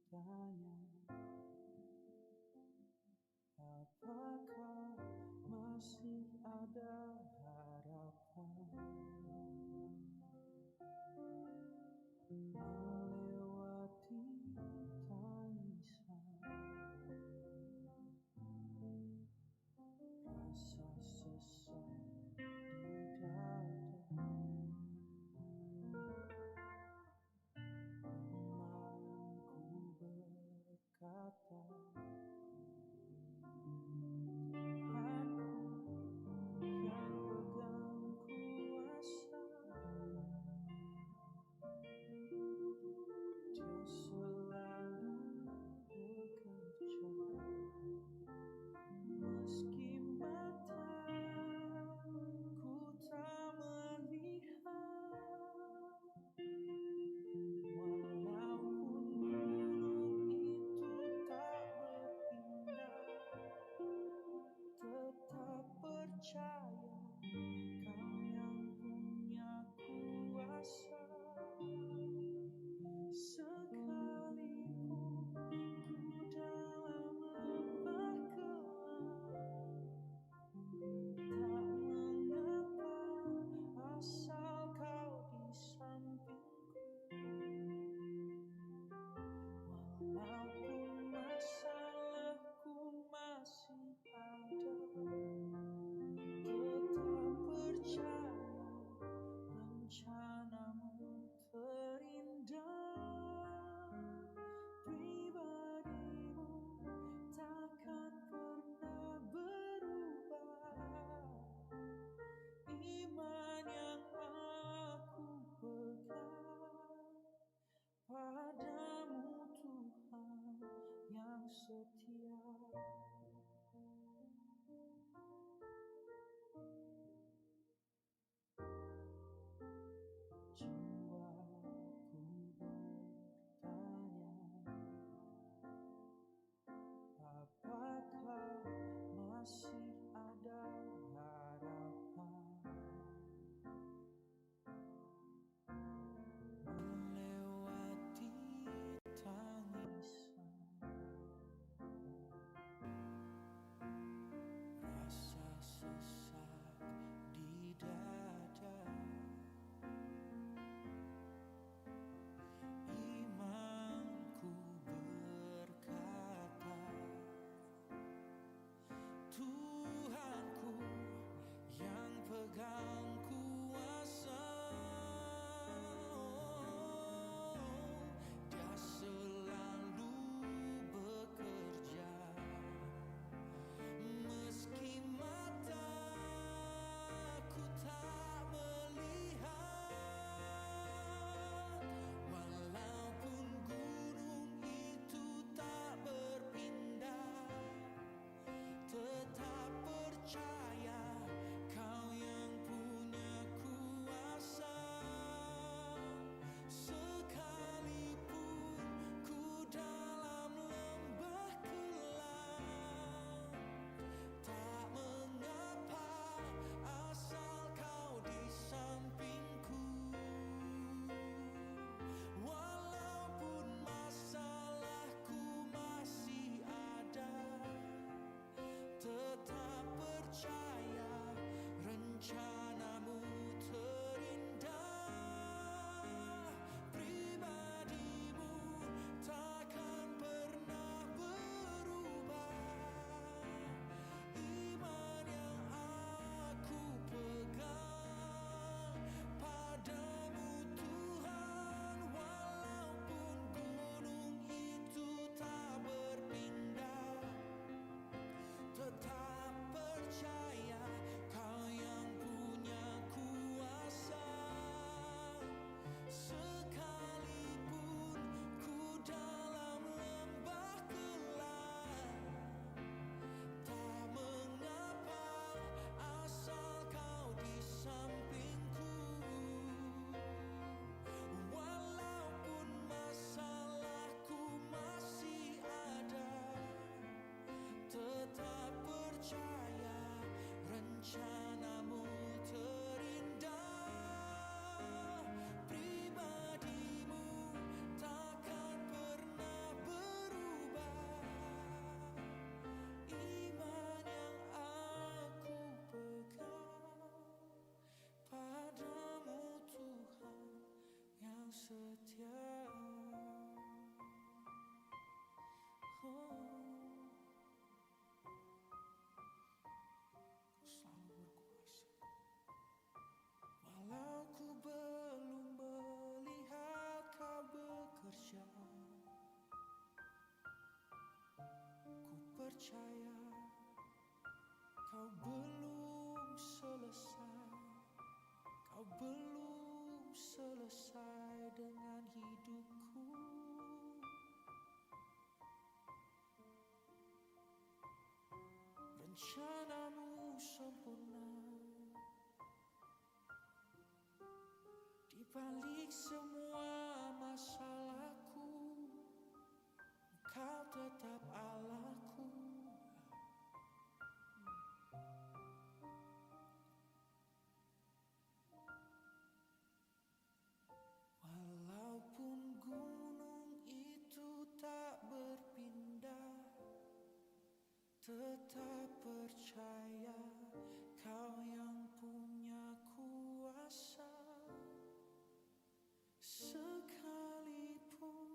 bertanya, apakah masih ada harapan melewati tangisan, rasa sesak di dada, melarangku berkata, aku yang pegang kuasa. Dia selalu bekerja meski mataku tak melihat. Walaupun gunung itu tak berpindah, tetap percaya Kau yang punya kuasa. Sekalipun ku dalam lembah gelap, tak mengapa asal Kau di sampingku. Walaupun masalahku masih ada, tetap percaya kau belum selesai, kau belum selesai dengan hidupku. Rencanamu sempurna di balik semua masalahku. Kau tetap Allahku. Walaupun gunung itu tak berpindah, tetap percaya kau yang punya kuasa. Sekalipun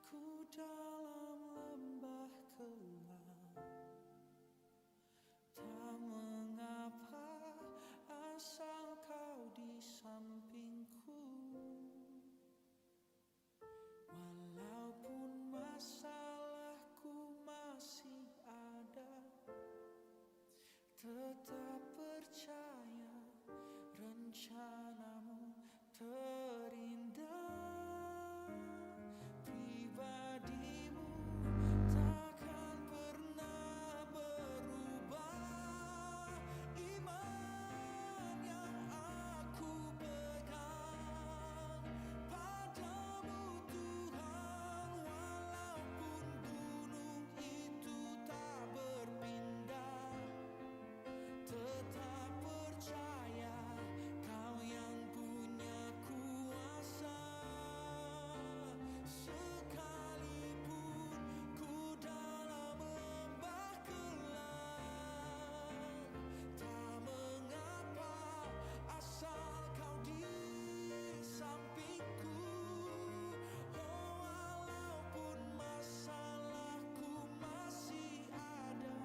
ku dalam lembah kelam, tak mengapa asal kau di sampingku. Walaupun masalahku masih ada, tetap percaya rencanamu terindah. Pribadimu takkan pernah berubah. Iman yang aku pegang padamu Tuhan. Walaupun gunung itu tak berpindah, tetap percaya kau yang punya kuasa. Sekalipun ku dalam lembah kelam, tak mengapa asal kau di sampingku. Oh, walaupun masalahku masih ada,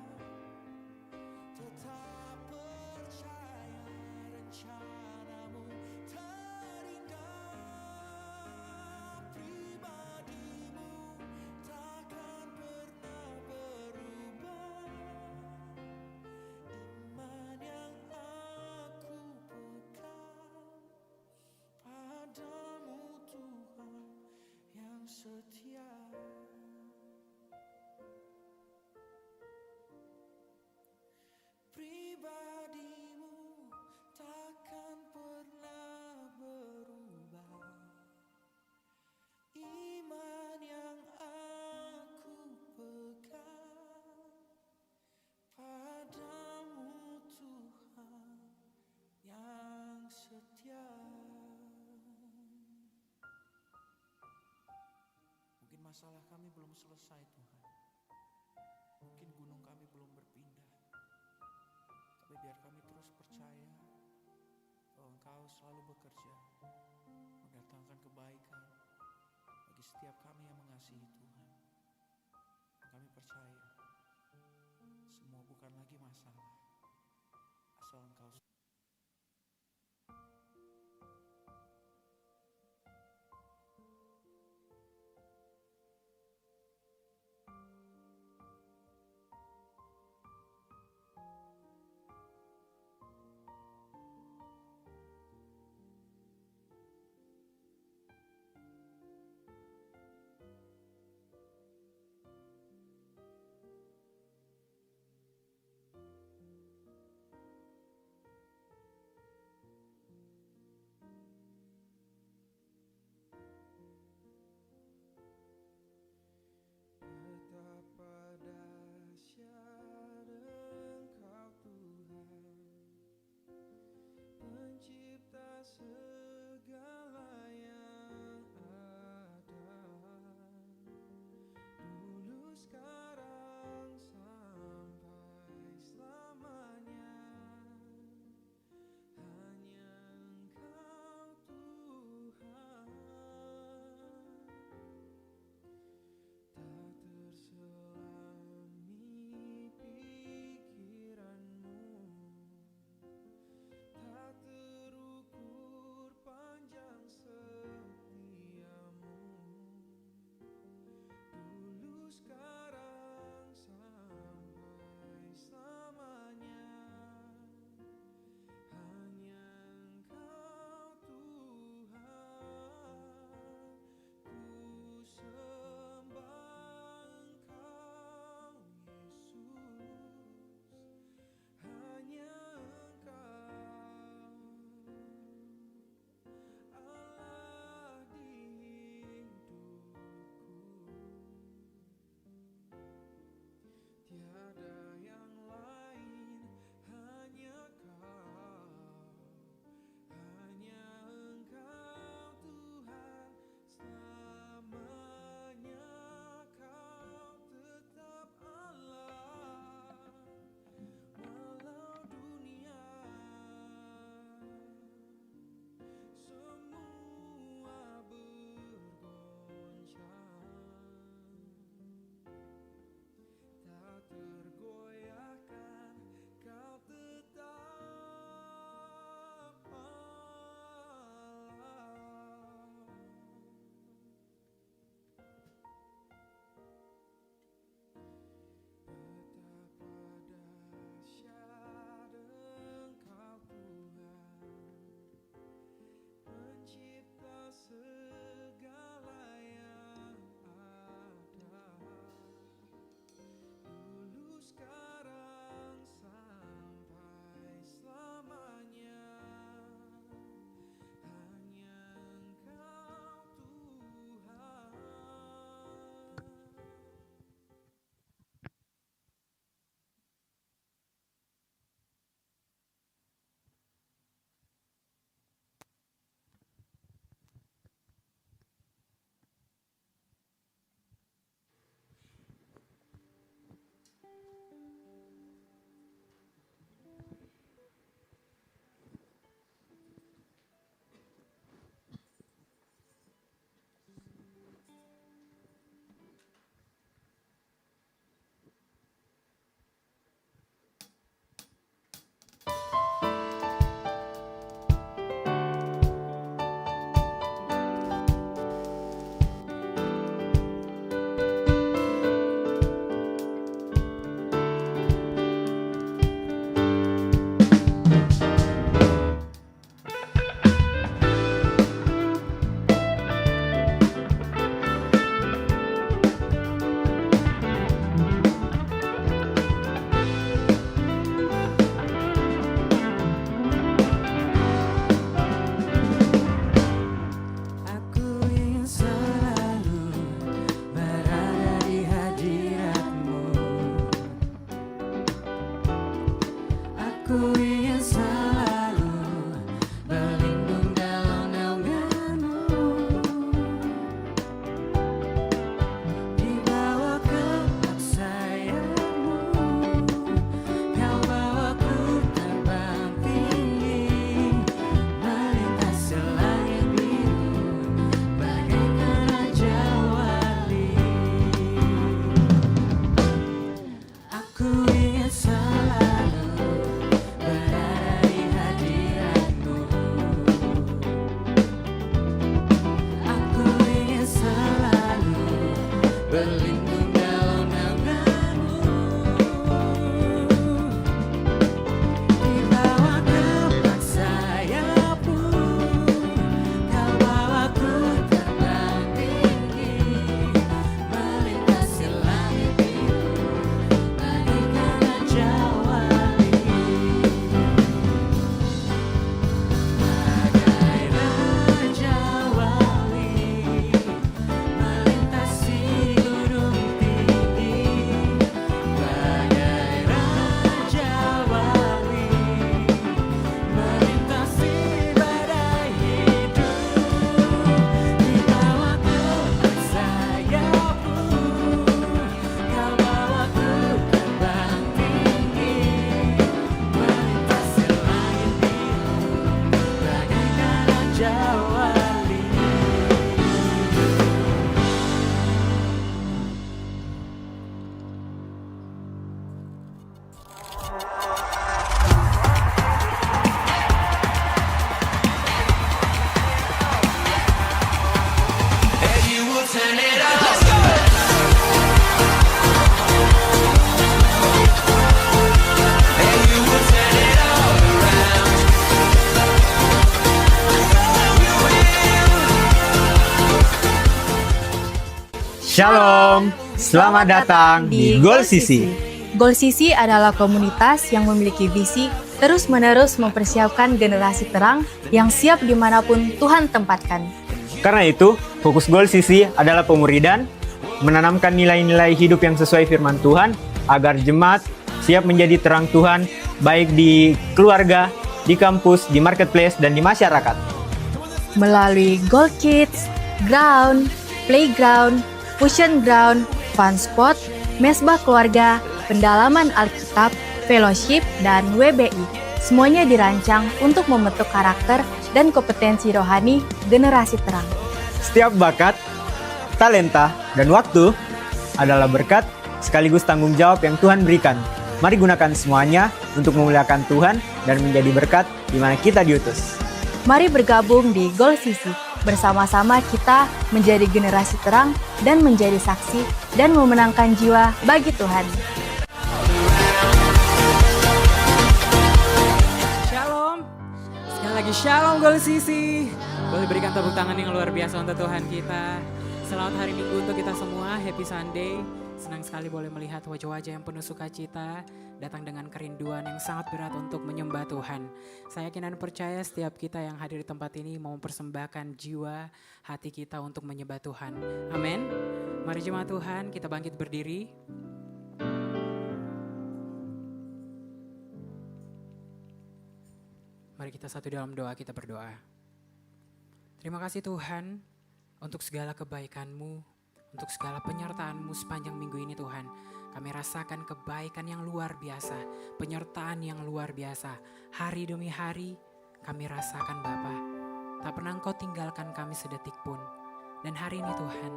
tetap percaya rencanamu terindah. Pribadimu takkan pernah berubah. Iman yang aku pegang padamu Tuhan yang setia. Pribadimu takkan pernah berubah. Iman yang aku pegang padamu Tuhan yang setia. Mungkin masalah kami belum selesai Tuhan, mungkin gunung kami belum berpindah, tapi biar kami terus percaya bahwa Engkau selalu bekerja mendatangkan kebaikan bagi setiap kami yang mengasihi Tuhan. Kami percaya semua bukan lagi masalah, asal Engkau. Shalom, selamat datang di Goal Sisi. Goal Sisi adalah komunitas yang memiliki visi terus-menerus mempersiapkan generasi terang yang siap dimanapun Tuhan tempatkan. Karena itu, fokus Goal Sisi adalah pemuridan, menanamkan nilai-nilai hidup yang sesuai firman Tuhan, agar jemaat siap menjadi terang Tuhan, baik di keluarga, di kampus, di marketplace, dan di masyarakat. Melalui Goal Kids, Ground, Playground, Fusion Ground, Fun Spot, Mesbah Keluarga, Pendalaman Alkitab, Fellowship, dan WBI. Semuanya dirancang untuk membentuk karakter dan kompetensi rohani generasi terang. Setiap bakat, talenta, dan waktu adalah berkat sekaligus tanggung jawab yang Tuhan berikan. Mari gunakan semuanya untuk memuliakan Tuhan dan menjadi berkat di mana kita diutus. Mari bergabung di Goal Sisi. Bersama-sama kita menjadi generasi terang dan menjadi saksi dan memenangkan jiwa bagi Tuhan. Shalom. Sekali lagi shalom Goal Sisi. Boleh berikan tepuk tangan yang luar biasa untuk Tuhan kita. Selamat hari Minggu untuk kita semua. Happy Sunday. Senang sekali boleh melihat wajah-wajah yang penuh sukacita, datang dengan kerinduan yang sangat berat untuk menyembah Tuhan. Saya yakin dan percaya setiap kita yang hadir di tempat ini mau mempersembahkan jiwa, hati kita untuk menyembah Tuhan. Amin. Mari jemaat Tuhan, kita bangkit berdiri. Mari kita satu dalam doa, kita berdoa. Terima kasih Tuhan untuk segala kebaikan-Mu, untuk segala penyertaan-Mu sepanjang minggu ini Tuhan. Kami rasakan kebaikan yang luar biasa, penyertaan yang luar biasa. Hari demi hari kami rasakan Bapa. Tak pernah Engkau tinggalkan kami sedetik pun. Dan hari ini Tuhan,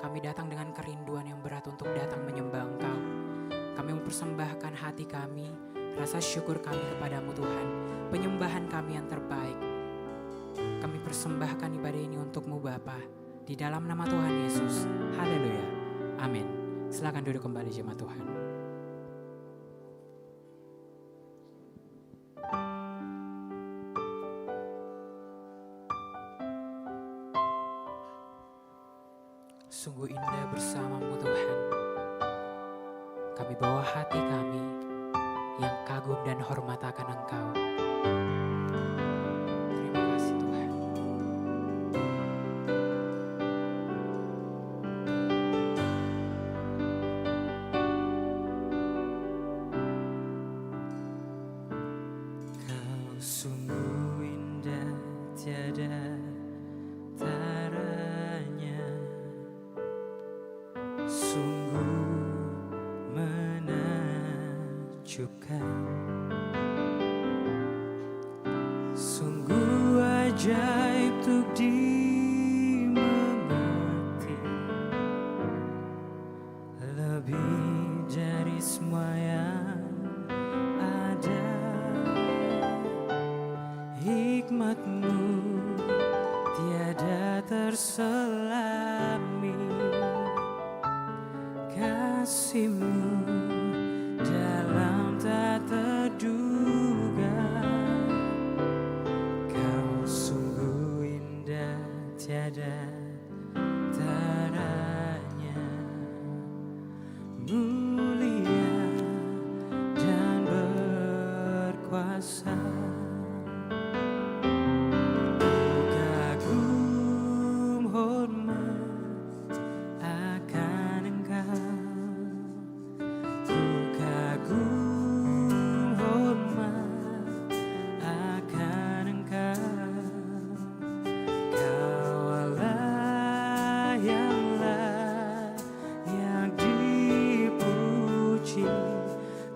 kami datang dengan kerinduan yang berat untuk datang menyembah Engkau. Kami mempersembahkan hati kami, rasa syukur kami kepadamu Tuhan. Penyembahan kami yang terbaik. Kami persembahkan ibadah ini untuk-Mu Bapa. Di dalam nama Tuhan Yesus. Haleluya. Amin. Silakan duduk kembali jemaat Tuhan. Sungguh indah bersama-Mu Tuhan. Kami bawa hati kami yang kagum dan hormat akan Engkau. Terima kasih Tuhan. Sungguh indah tiada taranya, sungguh menakjubkan, sungguh ajaib untuk dimengerti, lebih dari semua yang ada. Hikmat-Mu tiada terselami, kasih-Mu dalam tak terduga. Kau sungguh indah tiada taranya, mulia dan berkuasa.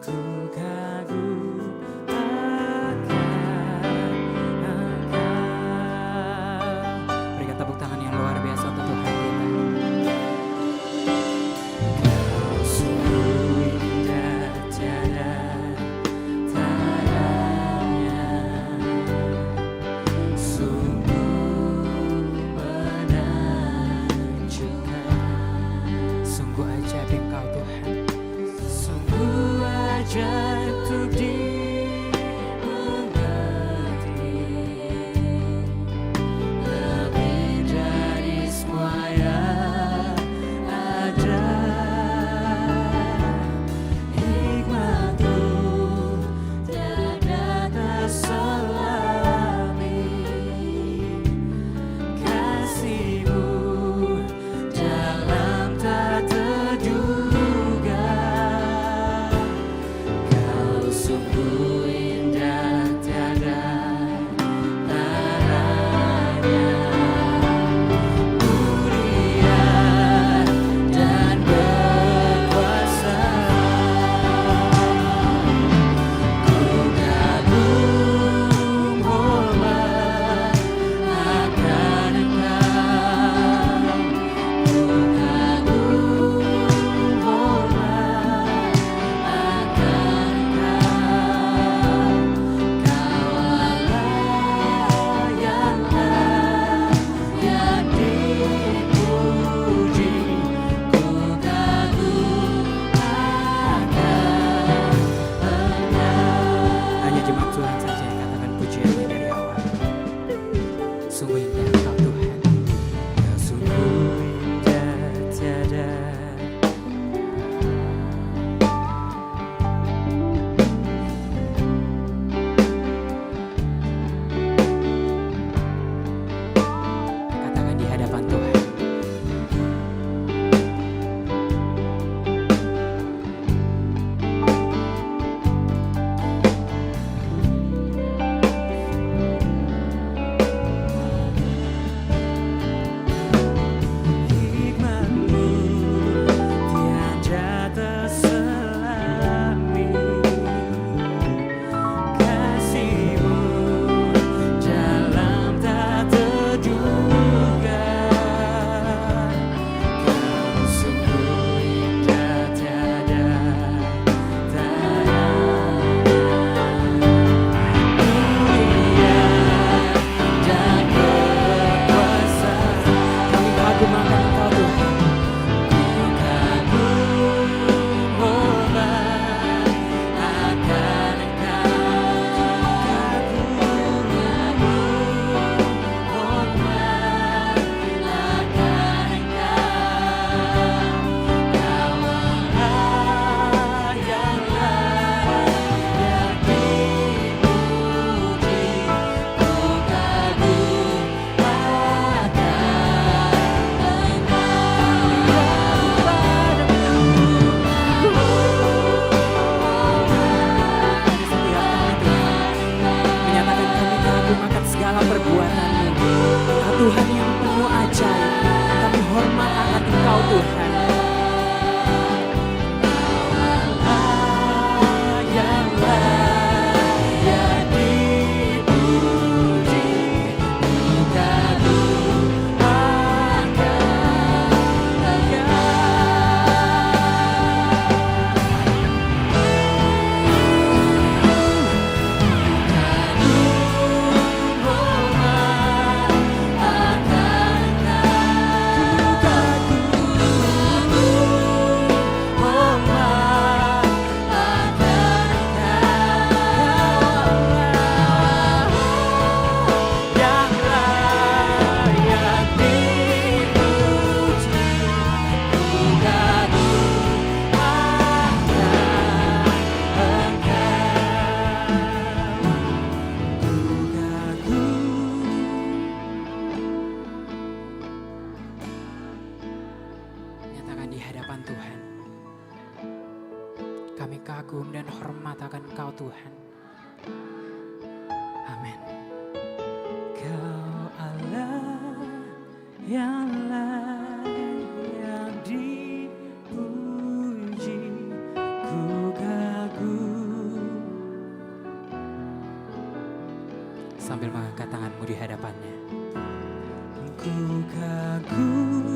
Ku kagum akan perbuatan-Mu. Engkau Tuhan yang penuh ajaib. Kami hormat akan Engkau Tuhan. Nyatakan di hadapan Tuhan. Kami kagum dan hormat akan Engkau Tuhan. Amin. Kau Allah yang layak dipuji, ku kagum. Sambil mengangkat tanganmu di hadapannya. Ku kagum.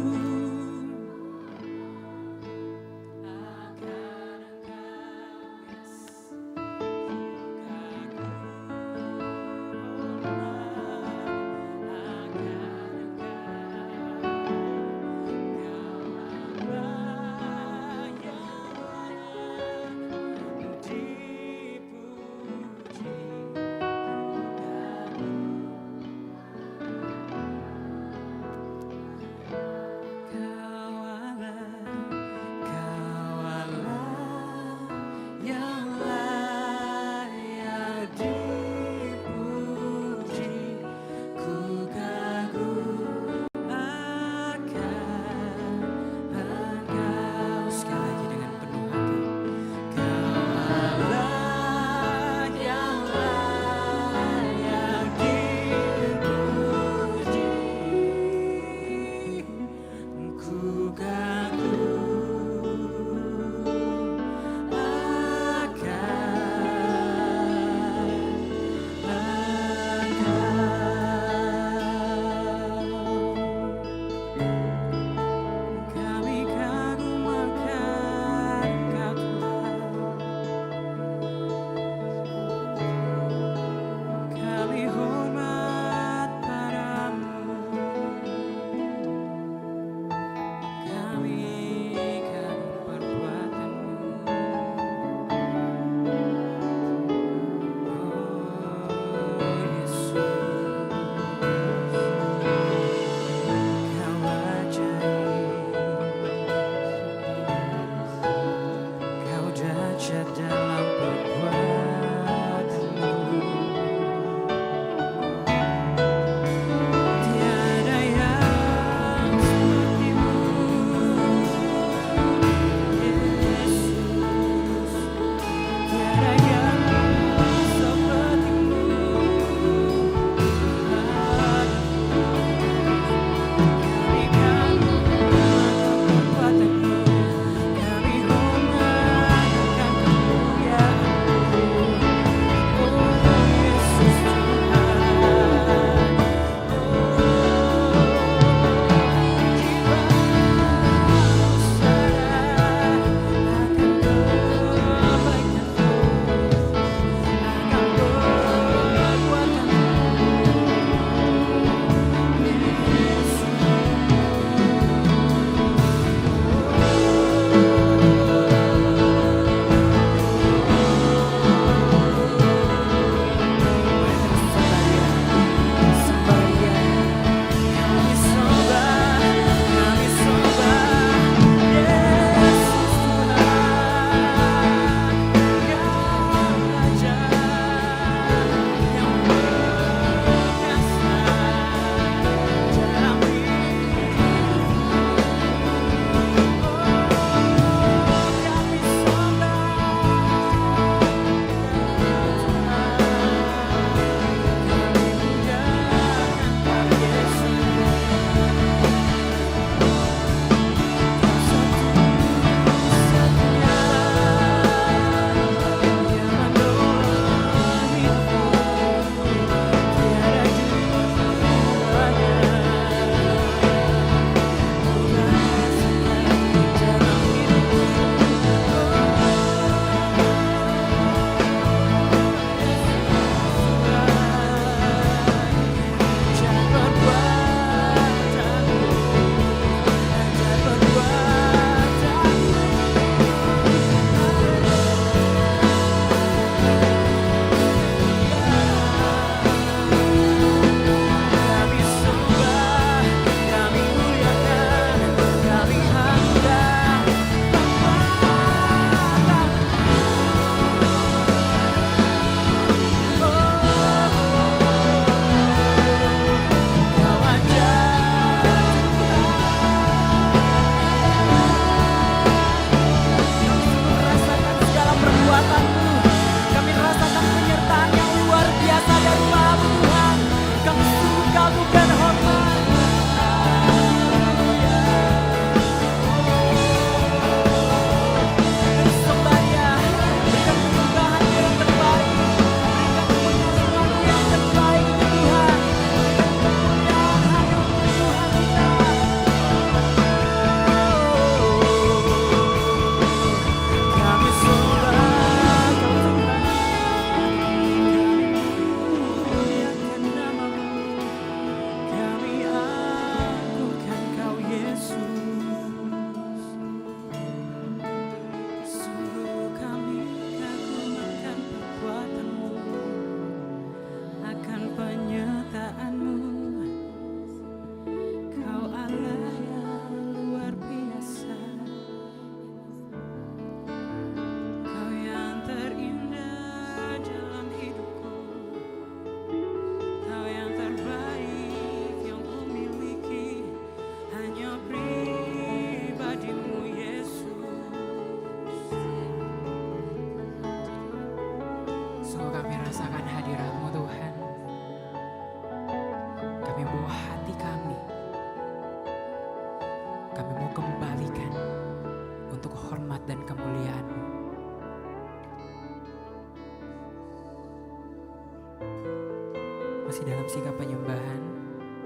masih dalam sikap penyembahan,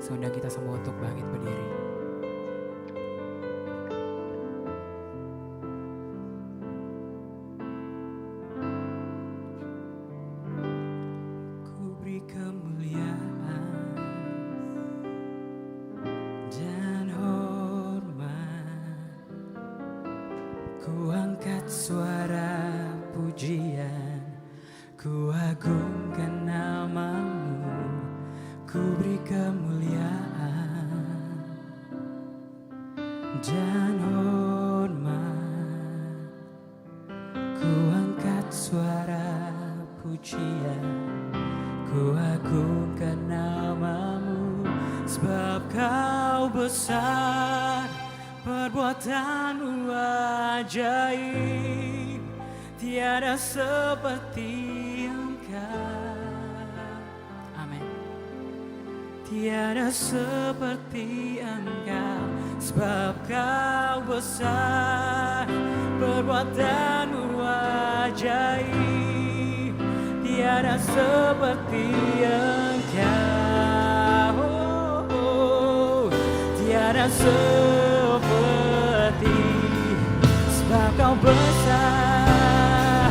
seundang kita semua untuk bangkit berdiri. Ku beri kemuliaan dan hormat, ku angkat suara pujian, ku agungkan namamu, ku beri kemuliaan dan hormat, ku angkat suara pujian, ku agungkan namamu, sebab kau besar, perbuatanmu ajaib, tiada seperti Engkau. Amin. Tiada seperti Engkau, sebab kau besar, perbuatanmu ajaib, tiada seperti Engkau. Tiada seperti, sebab kau besar,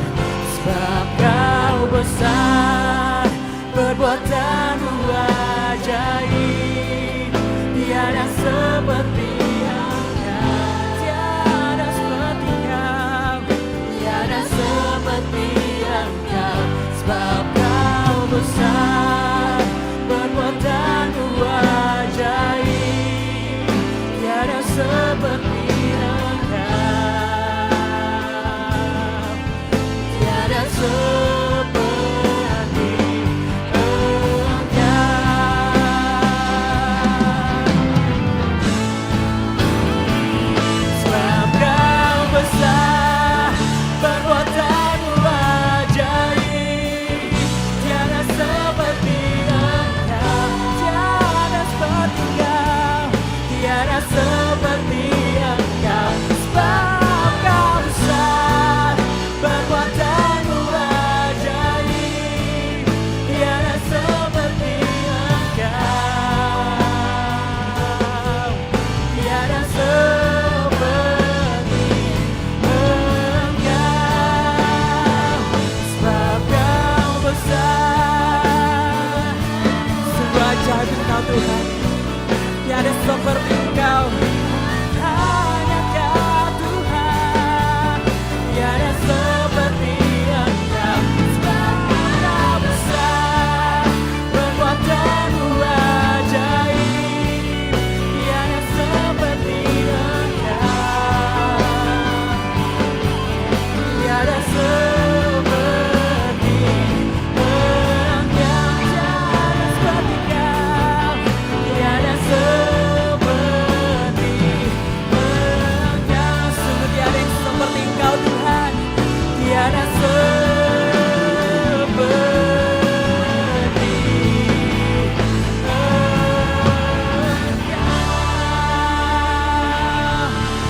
sebab kau besar, perbuatanmu ajaib, tiada seperti Engkau, tiada seperti Engkau, tiada seperti Engkau, sebab kau besar, perbuatanmu ajaib, tiada seperti Engkau, tiada seperti sebab kau besar, perbuatanmu ajaib, tiada seperti Engkau, tiada seperti Engkau, tiada seperti Engkau, sebab kau besar, perbuatanmu ajaib, tiada seperti Engkau, tiada seperti Engkau, sebab kau besar, sungguh ajaib Engkau Tuhan, tiada seperti Engkau, hanya Kau Tuhan, tiada seperti Engkau, sebab Kau besar, perbuatanmu ajaib, tiada seperti Engkau, tiada seperti Engkau, tiada seperti Kau, tiada seperti Engkau, sungguh tiada yang seperti Engkau Tuhan, tiada seperti Engkau.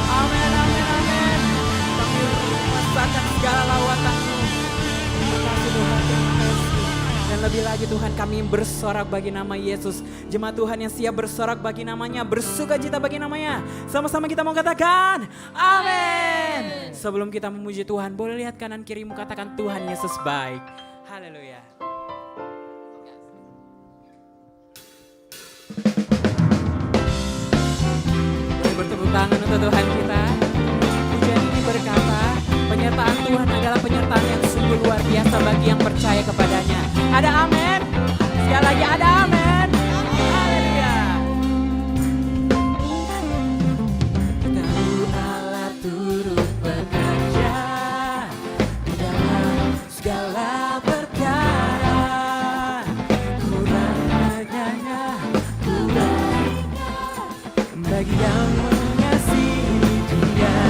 Amin, amin, amin. Kami merasakan segala lawatan-Mu. Terima kasih Tuhan, terima kasih. Dan lebih lagi Tuhan, kami bersorak bagi nama Yesus. Jemaat Tuhan yang siap bersorak bagi namanya, bersukacita bagi namanya. Sama-sama kita mau katakan, amin. Sebelum kita memuji Tuhan, boleh lihat kanan kirimu, katakan Tuhan Yesus baik. Haleluya. Boleh bertepuk tangan untuk Tuhan kita. Pujian ini berkata, penyertaan Tuhan adalah penyertaan yang sungguh luar biasa bagi yang percaya kepadanya. Ada amin? Sekali lagi ada amin? Haleluya. Tahu Allah turut bekerja di dalam segala perkara. Kurangnya bagi yang mengasihi Dia.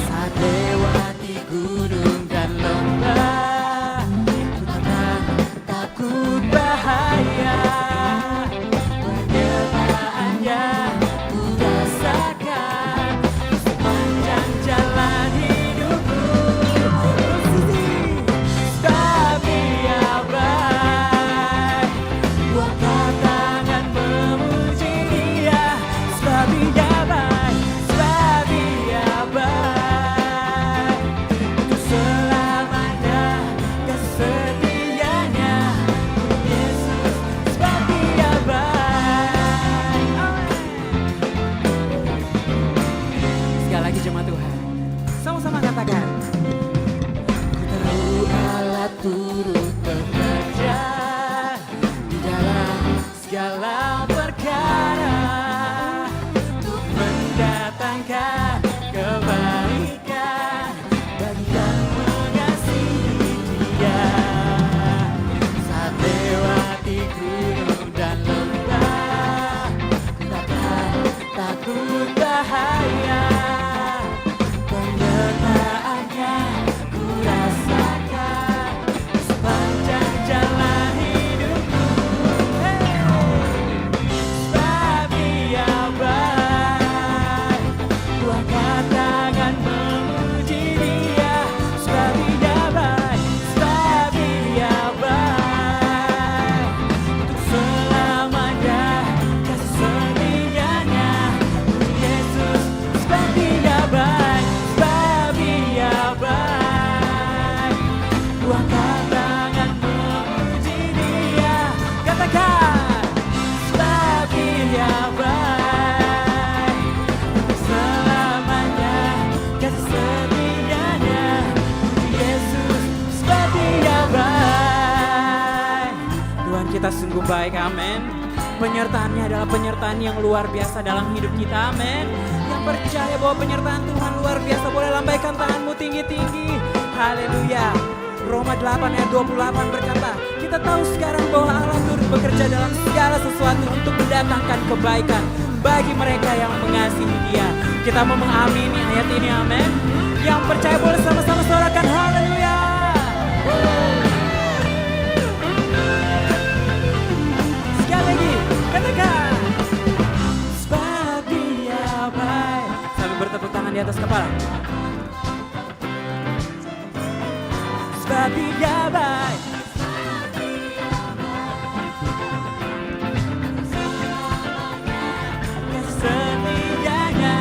Saat lewati gunung dan lembah, ku tak takut bahaya. segala perkara untuk mendatangkan kebaikan bagi yang mengasihi Dia. Saat lewati gunung dan lembah, takkan takut bahaya. Penyertaannya ku rasakan sepanjang jalan hidupku. Sebab Dia baik, ku angkat tangan memuji Dia. Sebab Dia baik, sebab Dia baik, untuk selamanya kasih setianya. Yesus, sebab Dia baik, sebab Dia baik, ku angkat tangan memuji Dia. Katakan, sebab Dia baik, untuk selamanya kasih setianya. Yesus, sebab Dia baik. Tuhan, kita sungguh baik, amin. Penyertaan-Nya adalah penyertaan yang luar biasa dalam hidup kita, amin. Yang percaya bahwa penyertaan Tuhan luar biasa, boleh lambaikan tanganmu tinggi-tinggi. Haleluya. Roma 8 ayat 28 berkata, kita tahu sekarang bahwa Allah turut bekerja dalam segala sesuatu untuk mendatangkan kebaikan bagi mereka yang mengasihi Dia. Kita mau mengamini ayat ini, amin. Yang percaya boleh sama-sama sorakan haleluya. Sekali lagi, katakan, sebab Dia baik. Sambil bertepuk tangan di atas kepala. Sebab Dia baik, setianya.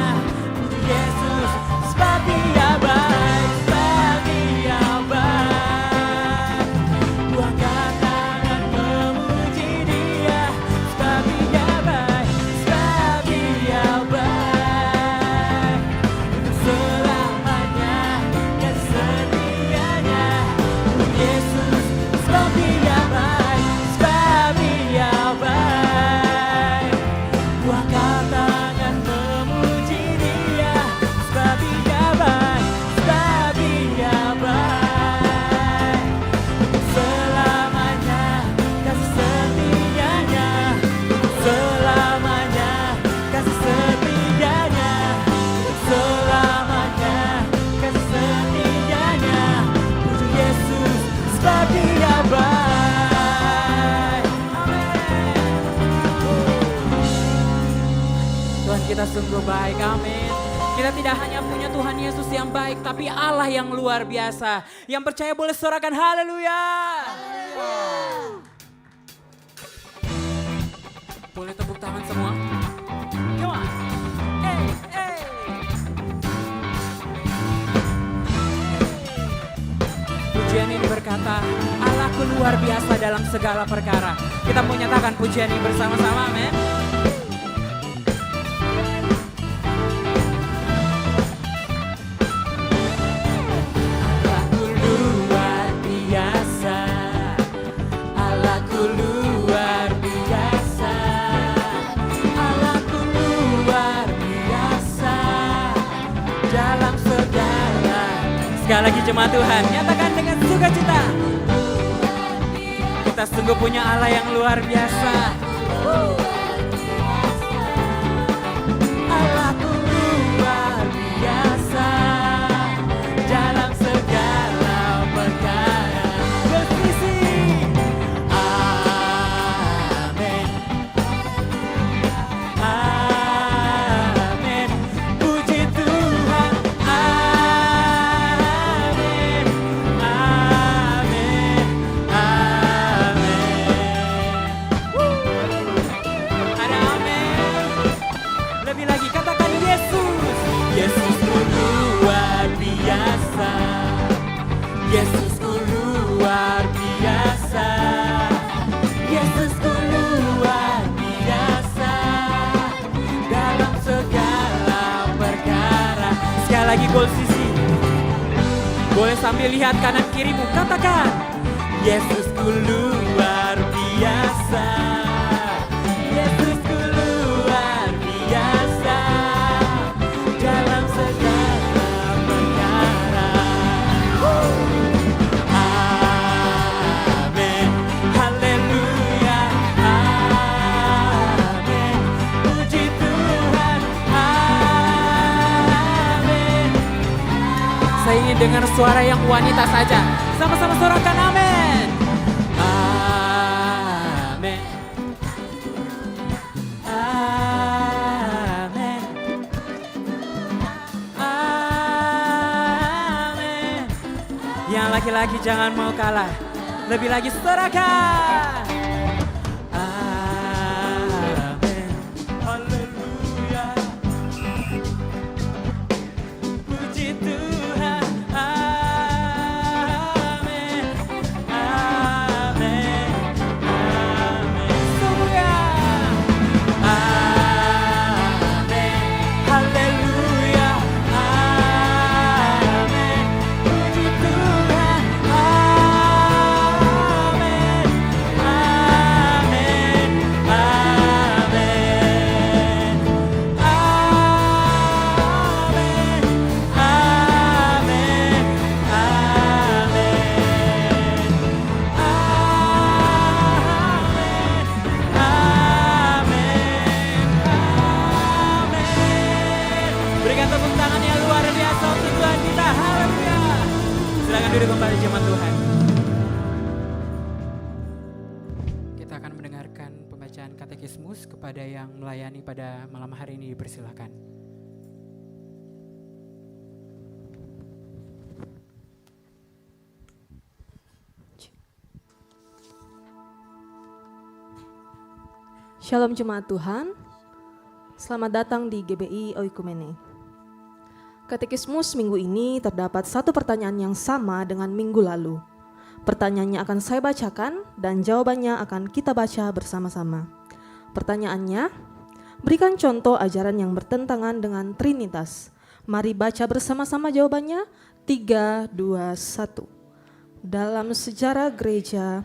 Yesus, sebab Dia baik, sebab Dia baik, ku angkat tangan memuji Dia. Sebab Dia baik, sebab Dia baik, untuk selamanya kasih setianya. Yesus, sebab Dia baik, sebab Dia baik, ku angkat tangan memuji Dia. Sebab Dia baik, sebab Dia baik, untuk selamanya kasih setianya. Untuk selamanya kasih setianya. Untuk selamanya kasih setianya. Puji Yesus, sebab Dia baik. Amin. Tuhan, kita sungguh baik, amin. Kita tidak hanya punya Tuhan Yesus yang baik, tapi Allah yang luar biasa. Yang percaya boleh sorakan haleluya. Boleh tepuk tangan semua. Come on. Hey, hey. Pujian ini berkata, Allahku luar biasa dalam segala perkara. Kita mau nyatakan pujian ini bersama-sama, amin. Allahku luar biasa, Allahku luar biasa, Allahku luar biasa dalam segala. Sekali lagi jemaat Tuhan, nyatakan dengan sukacita. Kita sungguh punya Allah yang luar biasa. Allahku luar biasa dalam segala perkara. Bersisi. Amin. Amin. Puji Tuhan. Amin. Amin. Amin. Ada amin. Lebih lagi katakan Yesus. Yesusku luar biasa. Yesusku luar biasa. Yesusku luar biasa dalam segala perkara. Sekali lagi gol sisi. Boleh sambil lihat kanan kirimu, katakan Yesusku luar biasa. Amin. Dengan suara yang wanita saja. Sama-sama sorakan amin. Amin. Amin. Amin. Yang laki-laki jangan mau kalah. Lebih lagi sorakan. Amin. Haleluya. Puji Tuhan. Amin. Amin. Amin. Semua. Amin. Haleluya. Amin. Puji Tuhan. Amin. Amin. Amin. Amin. Amin. Berikan tepuk tangan yang luar biasa untuk Tuhan kita. Haleluya. Silakan duduk kembali jemaat Tuhan. Kita akan mendengarkan pembacaan katekismus. Kepada yang melayani pada malam hari ini dipersilakan. Shalom jemaat Tuhan, selamat datang di GBI Oikumene. Katekismus minggu ini terdapat satu pertanyaan yang sama dengan minggu lalu. Pertanyaannya akan saya bacakan dan jawabannya akan kita baca bersama-sama. Pertanyaannya, berikan contoh ajaran yang bertentangan dengan Trinitas. Mari baca bersama-sama jawabannya. 3, 2, 1. Dalam sejarah gereja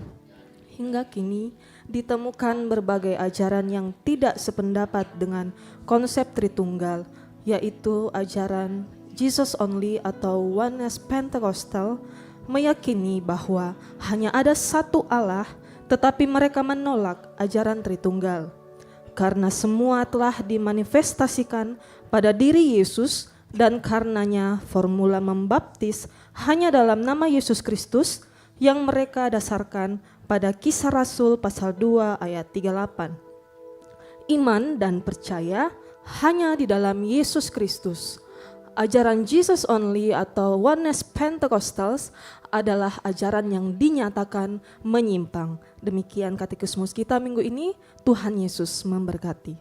hingga kini ditemukan berbagai ajaran yang tidak sependapat dengan konsep Tritunggal, yaitu ajaran Jesus Only atau Oneness Pentecostal meyakini bahwa hanya ada satu Allah, tetapi mereka menolak ajaran Tritunggal. Karena semua telah dimanifestasikan pada diri Yesus dan karenanya formula membaptis hanya dalam nama Yesus Kristus yang mereka dasarkan pada Kisah Rasul pasal 2 ayat 38. Iman dan percaya hanya di dalam Yesus Kristus. Ajaran Jesus Only atau Oneness Pentecostals adalah ajaran yang dinyatakan menyimpang. Demikian katekismus kita minggu ini. Tuhan Yesus memberkati.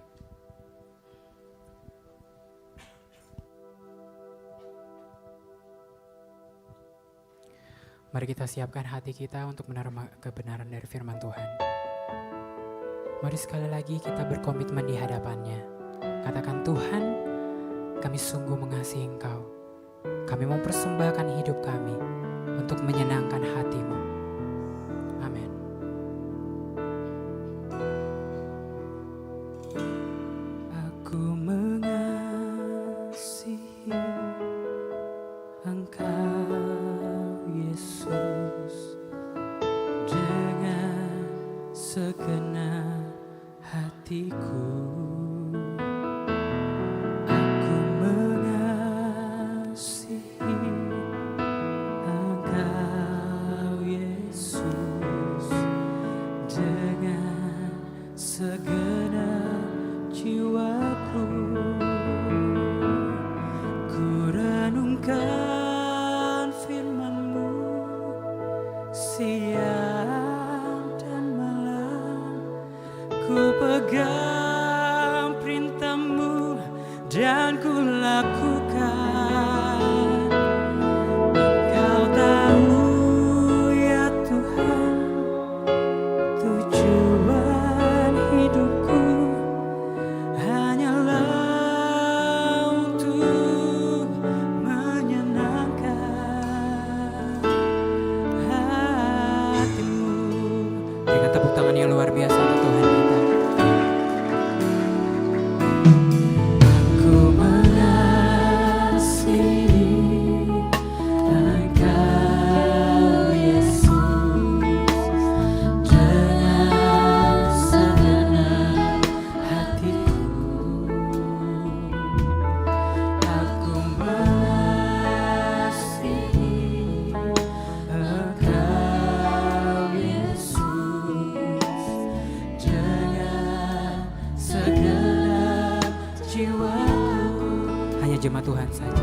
Mari kita siapkan hati kita untuk menerima kebenaran dari firman Tuhan. Mari sekali lagi kita berkomitmen di hadapannya. Katakan, Tuhan, kami sungguh mengasihi Engkau. Kami mau persembahkan hidup kami untuk menyenangkan hati-Mu. Amin. Aku mengasihi Engkau, Yesus, dengan segenap hatiku. Aku mengasihi Engkau, Yesus, dengan segenap jiwaku. Ku renungkan firman-Mu siang dan malam, ku pegang perintah-Mu dan ku lakukan. Engkau tahu ya Tuhan, tujuan hidupku hanyalah untuk menyenangkan hati-Mu. Dengan tepuk tangan yang luar biasa untuk Tuhan kita. Aku mengasihi Engkau, Yesus, dengan segenap hatiku. Aku mengasihi jemaat Tuhan saja.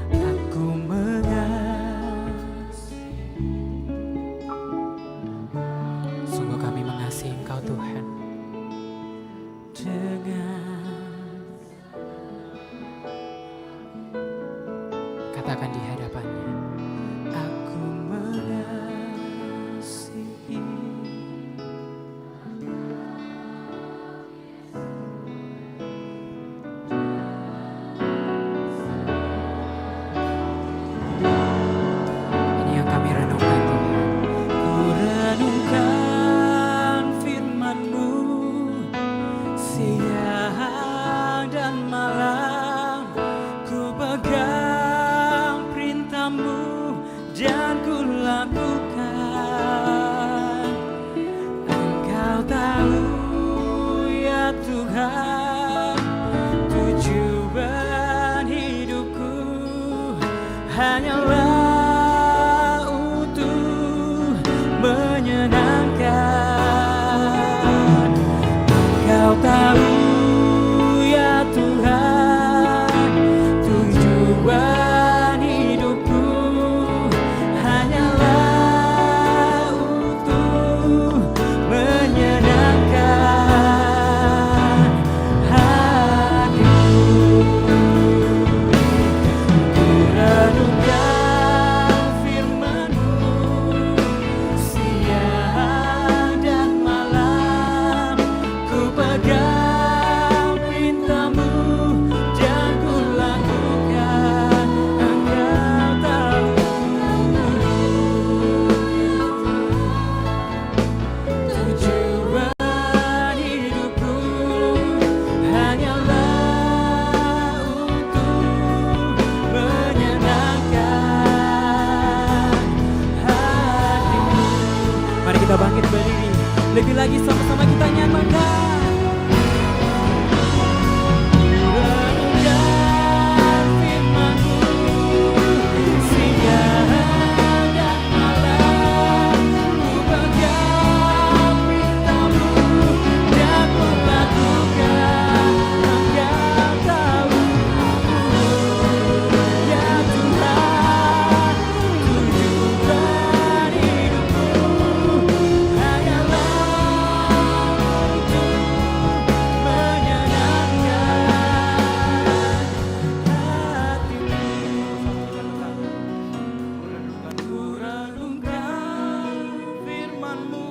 Aku sungguh kami mengasihi Engkau Tuhan. Katakan di hadapannya. Aku mengasihi. Ini yang kami renungkan Tuhan. Ku renungkan firman-Mu siang dan malam. Ku pegang perintah-Mu dan ku lakukan. Engkau tahu ya Tuhan, tujuan hidupku hanyalah untuk menyenangkan. Engkau tahu ya Tuhan, tujuan hidupku hanyalah untuk menyenangkan hatimu. Ku renungkan firman-Mu siang dan malam. Ku pegang perintah-Mu dan ku lakukan. Engkau tahu tujuan hidupku hanyalah untuk menyenangkan hatimu. Mari kita bangkit berdiri, lebih lagi sama-sama kita nyanyikan. Renungkan firman-Mu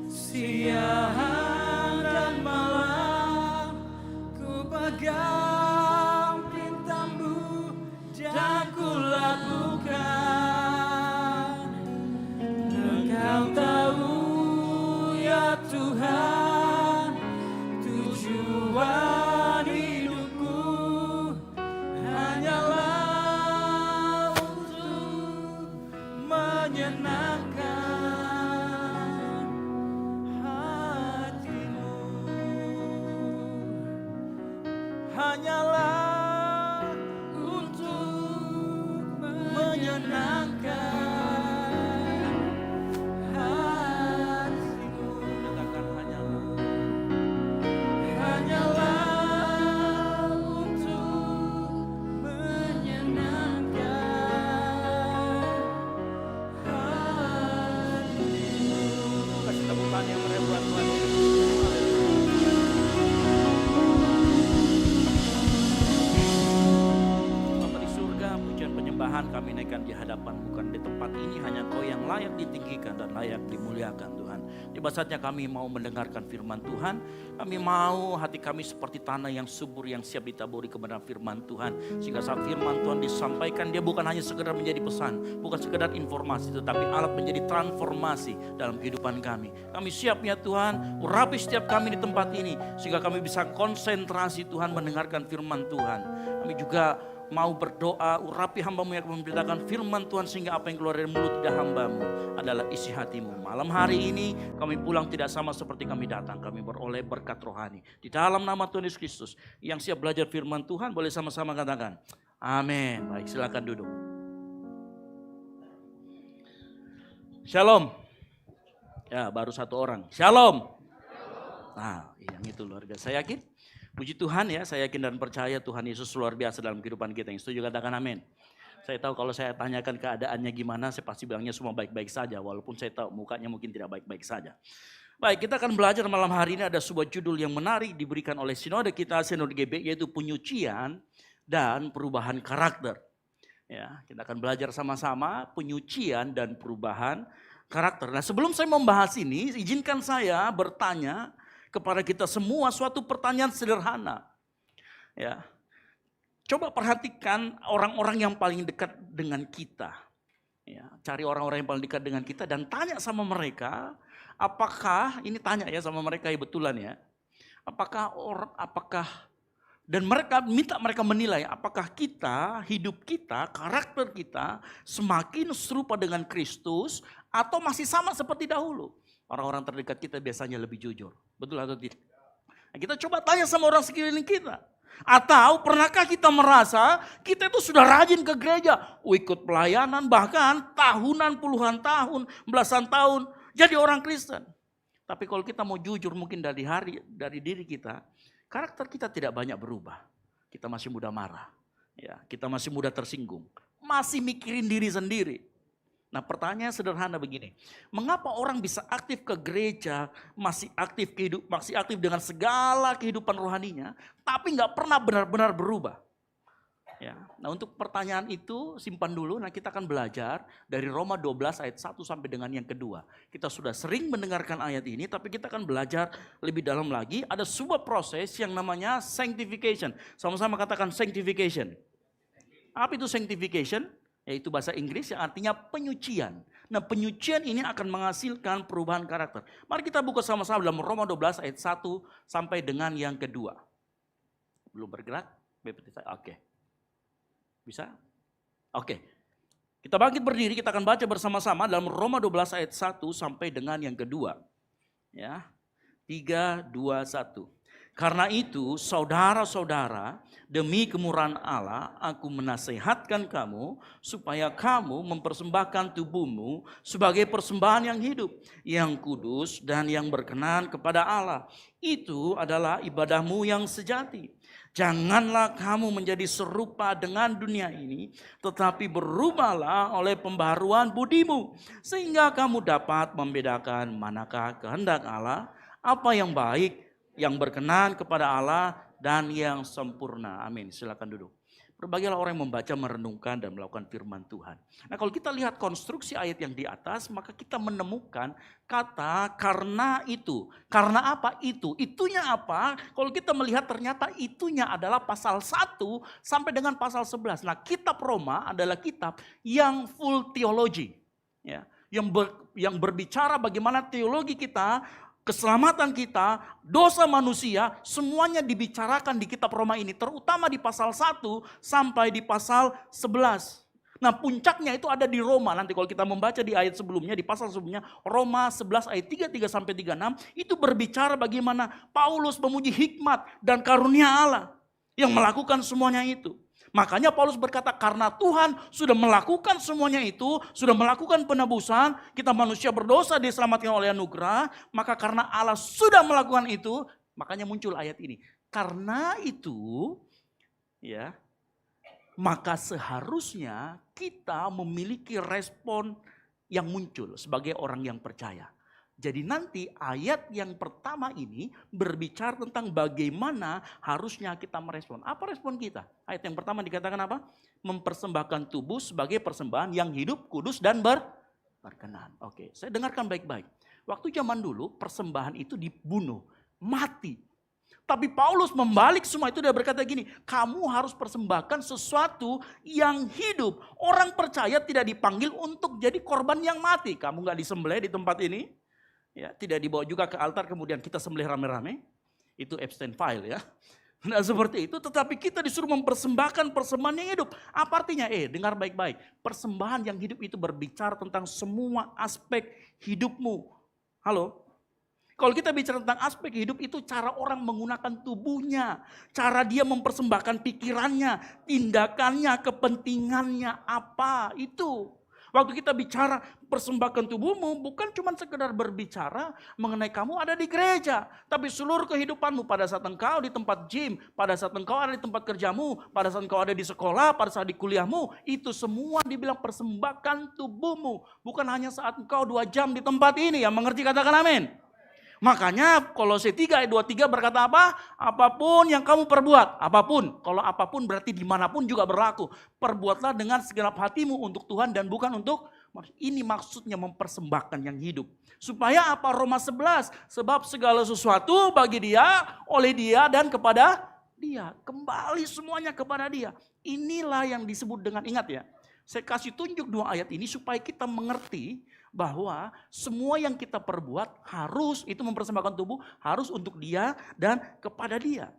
siang dan malam. Ku pegang perintah-Mu dan ku lakukan. Engkau tahu ya Tuhan, tujuan hidupku hanyalah untuk hanyalah untuk menyenangkan hatimu. Katakan hanyalah untuk menyenangkan hatimu. Kasih tepukan yang meriah buat Tuhan. Penyembahan kami naikkan di hadapan, bukan di tempat ini, hanya Kau yang layak ditinggikan dan layak dimuliakan Tuhan. Tiba saatnya kami mau mendengarkan firman Tuhan. Kami mau hati kami seperti tanah yang subur yang siap ditaburi kebenaran firman Tuhan. Sehingga saat firman Tuhan disampaikan, dia bukan hanya sekedar menjadi pesan, bukan sekedar informasi, tetapi alat menjadi transformasi dalam kehidupan kami. Kami siap ya Tuhan, urapi setiap kami di tempat ini sehingga kami bisa konsentrasi Tuhan mendengarkan firman Tuhan. Kami juga mau berdoa, urapi hamba-Mu yang memberitakan firman Tuhan sehingga apa yang keluar dari mulut lidah hamba-Mu adalah isi hati-Mu. Malam hari ini kami pulang tidak sama seperti kami datang, kami beroleh berkat rohani. Di dalam nama Tuhan Yesus Kristus, yang siap belajar firman Tuhan boleh sama-sama katakan amin. Baik, silakan duduk. Shalom. Ya, baru satu orang. Shalom. Nah, yang itu luar biasa. Saya yakin Puji Tuhan ya, saya yakin dan percaya Tuhan Yesus luar biasa dalam kehidupan kita. Yang setuju katakan amin. Saya tahu kalau saya tanyakan keadaannya gimana, saya pasti bilangnya semua baik-baik saja. Walaupun saya tahu mukanya mungkin tidak baik-baik saja. Baik, kita akan belajar malam hari ini, ada sebuah judul yang menarik diberikan oleh sinode kita, sinode GB, yaitu penyucian dan perubahan karakter. Ya, kita akan belajar sama-sama penyucian dan perubahan karakter. Nah, sebelum saya membahas ini, izinkan saya bertanya kepada kita semua suatu pertanyaan sederhana. Ya. Coba perhatikan orang-orang yang paling dekat dengan kita. Ya, cari orang-orang yang paling dekat dengan kita dan tanya sama mereka, apakah ini tanya ya sama mereka ya betulan ya. Apakah dan mereka minta mereka menilai apakah kita, hidup kita, karakter kita semakin serupa dengan Kristus atau masih sama seperti dahulu. Orang-orang terdekat kita biasanya lebih jujur. Betul atau tidak? Nah, kita coba tanya sama orang sekeliling kita. Atau pernahkah kita merasa kita itu sudah rajin ke gereja, ikut pelayanan, bahkan tahunan, puluhan tahun, belasan tahun jadi orang Kristen. Tapi kalau kita mau jujur mungkin dari diri kita, karakter kita tidak banyak berubah. Kita masih mudah marah, ya, kita masih mudah tersinggung, masih mikirin diri sendiri. Nah, pertanyaan sederhana begini, mengapa orang bisa aktif ke gereja, masih aktif dengan segala kehidupan rohaninya, tapi nggak pernah benar-benar berubah? Ya, nah untuk pertanyaan itu simpan dulu, nah kita akan belajar dari Roma 12 ayat 1 sampai dengan yang kedua. Kita sudah sering mendengarkan ayat ini, tapi kita akan belajar lebih dalam lagi. Ada sebuah proses yang namanya sanctification. Sama-sama katakan sanctification. Apa itu sanctification? Yaitu bahasa Inggris yang artinya penyucian. Nah, penyucian ini akan menghasilkan perubahan karakter. Mari kita buka sama-sama dalam Roma 12 ayat 1 sampai dengan yang kedua. Belum bergerak? Oke. Bisa? Oke. Kita bangkit berdiri, kita akan baca bersama-sama dalam Roma 12 ayat 1 sampai dengan yang kedua. Ya. 3, 2, 1. Karena itu, saudara-saudara, demi kemurahan Allah, aku menasehatkan kamu supaya kamu mempersembahkan tubuhmu sebagai persembahan yang hidup, yang kudus dan yang berkenan kepada Allah. Itu adalah ibadahmu yang sejati. Janganlah kamu menjadi serupa dengan dunia ini, tetapi berubahlah oleh pembaharuan budimu, sehingga kamu dapat membedakan manakah kehendak Allah, apa yang baik, yang berkenan kepada Allah, dan yang sempurna. Amin. Silakan duduk. Berbahagialah orang yang membaca, merenungkan, dan melakukan firman Tuhan. Nah, kalau kita lihat konstruksi ayat yang di atas, maka kita menemukan kata karena itu. Karena apa itu? Itunya apa? Kalau kita melihat ternyata itunya adalah pasal 1 sampai dengan pasal 11. Nah, kitab Roma adalah kitab yang full teologi. Ya, yang berbicara bagaimana teologi kita, keselamatan kita, dosa manusia, semuanya dibicarakan di kitab Roma ini. Terutama di pasal 1 sampai di pasal 11. Nah, puncaknya itu ada di Roma. Nanti kalau kita membaca di ayat sebelumnya, di pasal sebelumnya, Roma 11 ayat 33 sampai 36, itu berbicara bagaimana Paulus memuji hikmat dan karunia Allah yang melakukan semuanya itu. Makanya Paulus berkata, karena Tuhan sudah melakukan semuanya itu, sudah melakukan penebusan, kita manusia berdosa diselamatkan oleh anugerah, maka karena Allah sudah melakukan itu, makanya muncul ayat ini. Karena itu, ya, maka seharusnya kita memiliki respon yang muncul sebagai orang yang percaya. Jadi nanti ayat yang pertama ini berbicara tentang bagaimana harusnya kita merespon. Apa respon kita? Ayat yang pertama dikatakan apa? Mempersembahkan tubuh sebagai persembahan yang hidup, kudus, dan berkenan. Oke, saya dengarkan baik-baik. Waktu zaman dulu persembahan itu dibunuh, mati. Tapi Paulus membalik semua itu, dia berkata gini, kamu harus persembahkan sesuatu yang hidup. Orang percaya tidak dipanggil untuk jadi korban yang mati. Kamu gak disembelih di tempat ini. Ya, tidak dibawa juga ke altar kemudian kita sembelih rame-rame. Itu abstain file ya. Nah seperti itu, tetapi kita disuruh mempersembahkan persembahan yang hidup. Apa artinya? Dengar baik-baik. Persembahan yang hidup itu berbicara tentang semua aspek hidupmu. Halo? Kalau kita bicara tentang aspek hidup itu cara orang menggunakan tubuhnya. Cara dia mempersembahkan pikirannya, tindakannya, kepentingannya apa itu. Waktu kita bicara persembahkan tubuhmu, bukan cuma sekedar berbicara mengenai kamu ada di gereja. Tapi seluruh kehidupanmu pada saat engkau di tempat gym, pada saat engkau ada di tempat kerjamu, pada saat engkau ada di sekolah, pada saat di kuliahmu. Itu semua dibilang persembahkan tubuhmu. Bukan hanya saat engkau 2 jam di tempat ini. Yang mengerti katakan amin. Makanya Kolose 3 ayat 23 berkata apa? Apapun yang kamu perbuat, apapun. Kalau apapun berarti dimanapun juga berlaku. Perbuatlah dengan segenap hatimu untuk Tuhan dan bukan untuk manusia. Ini maksudnya mempersembahkan yang hidup. Supaya apa? Roma 11. Sebab segala sesuatu bagi dia, oleh dia dan kepada dia. Kembali semuanya kepada dia. Inilah yang disebut dengan, ingat ya. Saya kasih tunjuk 2 ayat ini supaya kita mengerti bahwa semua yang kita perbuat harus, itu mempersembahkan tubuh, harus untuk dia dan kepada dia.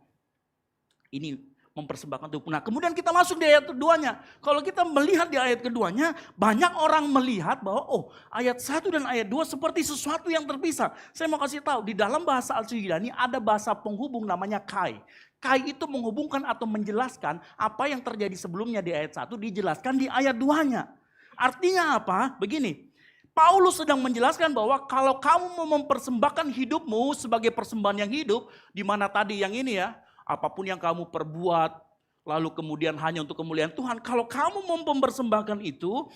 Ini mempersembahkan tubuh. Nah kemudian kita masuk di ayat keduanya. Kalau kita melihat di ayat keduanya, banyak orang melihat bahwa ayat 1 dan ayat 2 seperti sesuatu yang terpisah. Saya mau kasih tahu, di dalam bahasa Al-Yunani ada bahasa penghubung namanya kai. Kai itu menghubungkan atau menjelaskan apa yang terjadi sebelumnya di ayat 1 dijelaskan di ayat 2-nya. Artinya apa? Begini. Paulus sedang menjelaskan bahwa kalau kamu mau mempersembahkan hidupmu sebagai persembahan yang hidup, di mana tadi yang ini ya, apapun yang kamu perbuat, lalu kemudian hanya untuk kemuliaan Tuhan. Kalau kamu mau mempersembahkan itu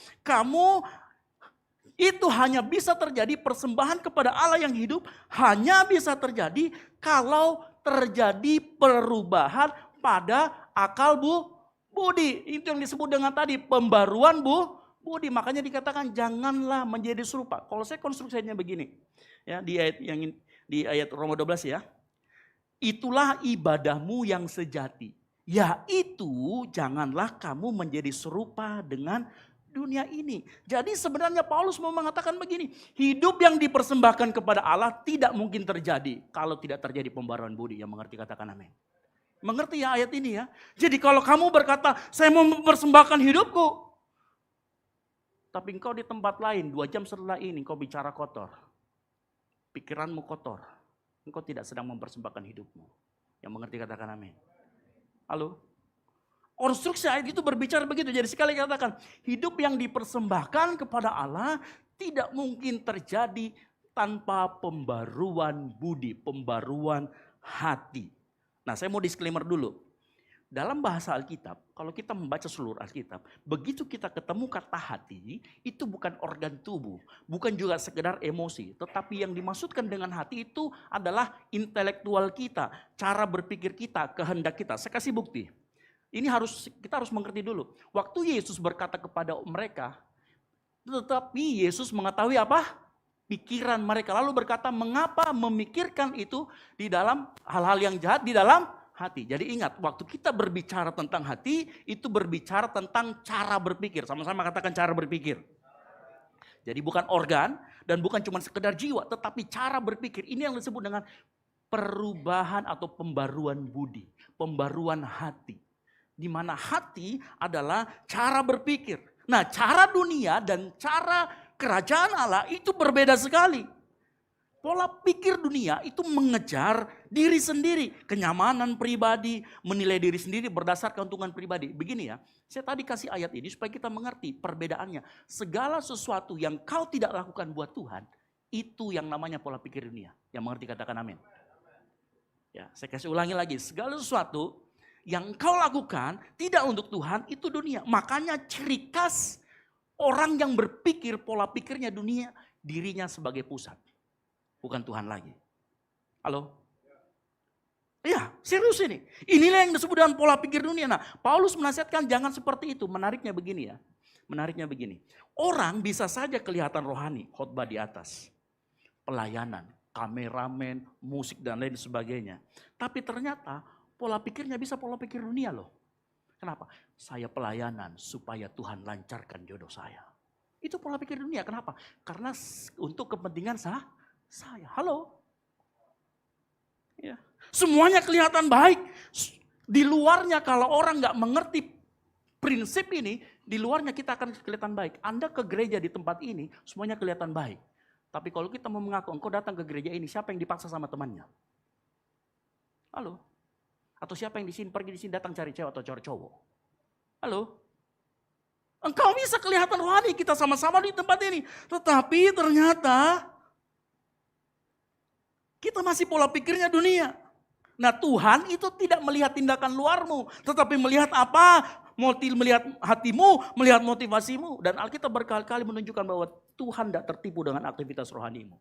hanya bisa terjadi persembahan kepada Allah yang hidup, hanya bisa terjadi kalau terjadi perubahan pada akal budi. Itu yang disebut dengan tadi pembaruan budi. Makanya dikatakan janganlah menjadi serupa. Kalau saya konstruksinya begini, ya di ayat Roma 12 ya. Itulah ibadahmu yang sejati. Yaitu janganlah kamu menjadi serupa dengan dunia ini. Jadi sebenarnya Paulus mau mengatakan begini, hidup yang dipersembahkan kepada Allah tidak mungkin terjadi kalau tidak terjadi pembaruan budi. Yang mengerti katakan amin. Mengerti ya ayat ini ya. Jadi kalau kamu berkata, saya mau mempersembahkan hidupku, tapi engkau di tempat lain 2 jam setelah ini engkau bicara kotor. Pikiranmu kotor. Engkau tidak sedang mempersembahkan hidupmu. Yang mengerti katakan amin. Halo? Konstruksi ayat itu berbicara begitu. Jadi sekali katakan, hidup yang dipersembahkan kepada Allah tidak mungkin terjadi tanpa pembaruan budi, pembaruan hati. Nah, saya mau disclaimer dulu. Dalam bahasa Alkitab, kalau kita membaca seluruh Alkitab, begitu kita ketemu kata hati, itu bukan organ tubuh, bukan juga sekedar emosi. Tetapi yang dimaksudkan dengan hati itu adalah intelektual kita, cara berpikir kita, kehendak kita. Saya kasih bukti. Ini kita harus mengerti dulu. Waktu Yesus berkata kepada mereka, tetapi Yesus mengetahui apa? Pikiran mereka. Lalu berkata, mengapa memikirkan itu di dalam hal-hal yang jahat di dalam hati. Jadi ingat, waktu kita berbicara tentang hati, itu berbicara tentang cara berpikir. Sama-sama katakan cara berpikir. Jadi bukan organ dan bukan cuma sekedar jiwa, tetapi cara berpikir. Ini yang disebut dengan perubahan atau pembaruan budi, pembaruan hati. Di mana hati adalah cara berpikir. Nah, cara dunia dan cara kerajaan Allah itu berbeda sekali. Pola pikir dunia itu mengejar diri sendiri, kenyamanan pribadi, menilai diri sendiri berdasarkan keuntungan pribadi. Begini ya, saya tadi kasih ayat ini supaya kita mengerti perbedaannya. Segala sesuatu yang kau tidak lakukan buat Tuhan, itu yang namanya pola pikir dunia. Yang mengerti katakan amin. Ya, saya kasih ulangi lagi, segala sesuatu yang kau lakukan tidak untuk Tuhan, itu dunia. Makanya ciri khas orang yang berpikir pola pikirnya dunia, dirinya sebagai pusat. Bukan Tuhan lagi. Halo? Iya, serius ini. Inilah yang disebut dengan pola pikir dunia. Nah, Paulus menasihatkan jangan seperti itu. Menariknya begini ya. Menariknya begini. Orang bisa saja kelihatan rohani, khotbah di atas. Pelayanan, kameramen, musik dan lain sebagainya. Tapi ternyata pola pikirnya bisa pola pikir dunia loh. Kenapa? Saya pelayanan supaya Tuhan lancarkan jodoh saya. Itu pola pikir dunia. Kenapa? Karena untuk kepentingan saya. Halo? Ya. Semuanya kelihatan baik. Di luarnya kalau orang nggak mengerti prinsip ini, di luarnya kita akan kelihatan baik. Anda ke gereja di tempat ini, semuanya kelihatan baik. Tapi kalau kita mau mengaku, engkau datang ke gereja ini, siapa yang dipaksa sama temannya? Halo? Atau siapa yang di sini pergi di sini datang cari cewek atau cari cowok? Halo? Engkau bisa kelihatan rohani, kita sama-sama di tempat ini. Tetapi ternyata kita masih pola pikirnya dunia. Nah Tuhan itu tidak melihat tindakan luarmu, tetapi melihat apa? Melihat hatimu, melihat motivasimu. Dan Alkitab berkali-kali menunjukkan bahwa Tuhan tidak tertipu dengan aktivitas rohanimu.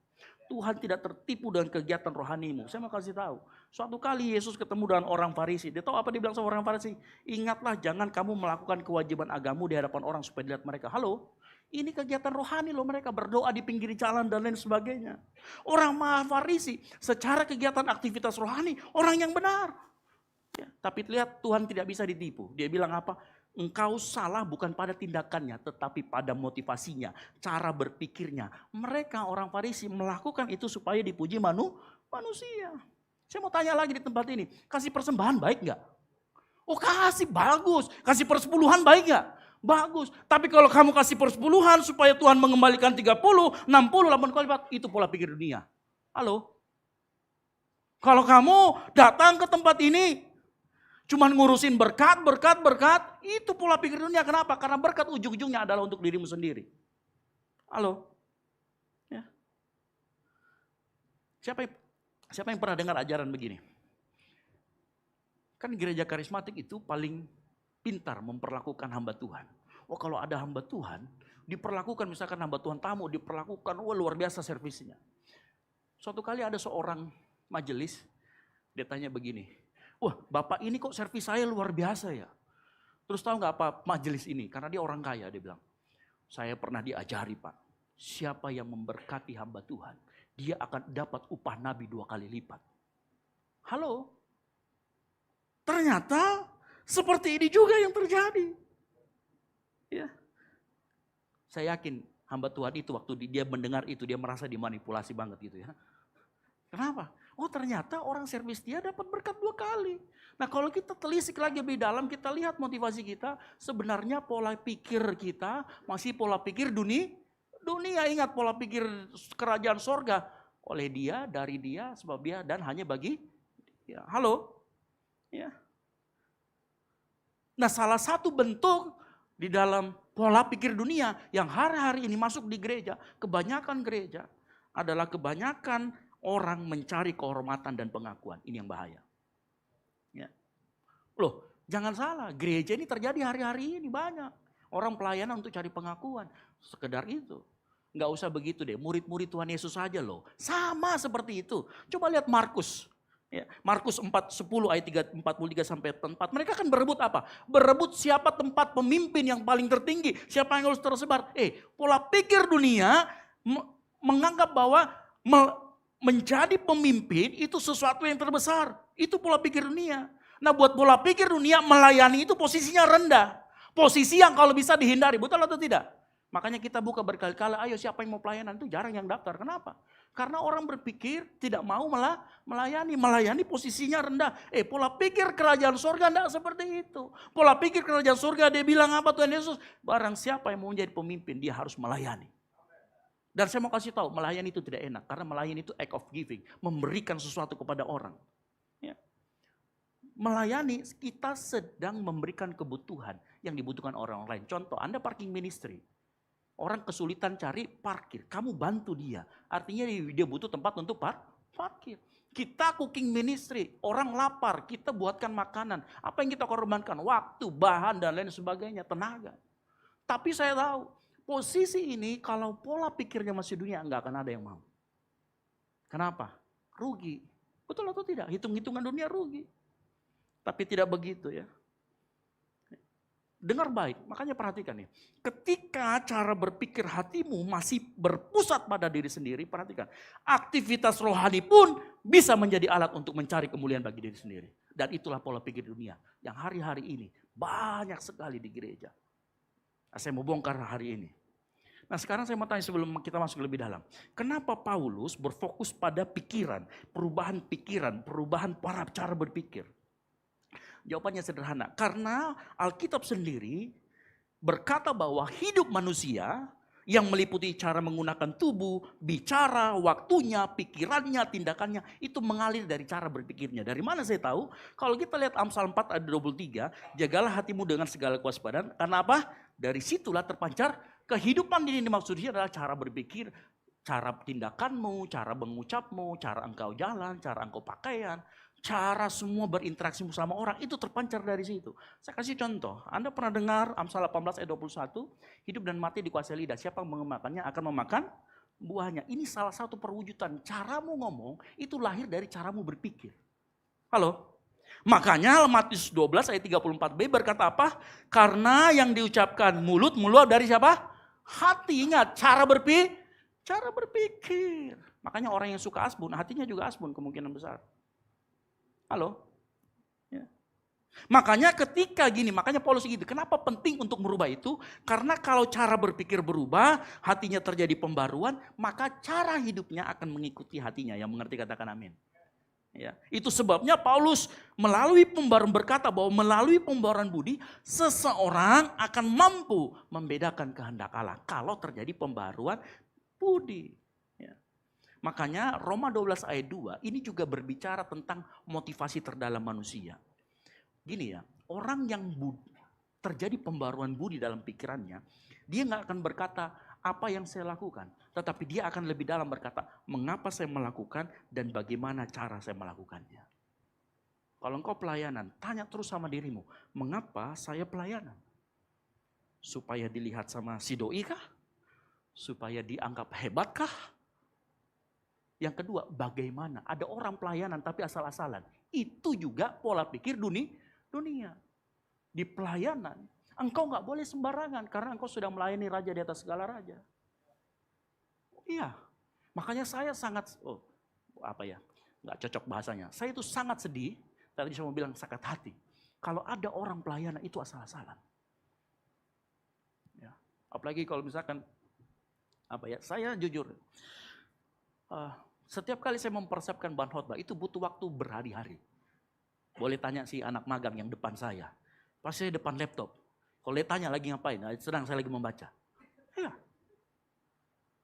Tuhan tidak tertipu dengan kegiatan rohanimu. Saya mau kasih tahu. Suatu kali Yesus ketemu dengan orang Farisi. Dia tahu apa dia bilang sama orang Farisi? Ingatlah jangan kamu melakukan kewajiban agamu di hadapan orang supaya dilihat mereka. Halo? Ini kegiatan rohani loh, mereka berdoa di pinggir jalan dan lain sebagainya. Orang Farisi secara kegiatan aktivitas rohani orang yang benar. Ya, tapi lihat Tuhan tidak bisa ditipu. Dia bilang apa? Engkau salah bukan pada tindakannya tetapi pada motivasinya, cara berpikirnya. Mereka orang Farisi melakukan itu supaya dipuji manusia. Saya mau tanya lagi di tempat ini, kasih persembahan baik nggak? Oh kasih, bagus. Kasih persepuluhan baik nggak? Bagus. Tapi kalau kamu kasih persepuluhan supaya Tuhan mengembalikan 30, 60, 80 kali lipat, itu pola pikir dunia. Halo? Kalau kamu datang ke tempat ini, cuman ngurusin berkat, itu pola pikir dunia. Kenapa? Karena berkat ujung-ujungnya adalah untuk dirimu sendiri. Halo? Ya. Siapa yang pernah dengar ajaran begini? Kan gereja karismatik itu paling pintar memperlakukan hamba Tuhan. Oh kalau ada hamba Tuhan, diperlakukan misalkan hamba Tuhan tamu, diperlakukan luar biasa servisnya. Suatu kali ada seorang majelis, dia tanya begini, wah bapak ini kok servis saya luar biasa ya. Terus tahu gak apa majelis ini? Karena dia orang kaya, dia bilang, saya pernah diajari Pak, siapa yang memberkati hamba Tuhan, dia akan dapat upah Nabi 2 kali lipat. Halo? Ternyata seperti ini juga yang terjadi. Ya. Saya yakin hamba Tuhan itu waktu dia mendengar itu, dia merasa dimanipulasi banget gitu ya. Kenapa? Oh ternyata orang servis dia dapat berkat 2 kali. Nah kalau kita telisik lagi lebih dalam, kita lihat motivasi kita, sebenarnya pola pikir kita masih pola pikir dunia. Ingat pola pikir kerajaan sorga, oleh dia, dari dia, sebab dia, dan hanya bagi dia. Halo? Ya. Nah salah satu bentuk di dalam pola pikir dunia yang hari-hari ini masuk di gereja, kebanyakan gereja adalah kebanyakan orang mencari kehormatan dan pengakuan. Ini yang bahaya. Ya. Loh, jangan salah, gereja ini terjadi hari-hari ini banyak. Orang pelayanan untuk cari pengakuan, sekedar itu. Nggak usah begitu deh, murid-murid Tuhan Yesus saja loh. Sama seperti itu. Coba lihat Markus. Ya, Markus 4:10 ayat 43 sampai 4. Mereka kan berebut apa? Berebut siapa tempat pemimpin yang paling tertinggi, siapa yang harus tersebar. Pola pikir dunia menganggap bahwa menjadi pemimpin itu sesuatu yang terbesar. Itu pola pikir dunia. Nah buat pola pikir dunia, melayani itu posisinya rendah. Posisi yang kalau bisa dihindari, betul atau tidak? Makanya kita buka berkali-kali, ayo siapa yang mau pelayanan, itu jarang yang daftar. Kenapa? Karena orang berpikir tidak mau melayani posisinya rendah. Pola pikir kerajaan surga tidak seperti itu. Pola pikir kerajaan surga dia bilang apa Tuhan Yesus? Barang siapa yang mau menjadi pemimpin, dia harus melayani. Dan saya mau kasih tahu, melayani itu tidak enak. Karena melayani itu act of giving. Memberikan sesuatu kepada orang. Ya. Melayani, kita sedang memberikan kebutuhan yang dibutuhkan orang lain. Contoh, Anda parking ministry. Orang kesulitan cari parkir, kamu bantu dia. Artinya dia butuh tempat untuk parkir. Kita cooking ministry, orang lapar, kita buatkan makanan. Apa yang kita korbankan? Waktu, bahan, dan lain sebagainya, tenaga. Tapi saya tahu, posisi ini kalau pola pikirnya masih dunia, nggak akan ada yang mau. Kenapa? Rugi. Betul atau tidak? Hitung-hitungan dunia rugi. Tapi tidak begitu ya. Dengar baik, makanya perhatikan nih. Ketika cara berpikir hatimu masih berpusat pada diri sendiri, perhatikan. Aktivitas rohani pun bisa menjadi alat untuk mencari kemuliaan bagi diri sendiri. Dan itulah pola pikir dunia yang hari-hari ini banyak sekali di gereja. Nah, saya mau bongkar hari ini. Nah sekarang saya mau tanya sebelum kita masuk lebih dalam. Kenapa Paulus berfokus pada pikiran, perubahan cara berpikir? Jawabannya sederhana, karena Alkitab sendiri berkata bahwa hidup manusia yang meliputi cara menggunakan tubuh, bicara, waktunya, pikirannya, tindakannya, itu mengalir dari cara berpikirnya. Dari mana saya tahu? Kalau kita lihat Amsal 4 ayat 23, jagalah hatimu dengan segala kewaspadaan, karena apa? Dari situlah terpancar kehidupan ini dimaksud adalah cara berpikir, cara tindakanmu, cara mengucapmu, cara engkau jalan, cara engkau pakaian, cara semua berinteraksi sama orang itu terpancar dari situ. Saya kasih contoh, Anda pernah dengar Amsal 18 ayat 21, hidup dan mati dikuasai lidah, siapa yang memakannya akan memakan buahnya. Ini salah satu perwujudan caramu ngomong itu lahir dari caramu berpikir. Halo? Makanya Matius 12 ayat 34b berkata apa? Karena yang diucapkan mulut dari siapa? Hati. Ingat, cara berpikir. Makanya orang yang suka asbun, hatinya juga asbun kemungkinan besar. Halo? Ya. Makanya ketika gini, makanya Paulus gitu. Kenapa penting untuk merubah itu? Karena kalau cara berpikir berubah, hatinya terjadi pembaruan, maka cara hidupnya akan mengikuti hatinya. Yang mengerti katakan amin. Ya, itu sebabnya Paulus melalui pembaruan berkata bahwa melalui pembaruan budi seseorang akan mampu membedakan kehendak Allah kalau terjadi pembaruan budi. Ya. Makanya Roma 12 ayat 2 ini juga berbicara tentang motivasi terdalam manusia. Gini ya, orang yang terjadi pembaruan budi dalam pikirannya, dia nggak akan berkata apa yang saya lakukan. Tetapi dia akan lebih dalam berkata, mengapa saya melakukan dan bagaimana cara saya melakukannya. Kalau engkau pelayanan, tanya terus sama dirimu, mengapa saya pelayanan? Supaya dilihat sama si doi kah? Supaya dianggap hebat kah? Yang kedua, bagaimana? Ada orang pelayanan tapi asal-asalan. Itu juga pola pikir dunia. Di pelayanan, engkau gak boleh sembarangan karena engkau sudah melayani raja di atas segala raja. Iya, makanya saya sangat, gak cocok bahasanya. Saya itu sangat sedih, tadi saya mau bilang sakit hati. Kalau ada orang pelayanan itu asal-asalan. Ya, apalagi kalau misalkan, saya jujur. Setiap kali saya mempersiapkan bahan khotbah itu butuh waktu berhari-hari. Boleh tanya si anak magang yang depan saya. Pas saya depan laptop. Kalau dia tanya lagi ngapain, sedang saya lagi membaca. Ya.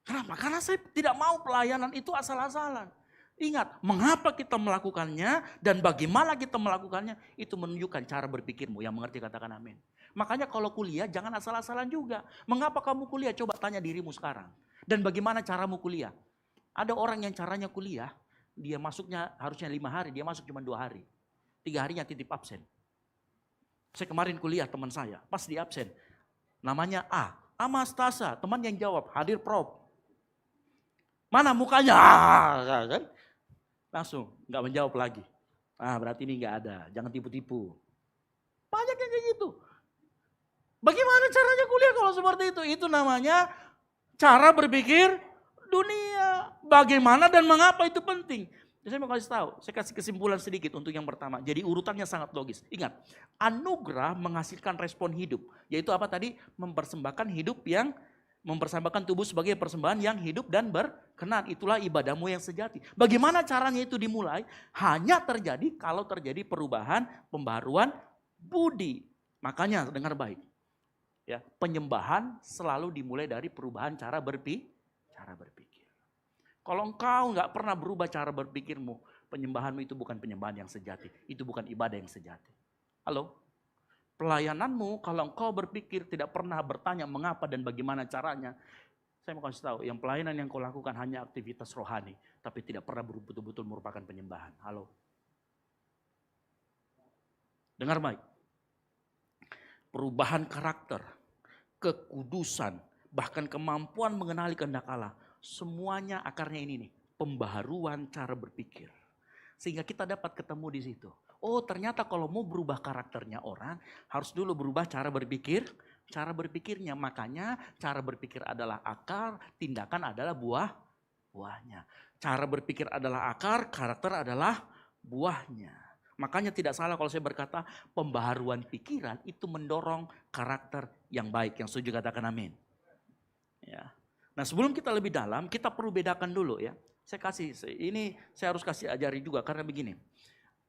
Kenapa? Karena saya tidak mau pelayanan itu asal-asalan. Ingat, mengapa kita melakukannya dan bagaimana kita melakukannya, itu menunjukkan cara berpikirmu. Yang mengerti katakan amin. Makanya kalau kuliah jangan asal-asalan juga. Mengapa kamu kuliah? Coba tanya dirimu sekarang. Dan bagaimana caramu kuliah? Ada orang yang caranya kuliah, dia masuknya harusnya 5 hari, dia masuk cuma 2 hari. 3 harinya titip absen. Saya kemarin kuliah teman saya, pas di absen. Namanya Amastasa, teman yang jawab, hadir prof. Mana mukanya? Kan? Langsung, gak menjawab lagi. Berarti ini gak ada, jangan tipu-tipu. Banyak yang kayak gitu. Bagaimana caranya kuliah kalau seperti itu? Itu namanya cara berpikir dunia. Bagaimana dan mengapa itu penting. Saya mau kasih tahu, saya kasih kesimpulan sedikit untuk yang pertama. Jadi urutannya sangat logis. Ingat, anugerah menghasilkan respon hidup. Yaitu apa tadi? Mempersembahkan tubuh sebagai persembahan yang hidup dan berkenan. Itulah ibadahmu yang sejati. Bagaimana caranya itu dimulai? Hanya terjadi kalau terjadi perubahan, pembaruan budi. Makanya dengar baik. Ya, penyembahan selalu dimulai dari perubahan cara berpikir. Kalau engkau nggak pernah berubah cara berpikirmu, penyembahanmu itu bukan penyembahan yang sejati. Itu bukan ibadah yang sejati. Halo? Pelayananmu kalau engkau berpikir tidak pernah bertanya mengapa dan bagaimana caranya. Saya mau kasih tahu, yang pelayanan yang kau lakukan hanya aktivitas rohani. Tapi tidak pernah betul-betul merupakan penyembahan. Halo? Dengar baik. Perubahan karakter, kekudusan, bahkan kemampuan mengenali kehendak Allah. Semuanya akarnya ini nih, pembaharuan cara berpikir. Sehingga kita dapat ketemu di situ. Oh ternyata kalau mau berubah karakternya orang, harus dulu berubah cara berpikirnya. Makanya cara berpikir adalah akar, tindakan adalah buahnya. Cara berpikir adalah akar, karakter adalah buahnya. Makanya tidak salah kalau saya berkata pembaharuan pikiran itu mendorong karakter yang baik. Yang setuju katakan amin. Ya. Nah sebelum kita lebih dalam, kita perlu bedakan dulu ya. Saya harus kasih ajari juga karena begini.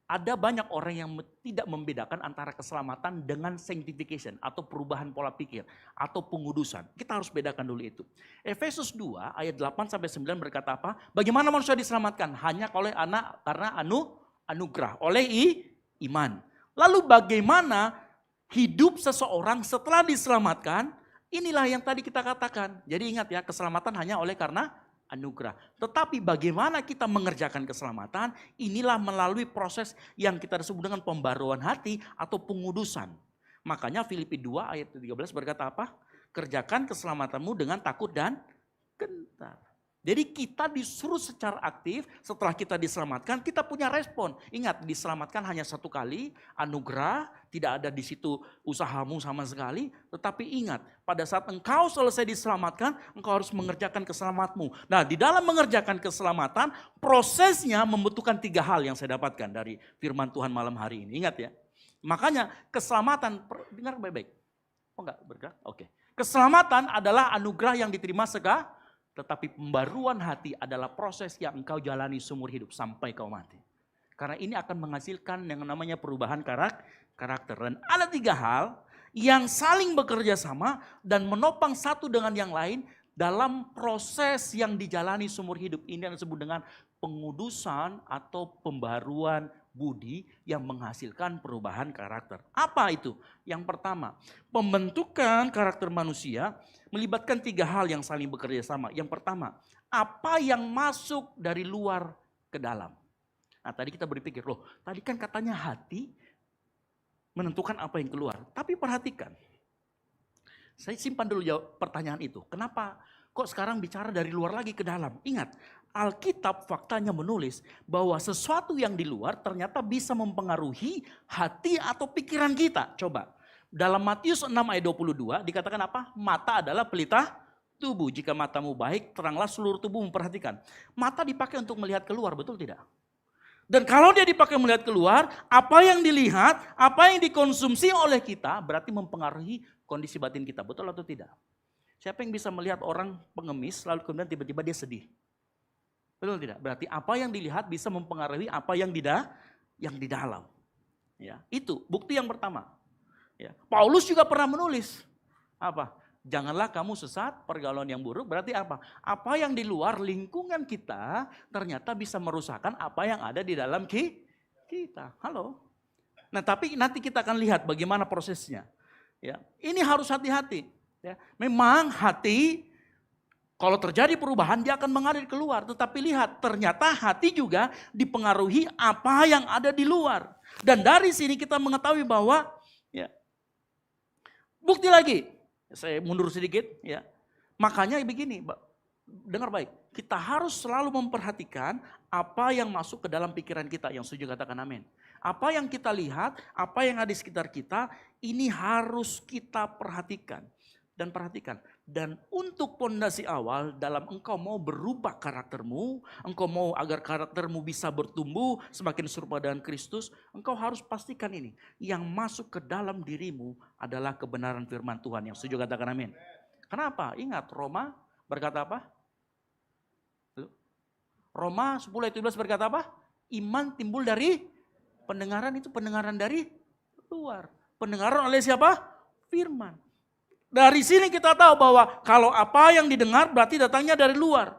Ada banyak orang yang tidak membedakan antara keselamatan dengan sanctification atau perubahan pola pikir atau pengudusan. Kita harus bedakan dulu itu. Efesus 2 ayat 8-9 berkata apa? Bagaimana manusia diselamatkan? Hanya oleh karena anugerah, oleh iman. Lalu bagaimana hidup seseorang setelah diselamatkan, inilah yang tadi kita katakan. Jadi ingat ya, keselamatan hanya oleh karena anugerah. Tetapi bagaimana kita mengerjakan keselamatan, inilah melalui proses yang kita sebut dengan pembaruan hati atau pengudusan. Makanya Filipi 2 ayat 13 berkata apa? Kerjakan keselamatanmu dengan takut dan gentar. Jadi kita disuruh secara aktif, setelah kita diselamatkan, kita punya respon. Ingat, diselamatkan hanya satu kali, anugerah, tidak ada di situ usahamu sama sekali. Tetapi ingat, pada saat engkau selesai diselamatkan, engkau harus mengerjakan keselamatanmu. Nah, di dalam mengerjakan keselamatan, prosesnya membutuhkan 3 hal yang saya dapatkan dari firman Tuhan malam hari ini. Ingat ya, makanya keselamatan, dengar baik-baik. Oh enggak, bergerak? Oke. Keselamatan adalah anugerah yang diterima tetapi pembaruan hati adalah proses yang engkau jalani seumur hidup sampai kau mati. Karena ini akan menghasilkan yang namanya perubahan karakter. Dan ada 3 hal yang saling bekerja sama dan menopang satu dengan yang lain dalam proses yang dijalani seumur hidup. Ini yang disebut dengan pengudusan atau pembaruan budi yang menghasilkan perubahan karakter. Apa itu? Yang pertama, pembentukan karakter manusia melibatkan 3 hal yang saling bekerja sama. Yang pertama, apa yang masuk dari luar ke dalam. Nah, tadi kita berpikir, loh, tadi kan katanya hati menentukan apa yang keluar. Tapi perhatikan, saya simpan dulu pertanyaan itu. Kenapa kok sekarang bicara dari luar lagi ke dalam? Ingat, Alkitab faktanya menulis bahwa sesuatu yang di luar ternyata bisa mempengaruhi hati atau pikiran kita. Coba, dalam Matius 6 ayat 22 dikatakan apa? Mata adalah pelita tubuh. Jika matamu baik, teranglah seluruh tubuh memperhatikan. Mata dipakai untuk melihat keluar, betul tidak? Dan kalau dia dipakai melihat keluar, apa yang dilihat, apa yang dikonsumsi oleh kita berarti mempengaruhi kondisi batin kita. Betul atau tidak? Siapa yang bisa melihat orang pengemis lalu kemudian tiba-tiba dia sedih? Betul tidak? Berarti apa yang dilihat bisa mempengaruhi apa yang di dalam. Ya, itu bukti yang pertama. Ya. Paulus juga pernah menulis apa? Janganlah kamu sesat, pergaulan yang buruk. Berarti apa? Apa yang di luar lingkungan kita ternyata bisa merusakkan apa yang ada di dalam kita. Halo. Nah, tapi nanti kita akan lihat bagaimana prosesnya. Ya, ini harus hati-hati. Ya, memang hati kalau terjadi perubahan dia akan mengalir keluar. Tetapi lihat, ternyata hati juga dipengaruhi apa yang ada di luar. Dan dari sini kita mengetahui bahwa, ya, bukti lagi. Saya mundur sedikit. Ya, makanya begini, dengar baik. Kita harus selalu memperhatikan apa yang masuk ke dalam pikiran kita. Yang setuju katakan amin. Apa yang kita lihat, apa yang ada di sekitar kita, ini harus kita perhatikan. Dan perhatikan, dan untuk pondasi awal dalam engkau mau berubah karaktermu, engkau mau agar karaktermu bisa bertumbuh semakin serupa dengan Kristus, engkau harus pastikan ini, yang masuk ke dalam dirimu adalah kebenaran firman Tuhan. Yang setuju katakan amin. Kenapa? Ingat Roma berkata apa? Roma 10 ayat 17 berkata apa? Iman timbul dari pendengaran, itu pendengaran dari luar. Pendengaran oleh siapa? Firman. Dari sini kita tahu bahwa kalau apa yang didengar berarti datangnya dari luar.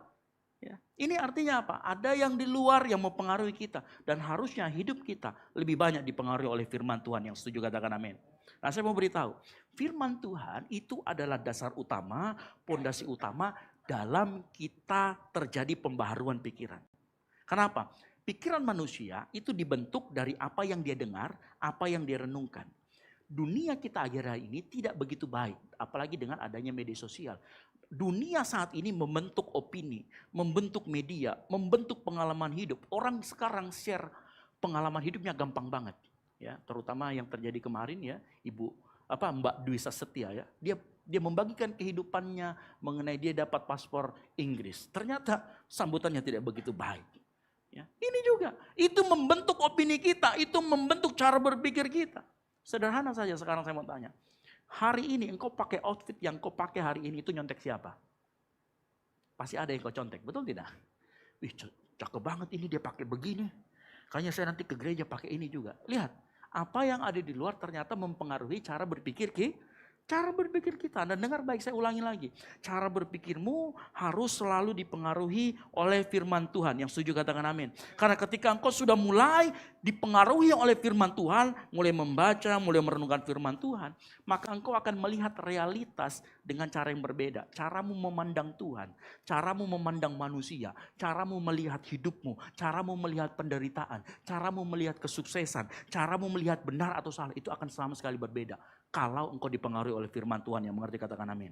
Ya. Ini artinya apa? Ada yang di luar yang mempengaruhi kita. Dan harusnya hidup kita lebih banyak dipengaruhi oleh firman Tuhan. Yang setuju katakan amin. Nah, saya mau beritahu, firman Tuhan itu adalah dasar utama, pondasi utama dalam kita terjadi pembaharuan pikiran. Kenapa? Pikiran manusia itu dibentuk dari apa yang dia dengar, apa yang dia renungkan. Dunia kita akhir-akhir ini tidak begitu baik, apalagi dengan adanya media sosial. Dunia saat ini membentuk opini, membentuk media, membentuk pengalaman hidup. Orang sekarang share pengalaman hidupnya gampang banget, ya. Terutama yang terjadi kemarin ya, Mbak Dwi Setia ya, dia membagikan kehidupannya mengenai dia dapat paspor Inggris. Ternyata sambutannya tidak begitu baik. Ya, ini juga, itu membentuk opini kita, itu membentuk cara berpikir kita. Sederhana saja sekarang saya mau tanya. Hari ini engkau pakai outfit yang kau pakai hari ini itu nyontek siapa? Pasti ada yang kau contek, betul tidak? Wih, cakep banget ini dia pakai begini. Kayaknya saya nanti ke gereja pakai ini juga. Lihat, apa yang ada di luar ternyata mempengaruhi cara berpikir Cara berpikir kita, dan dengar baik saya ulangi lagi. Cara berpikirmu harus selalu dipengaruhi oleh firman Tuhan. Yang setuju katakan amin. Karena ketika engkau sudah mulai dipengaruhi oleh firman Tuhan, mulai membaca, mulai merenungkan firman Tuhan, maka engkau akan melihat realitas dengan cara yang berbeda. Caramu memandang Tuhan, caramu memandang manusia, caramu melihat hidupmu, caramu melihat penderitaan, caramu melihat kesuksesan, caramu melihat benar atau salah, itu akan sama sekali berbeda. Kalau engkau dipengaruhi oleh firman Tuhan, yang mengerti katakan amin.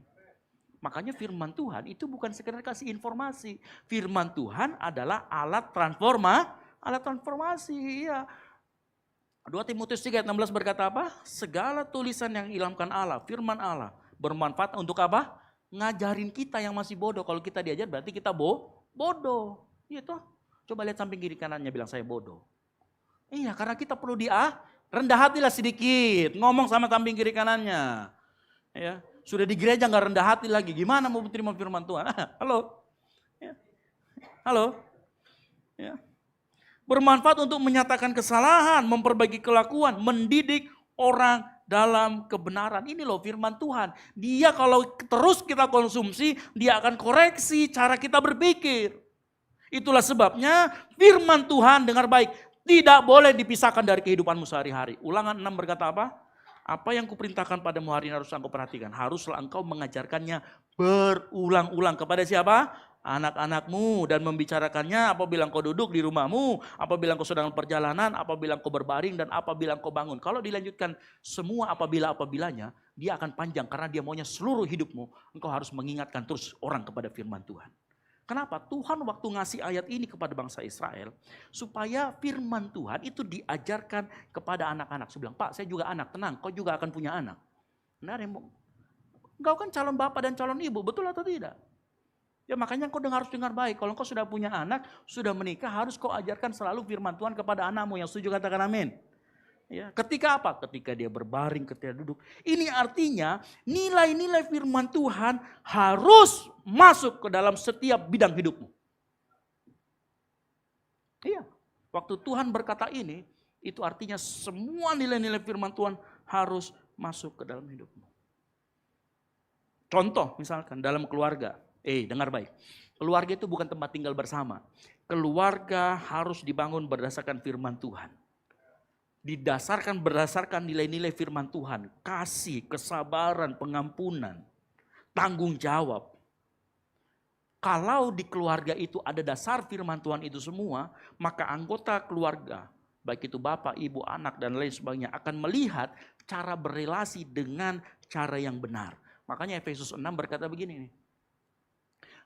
Makanya firman Tuhan itu bukan sekedar kasih informasi. Firman Tuhan adalah alat transformasi. Iya. 2 Timotius 3:16 berkata apa? Segala tulisan yang ilhamkan Allah, firman Allah, bermanfaat untuk apa? Ngajarin kita yang masih bodoh. Kalau kita diajar berarti kita bodoh. Iya toh? Coba lihat samping kiri kanannya, bilang saya bodoh. Iya, karena kita perlu rendah hatilah sedikit. Ngomong sama samping kiri kanannya. Ya, sudah di gereja nggak rendah hati lagi. Gimana mau terima firman Tuhan? Halo? Ya. Halo? Ya. Bermanfaat untuk menyatakan kesalahan, memperbaiki kelakuan, mendidik orang dalam kebenaran. Ini loh firman Tuhan. Dia kalau terus kita konsumsi, dia akan koreksi cara kita berpikir. Itulah sebabnya firman Tuhan, dengar baik, tidak boleh dipisahkan dari kehidupanmu sehari-hari. Ulangan 6 berkata apa? Apa yang kuperintahkan padamu hari ini harus engkau perhatikan. Haruslah engkau mengajarkannya berulang-ulang. Kepada siapa? Anak-anakmu. Dan membicarakannya apabila engkau duduk di rumahmu, apabila engkau sedang perjalanan, apabila engkau berbaring, dan apabila engkau bangun. Kalau dilanjutkan semua apabila-apabilanya, dia akan panjang. Karena dia maunya seluruh hidupmu, engkau harus mengingatkan terus orang kepada firman Tuhan. Kenapa? Tuhan waktu ngasih ayat ini kepada bangsa Israel, supaya firman Tuhan itu diajarkan kepada anak-anak. Saya bilang, Pak, saya juga anak, tenang, kau juga akan punya anak. Benar ya? Engkau kan calon bapak dan calon ibu, betul atau tidak? Ya makanya kau harus dengar baik, kalau kau sudah punya anak, sudah menikah, harus kau ajarkan selalu firman Tuhan kepada anakmu. Yang setuju katakan amin. Ya, ketika apa? Ketika dia berbaring, ketika duduk. Ini artinya nilai-nilai firman Tuhan harus masuk ke dalam setiap bidang hidupmu. Iya, waktu Tuhan berkata ini, itu artinya semua nilai-nilai firman Tuhan harus masuk ke dalam hidupmu. Contoh misalkan dalam keluarga. Dengar baik. Keluarga itu bukan tempat tinggal bersama. Keluarga harus dibangun berdasarkan firman Tuhan. Berdasarkan nilai-nilai firman Tuhan. Kasih, kesabaran, pengampunan, tanggung jawab. Kalau di keluarga itu ada dasar firman Tuhan itu semua, maka anggota keluarga, baik itu bapak, ibu, anak, dan lain sebagainya, akan melihat cara berelasi dengan cara yang benar. Makanya Efesus 6 berkata begini nih.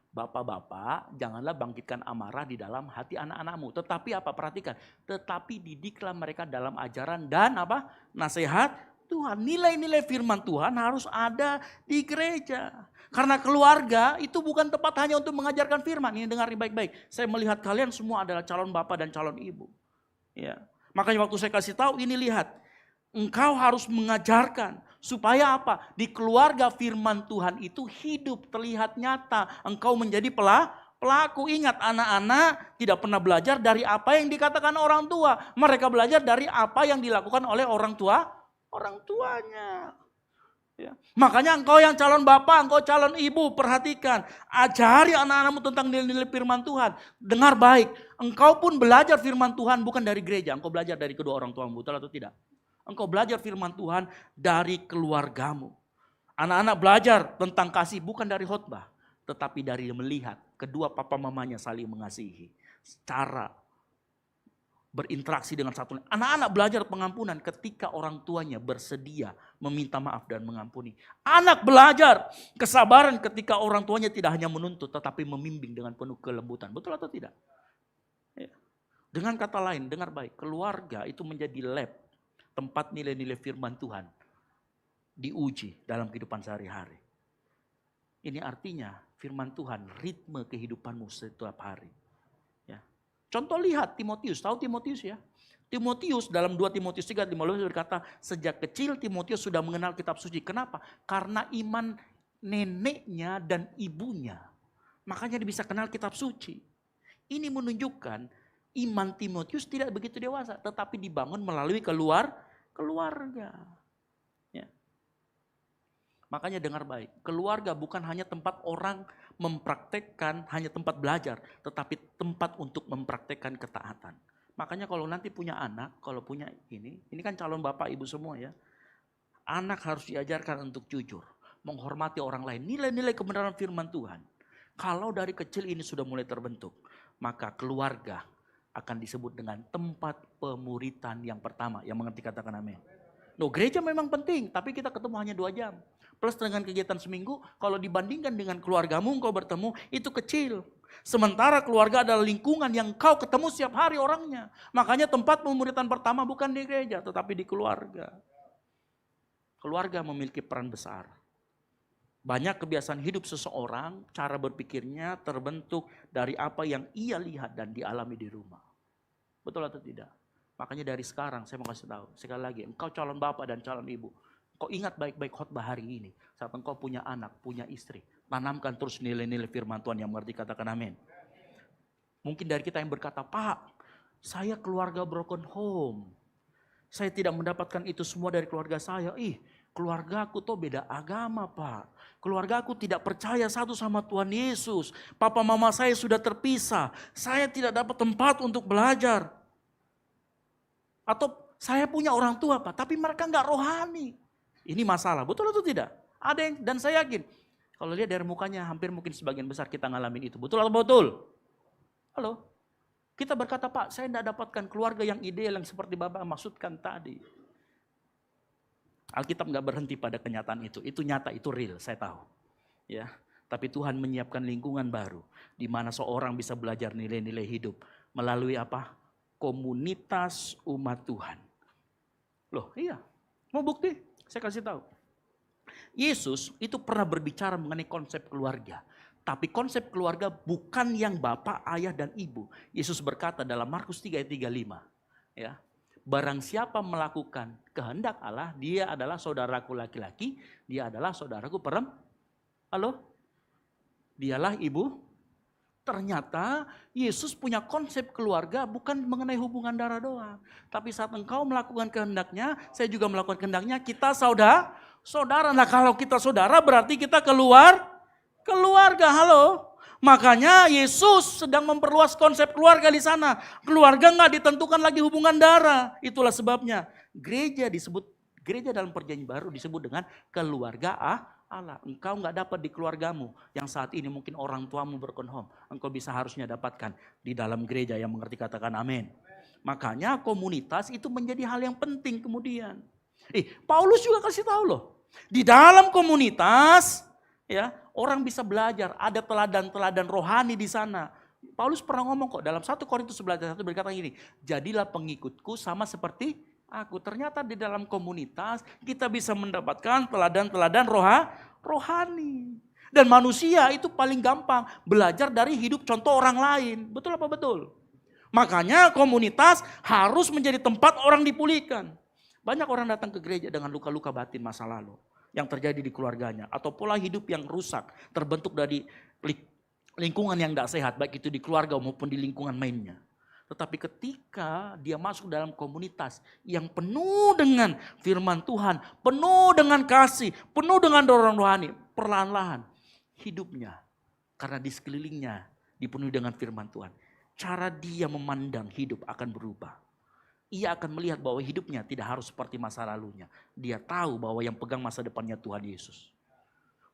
Bapak-bapak, janganlah bangkitkan amarah di dalam hati anak-anakmu. Tetapi apa? Perhatikan. Tetapi didiklah mereka dalam ajaran dan apa? Nasihat Tuhan. Nilai-nilai firman Tuhan harus ada di gereja. Karena keluarga itu bukan tempat hanya untuk mengajarkan firman. Ini dengar baik-baik. Saya melihat kalian semua adalah calon bapak dan calon ibu. Ya. Makanya waktu saya kasih tahu, ini lihat. Engkau harus mengajarkan. Supaya apa? Di keluarga firman Tuhan itu hidup, terlihat nyata. Engkau menjadi pelaku. Ingat, anak-anak tidak pernah belajar dari apa yang dikatakan orang tua. Mereka belajar dari apa yang dilakukan oleh orang tuanya. Ya. Makanya engkau yang calon bapak, engkau calon ibu, perhatikan. Ajari anak-anakmu tentang nilai-nilai firman Tuhan. Dengar baik, engkau pun belajar firman Tuhan bukan dari gereja. Engkau belajar dari kedua orang tuamu, betul atau tidak? Engkau belajar firman Tuhan dari keluargamu. Anak-anak belajar tentang kasih bukan dari khotbah, tetapi dari melihat kedua papa mamanya saling mengasihi. Cara berinteraksi dengan satu. Anak-anak belajar pengampunan ketika orang tuanya bersedia meminta maaf dan mengampuni. Anak belajar kesabaran ketika orang tuanya tidak hanya menuntut, tetapi membimbing dengan penuh kelembutan. Betul atau tidak? Ya. Dengan kata lain, dengar baik, keluarga itu menjadi lab. Tempat nilai-nilai firman Tuhan diuji dalam kehidupan sehari-hari. Ini artinya firman Tuhan ritme kehidupanmu setiap hari. Ya. Contoh lihat Timotius, tahu Timotius ya? Timotius dalam 2 Timotius 3:15 berkata, sejak kecil Timotius sudah mengenal kitab suci. Kenapa? Karena iman neneknya dan ibunya. Makanya dia bisa kenal kitab suci. Ini menunjukkan iman Timotius tidak begitu dewasa, tetapi dibangun melalui keluarga. Ya. Makanya dengar baik, keluarga bukan hanya tempat orang mempraktekkan, hanya tempat belajar, tetapi tempat untuk mempraktekkan ketaatan. Makanya kalau nanti punya anak, kalau punya ini kan calon bapak ibu semua ya. Anak harus diajarkan untuk jujur, menghormati orang lain, nilai-nilai kebenaran firman Tuhan. Kalau dari kecil ini sudah mulai terbentuk, maka keluarga akan disebut dengan tempat pemuritan yang pertama. Yang mengerti katakan amin. No, gereja memang penting, tapi kita ketemu hanya 2 jam. Plus dengan kegiatan seminggu, kalau dibandingkan dengan keluargamu engkau bertemu, itu kecil. Sementara keluarga adalah lingkungan yang kau ketemu setiap hari orangnya. Makanya tempat pemuritan pertama bukan di gereja, tetapi di keluarga. Keluarga memiliki peran besar. Banyak kebiasaan hidup seseorang, cara berpikirnya terbentuk dari apa yang ia lihat dan dialami di rumah. Betul atau tidak? Makanya dari sekarang saya mau kasih tahu, sekali lagi, engkau calon bapak dan calon ibu, kau ingat baik-baik khotbah hari ini. Saat engkau punya anak, punya istri, tanamkan terus nilai-nilai firman Tuhan yang mengerti, katakan amin. Mungkin dari kita yang berkata, Pak, saya keluarga broken home. Saya tidak mendapatkan itu semua dari keluarga saya. Keluarga aku tuh beda agama, Pak. Keluarga aku tidak percaya satu sama Tuhan Yesus. Papa mama saya sudah terpisah. Saya tidak dapat tempat untuk belajar. Atau saya punya orang tua, Pak, tapi mereka nggak rohani. Ini masalah, betul atau tidak? Ada yang, dan saya yakin, kalau lihat dari mukanya hampir mungkin sebagian besar kita ngalamin itu. Betul atau betul? Halo? Kita berkata, Pak, saya tidak dapatkan keluarga yang ideal yang seperti Bapak maksudkan tadi. Alkitab nggak berhenti pada kenyataan itu. Itu nyata, itu real, saya tahu. Ya, tapi Tuhan menyiapkan lingkungan baru di mana seorang bisa belajar nilai-nilai hidup melalui apa? Komunitas umat Tuhan. Loh, iya. Mau bukti? Saya kasih tahu. Yesus itu pernah berbicara mengenai konsep keluarga. Tapi konsep keluarga bukan yang bapak, ayah, dan ibu. Yesus berkata dalam Markus 3 ayat 35. Ya, barang siapa melakukan kehendak Allah, dia adalah saudaraku laki-laki, dia adalah saudaraku perempuan. Halo? Dialah ibu. Ternyata Yesus punya konsep keluarga bukan mengenai hubungan darah doang. Tapi saat engkau melakukan kehendaknya, saya juga melakukan kehendaknya, kita saudara. Nah kalau kita saudara berarti kita keluarga, halo. Makanya Yesus sedang memperluas konsep keluarga di sana. Keluarga nggak ditentukan lagi hubungan darah. Itulah sebabnya gereja dalam perjanjian baru disebut dengan keluarga Allah. Engkau nggak dapat di keluargamu yang saat ini mungkin orang tuamu broken home. Engkau bisa harusnya dapatkan di dalam gereja yang mengerti, katakan amin. Makanya komunitas itu menjadi hal yang penting kemudian. Paulus juga kasih tahu loh. Di dalam komunitas ya orang bisa belajar, ada teladan-teladan rohani di sana. Paulus pernah ngomong kok dalam 1 Korintus 11:1 berkata gini, jadilah pengikutku sama seperti aku. Ternyata di dalam komunitas kita bisa mendapatkan teladan-teladan rohani. Dan manusia itu paling gampang belajar dari hidup contoh orang lain. Betul apa betul? Makanya komunitas harus menjadi tempat orang dipulihkan. Banyak orang datang ke gereja dengan luka-luka batin masa lalu yang terjadi di keluarganya. Atau pola hidup yang rusak terbentuk dari lingkungan yang tidak sehat. Baik itu di keluarga maupun di lingkungan mainnya. Tetapi ketika dia masuk dalam komunitas yang penuh dengan firman Tuhan, penuh dengan kasih, penuh dengan dorongan rohani, perlahan-lahan hidupnya karena di sekelilingnya dipenuhi dengan firman Tuhan. Cara dia memandang hidup akan berubah. Ia akan melihat bahwa hidupnya tidak harus seperti masa lalunya. Dia tahu bahwa yang pegang masa depannya Tuhan Yesus.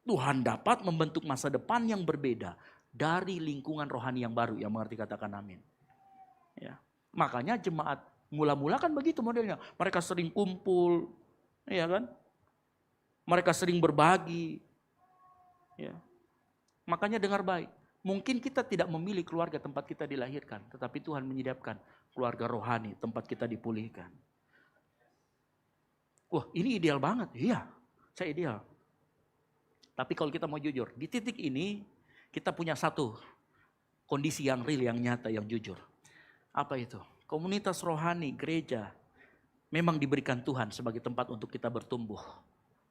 Tuhan dapat membentuk masa depan yang berbeda dari lingkungan rohani yang baru, yang mengerti katakan amin. Ya, makanya jemaat mula-mula kan begitu modelnya. Mereka sering kumpul, ya kan? Mereka sering berbagi. Ya. Makanya dengar baik. Mungkin kita tidak memilih keluarga tempat kita dilahirkan, tetapi Tuhan menyediakan keluarga rohani tempat kita dipulihkan. Wah, ini ideal banget. Iya, saya ideal. Tapi kalau kita mau jujur, di titik ini kita punya satu kondisi yang real, yang nyata, yang jujur. Apa itu? Komunitas rohani, gereja memang diberikan Tuhan sebagai tempat untuk kita bertumbuh,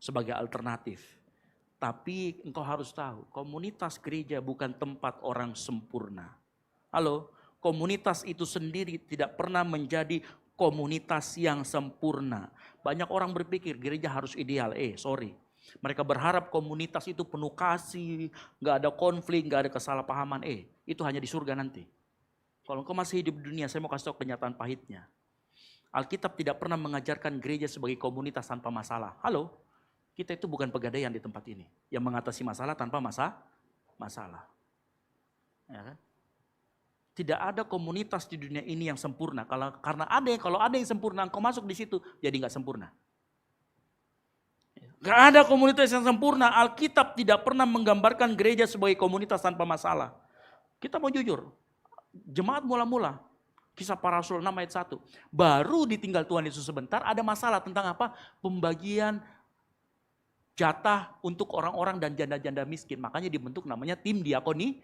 sebagai alternatif. Tapi engkau harus tahu, komunitas gereja bukan tempat orang sempurna. Halo, komunitas itu sendiri tidak pernah menjadi komunitas yang sempurna. Banyak orang berpikir gereja harus ideal. Sorry. Mereka berharap komunitas itu penuh kasih, gak ada konflik, gak ada kesalahpahaman. Itu hanya di surga nanti. Kalau engkau masih hidup di dunia, saya mau kasih tahu kenyataan pahitnya. Alkitab tidak pernah mengajarkan gereja sebagai komunitas tanpa masalah. Halo, kita itu bukan pegadaian di tempat ini. Yang mengatasi masalah tanpa masalah. Ya kan? Tidak ada komunitas di dunia ini yang sempurna. Kalau ada yang sempurna, engkau masuk di situ, jadi gak sempurna. Gak ada komunitas yang sempurna. Alkitab tidak pernah menggambarkan gereja sebagai komunitas tanpa masalah. Kita mau jujur, jemaat mula-mula, Kisah Para Rasul 6 ayat 1. Baru ditinggal Tuhan Yesus sebentar, ada masalah tentang apa? Pembagian jatah untuk orang-orang dan janda-janda miskin. Makanya dibentuk namanya tim diakonia.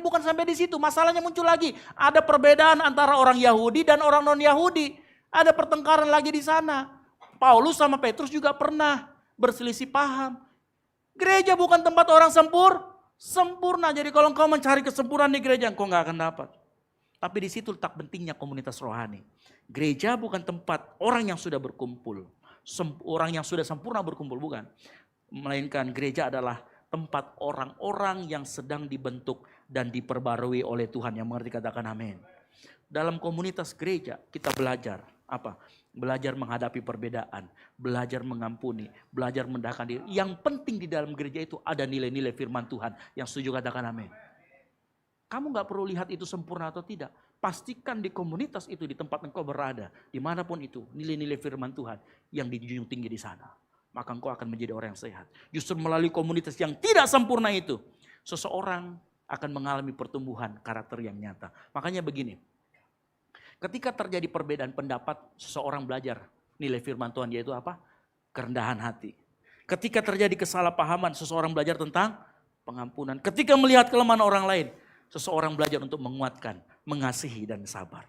Bukan sampai di situ, masalahnya muncul lagi. Ada perbedaan antara orang Yahudi dan orang non-Yahudi. Ada pertengkaran lagi di sana. Paulus sama Petrus juga pernah berselisih paham. Gereja bukan tempat orang sempurna. Jadi kalau engkau mencari kesempurnaan di gereja, engkau gak akan dapat. Tapi di situ letak pentingnya komunitas rohani. Gereja bukan tempat orang yang sudah berkumpul. Orang yang sudah sempurna berkumpul, bukan. Melainkan gereja adalah tempat orang-orang yang sedang dibentuk dan diperbarui oleh Tuhan. Yang mengerti katakan amin. Dalam komunitas gereja kita belajar apa? Belajar menghadapi perbedaan, belajar mengampuni, belajar mendahkan diri. Yang penting di dalam gereja itu ada nilai-nilai firman Tuhan. Yang setuju katakan amin. Kamu gak perlu lihat itu sempurna atau tidak. Pastikan di komunitas itu, di tempat engkau berada, dimanapun itu, nilai-nilai firman Tuhan yang dijunjung tinggi di sana. Maka engkau akan menjadi orang yang sehat. Justru melalui komunitas yang tidak sempurna itu, seseorang akan mengalami pertumbuhan karakter yang nyata. Makanya begini, ketika terjadi perbedaan pendapat, seseorang belajar nilai firman Tuhan, yaitu apa? Kerendahan hati. Ketika terjadi kesalahpahaman, seseorang belajar tentang pengampunan. Ketika melihat kelemahan orang lain, seseorang belajar untuk menguatkan, mengasihi dan sabar.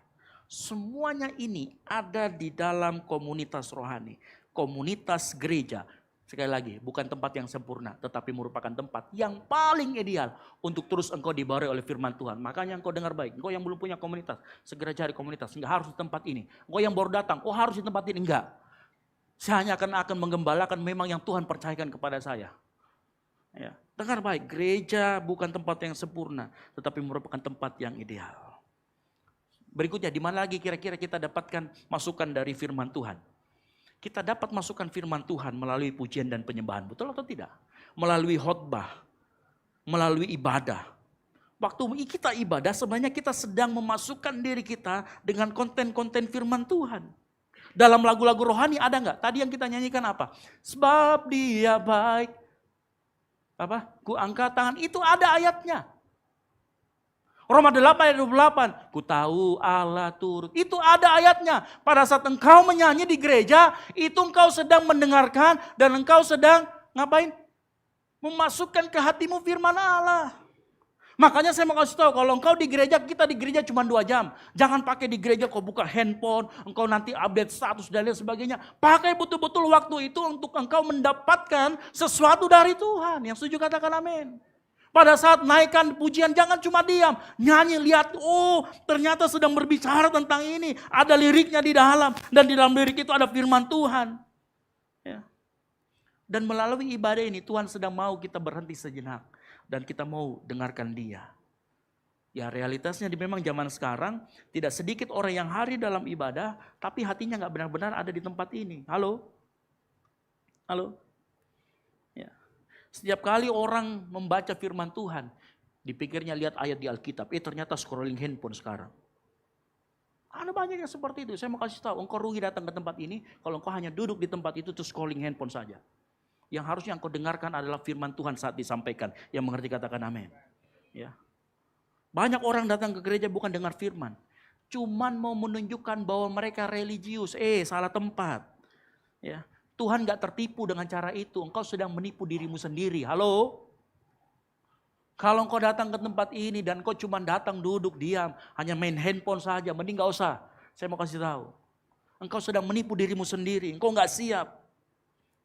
Semuanya ini ada di dalam komunitas rohani. Komunitas gereja, sekali lagi, bukan tempat yang sempurna, tetapi merupakan tempat yang paling ideal untuk terus engkau dibarai oleh firman Tuhan. Makanya engkau dengar baik, engkau yang belum punya komunitas, segera cari komunitas. Enggak harus di tempat ini. Engkau yang baru datang, harus di tempat ini. Enggak. Saya hanya akan menggembalakan memang yang Tuhan percayakan kepada saya. Ya, dengar baik, gereja bukan tempat yang sempurna, tetapi merupakan tempat yang ideal. Berikutnya, di mana lagi kira-kira kita dapatkan masukan dari firman Tuhan? Kita dapat masukan firman Tuhan melalui pujian dan penyembahan, betul atau tidak? Melalui khotbah, melalui ibadah. Waktu kita ibadah, sebenarnya kita sedang memasukkan diri kita dengan konten-konten firman Tuhan. Dalam lagu-lagu rohani ada nggak? Tadi yang kita nyanyikan apa? Sebab Dia baik. Ku angkat tangan, itu ada ayatnya. Roma 8 ayat 28, ku tahu Allah turut. Itu ada ayatnya. Pada saat engkau menyanyi di gereja, itu engkau sedang mendengarkan dan engkau sedang ngapain? Memasukkan ke hatimu firman Allah. Makanya saya mau kasih tahu, kalau engkau di gereja, kita di gereja cuma 2 jam. Jangan pakai di gereja kau buka handphone, engkau nanti update status dan lain sebagainya. Pakai betul-betul waktu itu untuk engkau mendapatkan sesuatu dari Tuhan. Yang setuju katakan amin. Pada saat naikkan pujian, jangan cuma diam. Nyanyi, lihat, ternyata sedang berbicara tentang ini. Ada liriknya di dalam, dan di dalam lirik itu ada firman Tuhan. Ya. Dan melalui ibadah ini, Tuhan sedang mau kita berhenti sejenak. Dan kita mau dengarkan Dia. Ya, realitasnya memang zaman sekarang tidak sedikit orang yang hari dalam ibadah, tapi hatinya gak benar-benar ada di tempat ini. Halo? Ya. Setiap kali orang membaca firman Tuhan, dipikirnya lihat ayat di Alkitab, ternyata scrolling handphone sekarang. Ada banyak yang seperti itu. Saya mau kasih tahu, engkau rugi datang ke tempat ini kalau engkau hanya duduk di tempat itu terus scrolling handphone saja. Yang harusnya engkau dengarkan adalah firman Tuhan saat disampaikan. Yang mengerti katakan amin. Ya. Banyak orang datang ke gereja bukan dengar firman. Cuman mau menunjukkan bahwa mereka religius. Salah tempat. Ya. Tuhan gak tertipu dengan cara itu. Engkau sedang menipu dirimu sendiri. Halo? Kalau engkau datang ke tempat ini dan engkau cuma datang duduk diam. Hanya main handphone saja. Mending gak usah. Saya mau kasih tahu. Engkau sedang menipu dirimu sendiri. Engkau gak siap.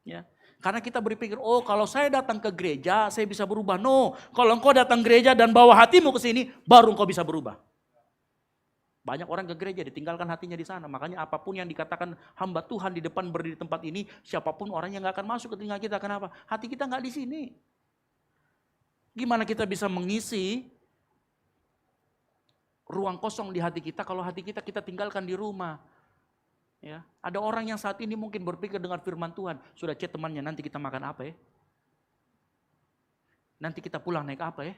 Ya. Karena kita berpikir, kalau saya datang ke gereja, saya bisa berubah. No, kalau engkau datang gereja dan bawa hatimu ke sini, baru engkau bisa berubah. Banyak orang ke gereja ditinggalkan hatinya di sana. Makanya apapun yang dikatakan hamba Tuhan di depan berdiri di tempat ini, siapapun orangnya nggak akan masuk ke telinga kita. Kenapa? Hati kita nggak di sini. Gimana kita bisa mengisi ruang kosong di hati kita kalau hati kita tinggalkan di rumah? Ya, ada orang yang saat ini mungkin berpikir dengan firman Tuhan, sudah chat temannya, nanti kita makan apa ya? Nanti kita pulang naik apa ya?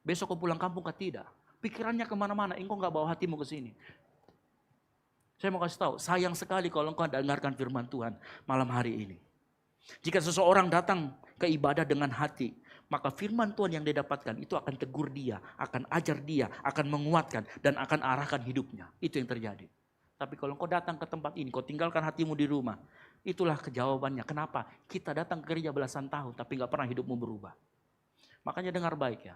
Besok kau pulang kampung kah? Tidak. Pikirannya kemana-mana, engkau gak bawa hatimu ke sini. Saya mau kasih tahu, sayang sekali kalau engkau dengarkan firman Tuhan malam hari ini. Jika seseorang datang ke ibadah dengan hati, maka firman Tuhan yang dia dapatkan itu akan tegur dia, akan ajar dia, akan menguatkan, dan akan arahkan hidupnya. Itu yang terjadi. Tapi kalau engkau datang ke tempat ini, kau tinggalkan hatimu di rumah, itulah kejawabannya. Kenapa? Kita datang ke gereja belasan tahun, tapi gak pernah hidupmu berubah. Makanya dengar baik ya.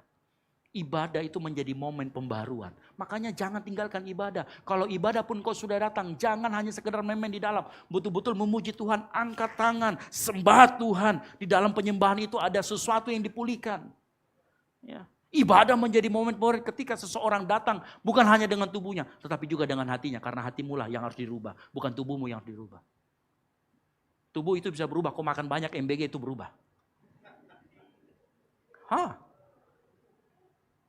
Ibadah itu menjadi momen pembaruan. Makanya jangan tinggalkan ibadah. Kalau ibadah pun kau sudah datang, jangan hanya sekedar main-main di dalam. Betul-betul memuji Tuhan, angkat tangan, sembah Tuhan. Di dalam penyembahan itu ada sesuatu yang dipulihkan. Ya. Ibadah menjadi momen pembaruan ketika seseorang datang, bukan hanya dengan tubuhnya, tetapi juga dengan hatinya. Karena hatimu lah yang harus dirubah, bukan tubuhmu yang harus dirubah. Tubuh itu bisa berubah, kau makan banyak MBG itu berubah.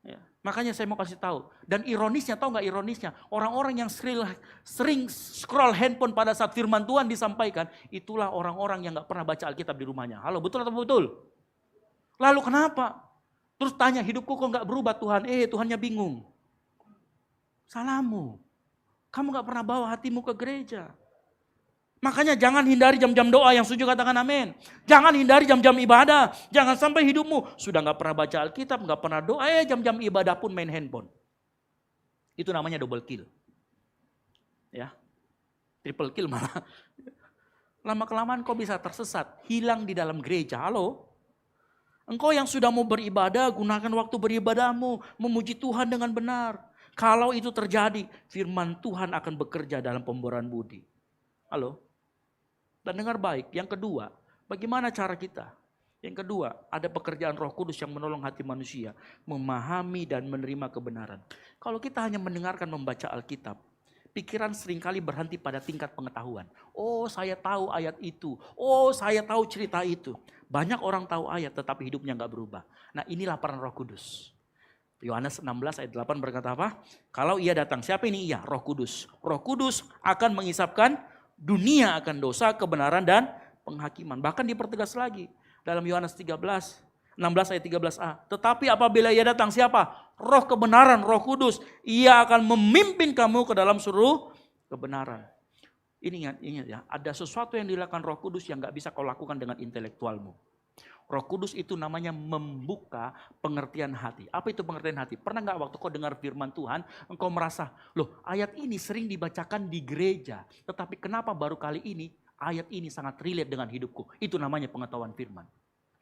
Ya. Makanya saya mau kasih tahu. Dan ironisnya, tahu nggak ironisnya? Orang-orang yang sering scroll handphone pada saat firman Tuhan disampaikan, itulah orang-orang yang nggak pernah baca Alkitab di rumahnya. Halo, betul atau betul? Lalu kenapa? Terus tanya, hidupku kok nggak berubah Tuhan? Tuhannya bingung. Salahmu. Kamu nggak pernah bawa hatimu ke gereja. Makanya jangan hindari jam-jam doa, yang setuju katakan amin. Jangan hindari jam-jam ibadah. Jangan sampai hidupmu sudah gak pernah baca Alkitab, gak pernah doa, jam-jam ibadah pun main handphone. Itu namanya double kill. Ya, triple kill malah. Lama-kelamaan kau bisa tersesat, hilang di dalam gereja. Halo? Engkau yang sudah mau beribadah, gunakan waktu beribadahmu, memuji Tuhan dengan benar. Kalau itu terjadi, firman Tuhan akan bekerja dalam pembuaran budi. Halo? Dan dengar baik, yang kedua, bagaimana cara kita? Yang kedua, ada pekerjaan Roh Kudus yang menolong hati manusia, memahami dan menerima kebenaran. Kalau kita hanya mendengarkan membaca Alkitab, pikiran seringkali berhenti pada tingkat pengetahuan. Oh, saya tahu ayat itu. Oh, saya tahu cerita itu. Banyak orang tahu ayat tetapi hidupnya gak berubah. Nah, inilah peran Roh Kudus. Yohanes 16 ayat 8 berkata apa? Kalau ia datang, siapa ini ia? Roh Kudus. Roh Kudus akan mengisapkan dunia akan dosa, kebenaran, dan penghakiman. Bahkan dipertegas lagi dalam Yohanes 16 ayat 13a. Tetapi apabila ia datang, siapa? Roh kebenaran, Roh Kudus. Ia akan memimpin kamu ke dalam seluruh kebenaran. Ingat ya, ada sesuatu yang dilakukan Roh Kudus yang gak bisa kau lakukan dengan intelektualmu. Roh Kudus itu namanya membuka pengertian hati. Apa itu pengertian hati? Pernah gak waktu kau dengar firman Tuhan, engkau merasa, loh ayat ini sering dibacakan di gereja. Tetapi kenapa baru kali ini ayat ini sangat relate dengan hidupku? Itu namanya pengetahuan firman.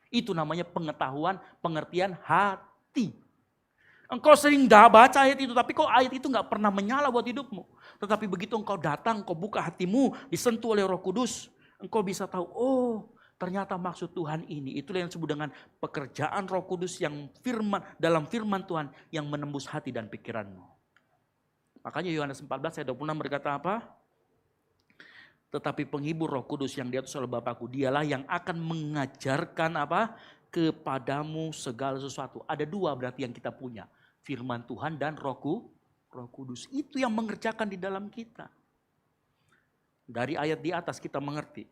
Itu namanya pengetahuan, pengertian hati. Engkau sering gak baca ayat itu, tapi kok ayat itu gak pernah menyala buat hidupmu. Tetapi begitu engkau datang, engkau buka hatimu, disentuh oleh Roh Kudus, engkau bisa tahu, oh ternyata maksud Tuhan ini, itulah yang disebut dengan pekerjaan Roh Kudus yang dalam firman Tuhan yang menembus hati dan pikiranmu. Makanya Yohanes 14 ayat 26 berkata apa? Tetapi penghibur Roh Kudus yang diatur oleh Bapakku, dialah yang akan mengajarkan apa? Kepadamu segala sesuatu. Ada dua berarti yang kita punya. Firman Tuhan dan Roh Kudus. Itu yang mengerjakan di dalam kita. Dari ayat di atas kita mengerti.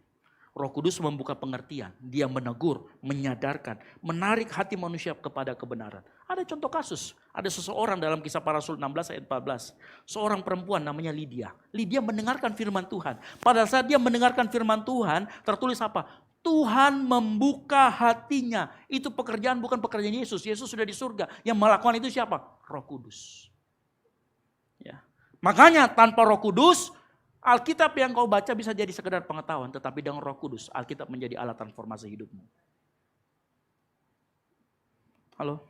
Roh Kudus membuka pengertian, dia menegur, menyadarkan, menarik hati manusia kepada kebenaran. Ada contoh kasus, ada seseorang dalam Kisah Para Rasul 16 ayat 14. Seorang perempuan namanya Lydia. Lydia mendengarkan firman Tuhan. Pada saat dia mendengarkan firman Tuhan, tertulis apa? Tuhan membuka hatinya. Itu pekerjaan bukan pekerjaan Yesus. Yesus sudah di surga. Yang melakukan itu siapa? Roh Kudus. Ya. Makanya tanpa Roh Kudus, Alkitab yang kau baca bisa jadi sekedar pengetahuan, tetapi dengan Roh Kudus, Alkitab menjadi alat transformasi hidupmu. Halo?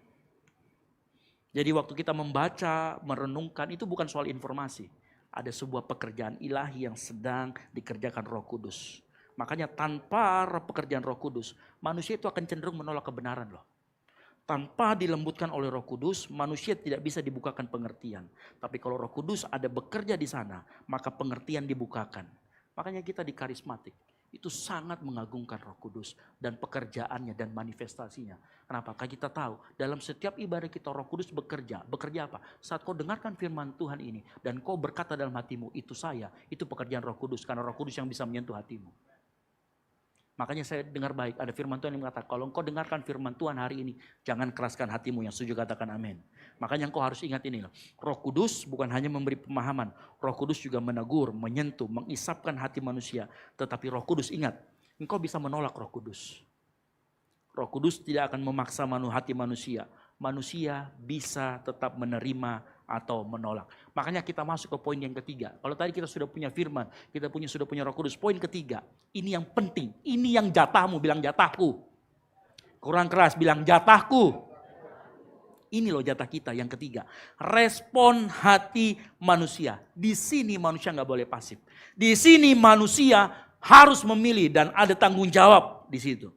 Jadi waktu kita membaca, merenungkan, itu bukan soal informasi. Ada sebuah pekerjaan ilahi yang sedang dikerjakan Roh Kudus. Makanya tanpa pekerjaan Roh Kudus, manusia itu akan cenderung menolak kebenaran loh. Tanpa dilembutkan oleh Roh Kudus, manusia tidak bisa dibukakan pengertian. Tapi kalau Roh Kudus ada bekerja di sana, maka pengertian dibukakan. Makanya kita di karismatik, itu sangat mengagungkan Roh Kudus dan pekerjaannya dan manifestasinya. Kenapa? Karena kita tahu dalam setiap ibadah kita Roh Kudus bekerja. Bekerja apa? Saat kau dengarkan firman Tuhan ini dan kau berkata dalam hatimu, itu saya, itu pekerjaan Roh Kudus. Karena Roh Kudus yang bisa menyentuh hatimu. Makanya saya dengar baik, ada firman Tuhan yang mengatakan, kalau engkau dengarkan firman Tuhan hari ini, jangan keraskan hatimu. Yang setuju katakan amin. Makanya engkau harus ingat ini loh. Roh Kudus bukan hanya memberi pemahaman, Roh Kudus juga menegur, menyentuh, mengisapkan hati manusia. Tetapi Roh Kudus ingat, engkau bisa menolak Roh Kudus. Roh Kudus tidak akan memaksa hati manusia. Manusia bisa tetap menerima atau menolak. Makanya kita masuk ke poin yang ketiga. Kalau tadi kita sudah punya firman, kita sudah punya Roh Kudus. Poin ketiga, ini yang penting, ini yang jatahmu, bilang jatahku. Kurang keras, bilang jatahku. Ini loh jatah kita yang ketiga. Respon hati manusia. Di sini manusia nggak boleh pasif. Di sini manusia harus memilih dan ada tanggung jawab di situ.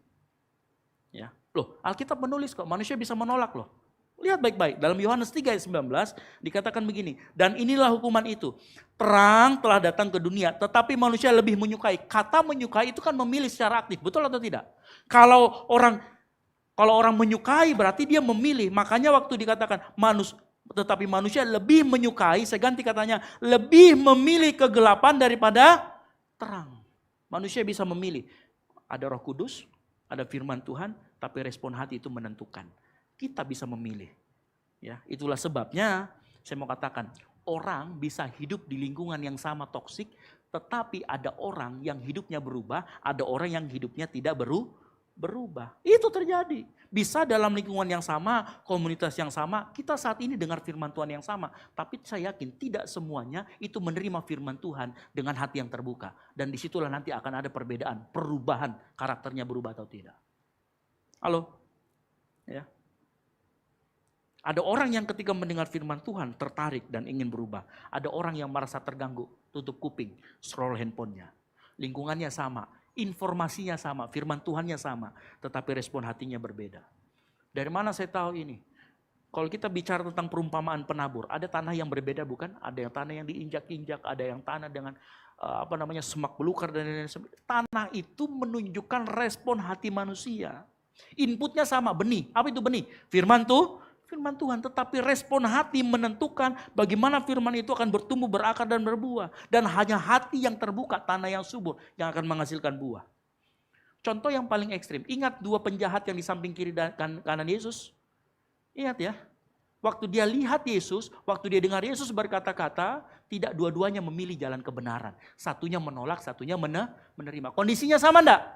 Ya, loh, Alkitab menulis kok, manusia bisa menolak loh. Lihat baik-baik, dalam Yohanes 3 ayat 19 dikatakan begini, dan inilah hukuman itu, terang telah datang ke dunia, tetapi manusia lebih menyukai. Kata menyukai itu kan memilih secara aktif, betul atau tidak? Kalau orang menyukai berarti dia memilih, makanya waktu dikatakan tetapi manusia lebih menyukai, saya ganti katanya, lebih memilih kegelapan daripada terang. Manusia bisa memilih, ada Roh Kudus, ada firman Tuhan, tapi respon hati itu menentukan. Kita bisa memilih. Ya, itulah sebabnya saya mau katakan, orang bisa hidup di lingkungan yang sama toksik, tetapi ada orang yang hidupnya berubah, ada orang yang hidupnya tidak berubah. Itu terjadi. Bisa dalam lingkungan yang sama, komunitas yang sama, kita saat ini dengar firman Tuhan yang sama. Tapi saya yakin tidak semuanya itu menerima firman Tuhan dengan hati yang terbuka. Dan disitulah nanti akan ada perbedaan, perubahan, karakternya berubah atau tidak. Halo? Ya. Ada orang yang ketika mendengar firman Tuhan tertarik dan ingin berubah. Ada orang yang merasa terganggu, tutup kuping, scroll handphonenya. Lingkungannya sama, informasinya sama, firman Tuhannya sama. Tetapi respon hatinya berbeda. Dari mana saya tahu ini? Kalau kita bicara tentang perumpamaan penabur, ada tanah yang berbeda bukan? Ada yang tanah yang diinjak-injak, ada yang tanah dengan semak belukar dan lain-lain. Tanah itu menunjukkan respon hati manusia. Inputnya sama, benih. Apa itu benih? Firman Tuhan, tetapi respon hati menentukan bagaimana firman itu akan bertumbuh, berakar dan berbuah. Dan hanya hati yang terbuka, tanah yang subur yang akan menghasilkan buah. Contoh yang paling ekstrim, ingat dua penjahat yang di samping kiri dan kanan Yesus? Ingat ya, waktu dia lihat Yesus, waktu dia dengar Yesus berkata-kata, tidak dua-duanya memilih jalan kebenaran. Satunya menolak, satunya menerima. Kondisinya sama enggak?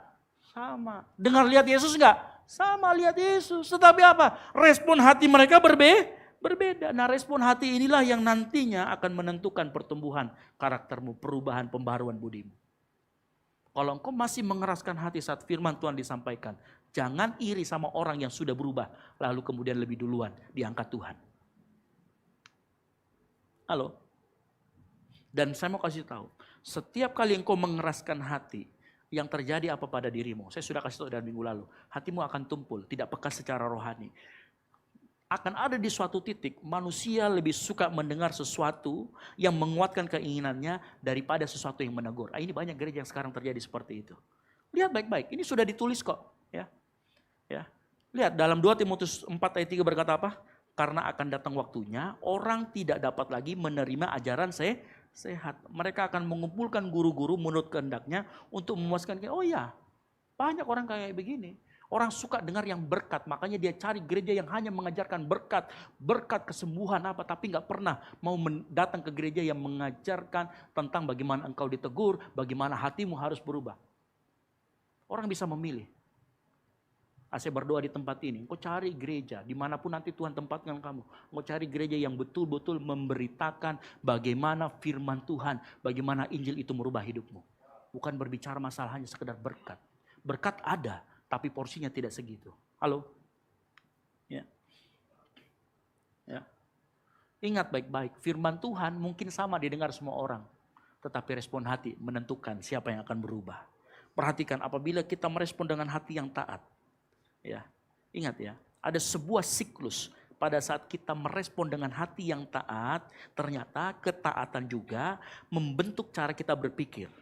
Sama. Dengar lihat Yesus enggak? Sama lihat Yesus. Tetapi apa? Respon hati mereka berbeda. Nah, respon hati inilah yang nantinya akan menentukan pertumbuhan karaktermu, perubahan, pembaharuan budimu. Kalau engkau masih mengeraskan hati saat firman Tuhan disampaikan, jangan iri sama orang yang sudah berubah, lalu kemudian lebih duluan diangkat Tuhan. Halo? Dan saya mau kasih tahu, setiap kali engkau mengeraskan hati, yang terjadi apa pada dirimu? Saya sudah kasih tahu dari minggu lalu. Hatimu akan tumpul, tidak peka secara rohani. Akan ada di suatu titik, manusia lebih suka mendengar sesuatu yang menguatkan keinginannya daripada sesuatu yang menegur. Ini banyak gereja yang sekarang terjadi seperti itu. Lihat baik-baik, ini sudah ditulis kok. Ya. Lihat dalam 2 Timotius 4 ayat 3 berkata apa? Karena akan datang waktunya, orang tidak dapat lagi menerima ajaran sehat. Mereka akan mengumpulkan guru-guru menurut kehendaknya untuk memuaskan. Oh ya, banyak orang kayak begini. Orang suka dengar yang berkat, makanya dia cari gereja yang hanya mengajarkan berkat kesembuhan apa, tapi nggak pernah mau datang ke gereja yang mengajarkan tentang bagaimana engkau ditegur, bagaimana hatimu harus berubah. Orang bisa memilih. Saya berdoa di tempat ini, engkau cari gereja, dimanapun nanti Tuhan tempatkan kamu. Engkau cari gereja yang betul-betul memberitakan bagaimana firman Tuhan, bagaimana Injil itu merubah hidupmu. Bukan berbicara masalah hanya sekedar berkat. Berkat ada, tapi porsinya tidak segitu. Halo? Ya. Ingat baik-baik, firman Tuhan mungkin sama didengar semua orang. Tetapi respon hati menentukan siapa yang akan berubah. Perhatikan apabila kita merespon dengan hati yang taat. Ya, ingat ya, Ada sebuah siklus. Pada saat kita merespon dengan hati yang taat, ternyata ketaatan juga membentuk cara kita berpikir.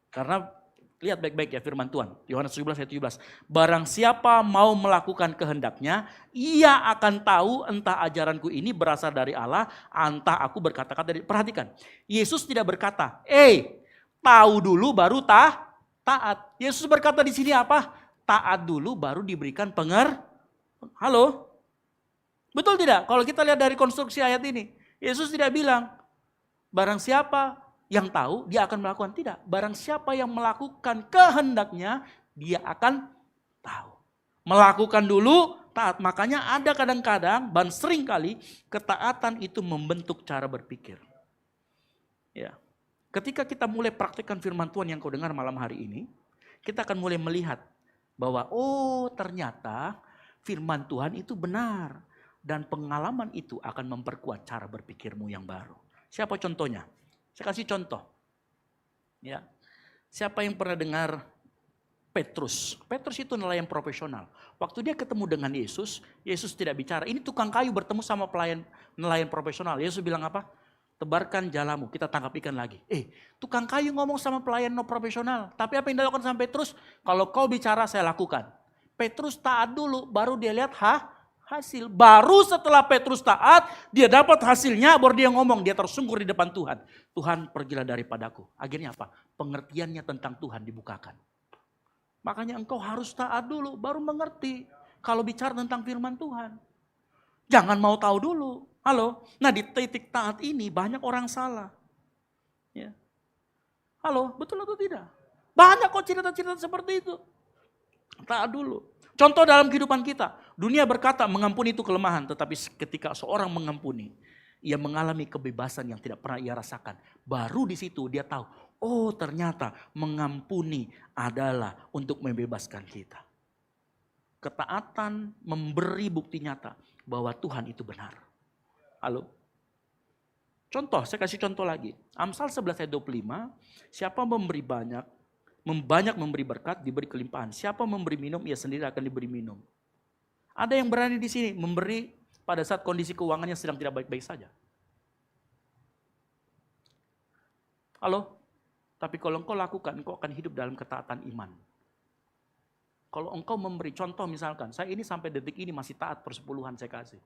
Karena lihat baik-baik ya firman Tuhan. Yohanes 17 ayat 17. Barang siapa mau melakukan kehendaknya, ia akan tahu entah ajaranku ini berasal dari Allah, entah aku berkata-kata dari. Perhatikan, Yesus tidak berkata, tahu dulu baru taat. Yesus berkata di sini apa? Taat dulu baru diberikan Halo? Betul tidak? Kalau kita lihat dari konstruksi ayat ini, Yesus tidak bilang, barang siapa yang tahu, dia akan melakukan. Tidak, barang siapa yang melakukan kehendaknya, dia akan tahu. Melakukan dulu, taat. Makanya ada kadang-kadang, dan sering kali, ketaatan itu membentuk cara berpikir. Ya. Ketika kita mulai praktikkan firman Tuhan yang kau dengar malam hari ini, kita akan mulai melihat bahwa, ternyata firman Tuhan itu benar. Dan pengalaman itu akan memperkuat cara berpikirmu yang baru. Siapa contohnya? Saya kasih contoh. Ya. Siapa yang pernah dengar Petrus? Petrus itu nelayan profesional. Waktu dia ketemu dengan Yesus, Yesus tidak bicara. Ini tukang kayu bertemu sama nelayan profesional. Yesus bilang apa? Tebarkan jalamu, kita tangkap ikan lagi. Tukang kayu ngomong sama pelayan profesional. Tapi apa yang dilakukan sama Petrus? Kalau kau bicara, saya lakukan. Petrus taat dulu, baru dia lihat hasil. Baru setelah Petrus taat, dia dapat hasilnya, baru dia ngomong, dia tersungkur di depan Tuhan. Tuhan, pergilah daripadaku. Akhirnya apa? Pengertiannya tentang Tuhan dibukakan. Makanya engkau harus taat dulu, baru mengerti. Kalau bicara tentang firman Tuhan. Jangan mau tahu dulu. Halo? Nah, di titik taat ini banyak orang salah. Ya. Halo? Betul atau tidak? Banyak kok cerita-cerita seperti itu. Taat dulu. Contoh dalam kehidupan kita, dunia berkata mengampuni itu kelemahan, tetapi ketika seorang mengampuni, ia mengalami kebebasan yang tidak pernah ia rasakan. Baru di situ dia tahu, ternyata mengampuni adalah untuk membebaskan kita. Ketaatan memberi bukti nyata bahwa Tuhan itu benar. Halo? Contoh, saya kasih contoh lagi. Amsal 11 ayat 25, siapa memberi banyak memberi berkat, diberi kelimpahan. Siapa memberi minum, ia sendiri akan diberi minum. Ada yang berani di sini memberi pada saat kondisi keuangannya sedang tidak baik-baik saja. Halo? Tapi kalau engkau lakukan, engkau akan hidup dalam ketaatan iman. Kalau engkau memberi, contoh misalkan, saya ini sampai detik ini masih taat persepuluhan saya kasih.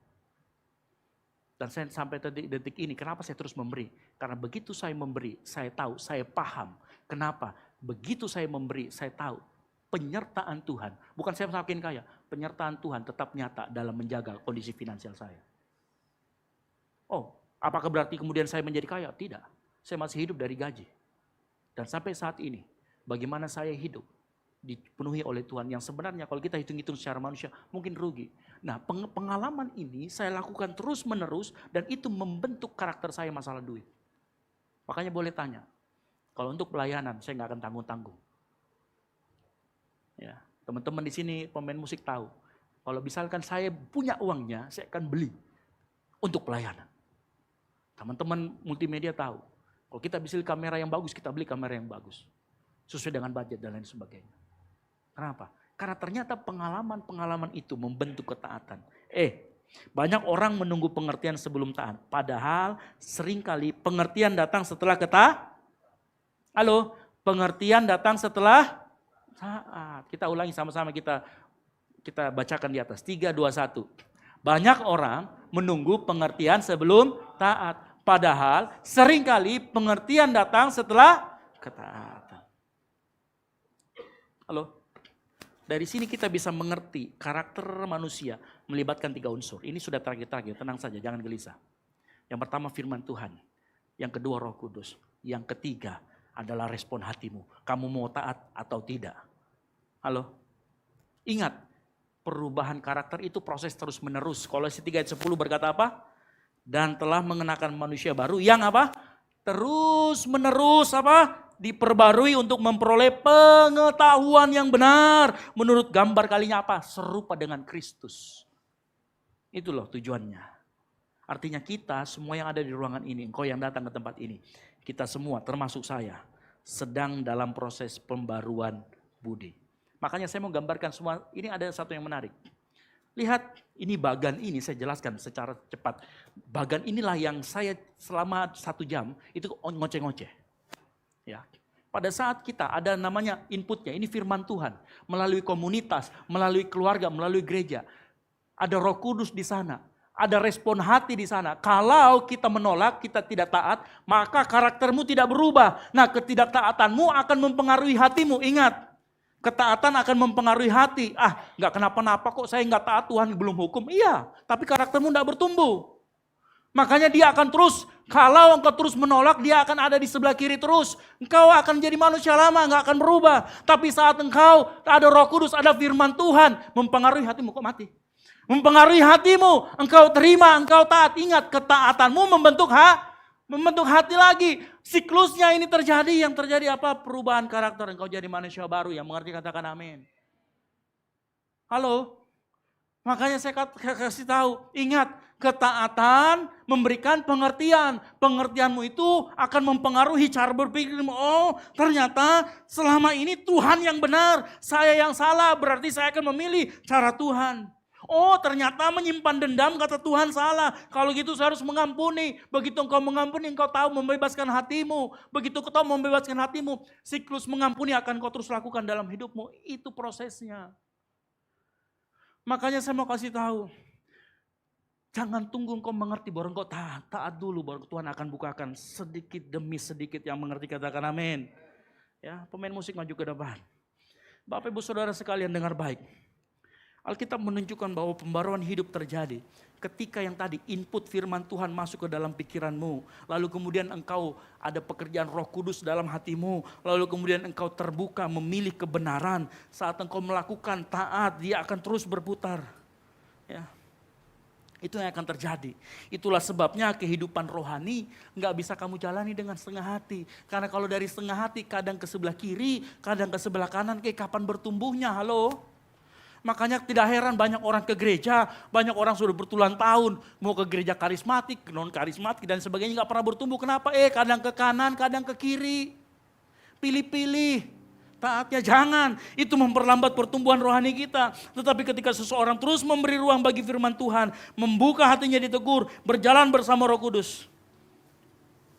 Dan saya sampai detik ini, kenapa saya terus memberi? Karena begitu saya memberi, saya tahu, saya paham. Kenapa? Begitu saya memberi, saya tahu penyertaan Tuhan. Bukan saya semakin kaya, penyertaan Tuhan tetap nyata dalam menjaga kondisi finansial saya. Apakah berarti kemudian saya menjadi kaya? Tidak. Saya masih hidup dari gaji. Dan sampai saat ini, bagaimana saya hidup dipenuhi oleh Tuhan. Yang sebenarnya kalau kita hitung-hitung secara manusia, mungkin rugi. Nah, pengalaman ini saya lakukan terus-menerus dan itu membentuk karakter saya masalah duit. Makanya boleh tanya, kalau untuk pelayanan, saya nggak akan tanggung-tanggung. Ya, teman-teman di sini pemain musik tahu. Kalau misalkan saya punya uangnya, saya akan beli untuk pelayanan. Teman-teman multimedia tahu. Kalau kita bisa beli kamera yang bagus, kita beli kamera yang bagus. Sesuai dengan budget dan lain sebagainya. Kenapa? Karena ternyata pengalaman-pengalaman itu membentuk ketaatan. Banyak orang menunggu pengertian sebelum taat. Padahal seringkali pengertian datang setelah pengertian datang setelah taat. Kita ulangi sama-sama, kita bacakan di atas. 3, 2, 1. Banyak orang menunggu pengertian sebelum taat. Padahal seringkali pengertian datang setelah ketaatan. Halo? Dari sini kita bisa mengerti karakter manusia melibatkan 3 unsur. Ini sudah terakhir, tenang saja, jangan gelisah. Yang pertama firman Tuhan. Yang kedua Roh Kudus. Yang ketiga adalah respon hatimu. Kamu mau taat atau tidak? Halo? Ingat, perubahan karakter itu proses terus menerus. Kolose 3 ayat 10 berkata apa? Dan telah mengenakan manusia baru yang apa? Terus menerus apa? Diperbarui untuk memperoleh pengetahuan yang benar. Menurut gambar kalinya apa? Serupa dengan Kristus. Itu loh tujuannya. Artinya kita semua yang ada di ruangan ini, engkau yang datang ke tempat ini, kita semua termasuk saya sedang dalam proses pembaruan budi. Makanya saya mau gambarkan semua, ini ada satu yang menarik. Lihat, ini bagan ini saya jelaskan secara cepat. Bagan inilah yang saya selama 1 jam itu ngoceh-ngoceh. Ya. Pada saat kita ada namanya inputnya, ini firman Tuhan. Melalui komunitas, melalui keluarga, melalui gereja. Ada Roh Kudus di sana. Ada respon hati di sana. Kalau kita menolak, kita tidak taat, maka karaktermu tidak berubah. Nah, ketidaktaatanmu akan mempengaruhi hatimu. Ingat, ketaatan akan mempengaruhi hati. Nggak kenapa-napa kok, saya nggak taat, Tuhan belum hukum. Iya, tapi karaktermu nggak bertumbuh. Makanya dia akan terus, kalau engkau terus menolak, dia akan ada di sebelah kiri terus. Engkau akan jadi manusia lama, nggak akan berubah. Tapi saat engkau ada Roh Kudus, ada firman Tuhan, mempengaruhi hatimu, kok mati? Mempengaruhi hatimu, engkau terima, engkau taat. Ingat, ketaatanmu membentuk hati lagi. Siklusnya ini terjadi, yang terjadi apa? Perubahan karakter, engkau jadi manusia baru. Yang mengerti katakan amin. Halo? Makanya saya kasih tahu, ingat, ketaatan memberikan pengertian. Pengertianmu itu akan mempengaruhi cara berpikirmu. Oh, ternyata selama ini Tuhan yang benar, saya yang salah, berarti saya akan memilih cara Tuhan. Oh, ternyata menyimpan dendam, kata Tuhan salah. Kalau gitu saya harus mengampuni. Begitu engkau mengampuni, engkau tahu membebaskan hatimu. Begitu kau tahu membebaskan hatimu, siklus mengampuni akan kau terus lakukan dalam hidupmu. Itu prosesnya. Makanya saya mau kasih tahu, jangan tunggu engkau mengerti, baru engkau taat dulu, baru Tuhan akan bukakan sedikit demi sedikit yang mengerti, katakan amin. Ya, pemain musik maju ke depan. Bapak Ibu Saudara sekalian dengar baik. Alkitab menunjukkan bahwa pembaruan hidup terjadi ketika yang tadi input firman Tuhan masuk ke dalam pikiranmu. Lalu kemudian engkau ada pekerjaan Roh Kudus dalam hatimu. Lalu kemudian engkau terbuka memilih kebenaran. Saat engkau melakukan taat, dia akan terus berputar. Ya. Itu yang akan terjadi. Itulah sebabnya kehidupan rohani nggak bisa kamu jalani dengan setengah hati. Karena kalau dari setengah hati kadang ke sebelah kiri, kadang ke sebelah kanan, kayak kapan bertumbuhnya, halo? Makanya tidak heran banyak orang ke gereja, banyak orang sudah berpuluhan tahun mau ke gereja karismatik, non karismatik dan sebagainya nggak pernah bertumbuh. Kenapa? Kadang ke kanan, kadang ke kiri. Pilih-pilih. Taatnya jangan, itu memperlambat pertumbuhan rohani kita. Tetapi ketika seseorang terus memberi ruang bagi firman Tuhan, membuka hatinya ditegur, berjalan bersama Roh Kudus,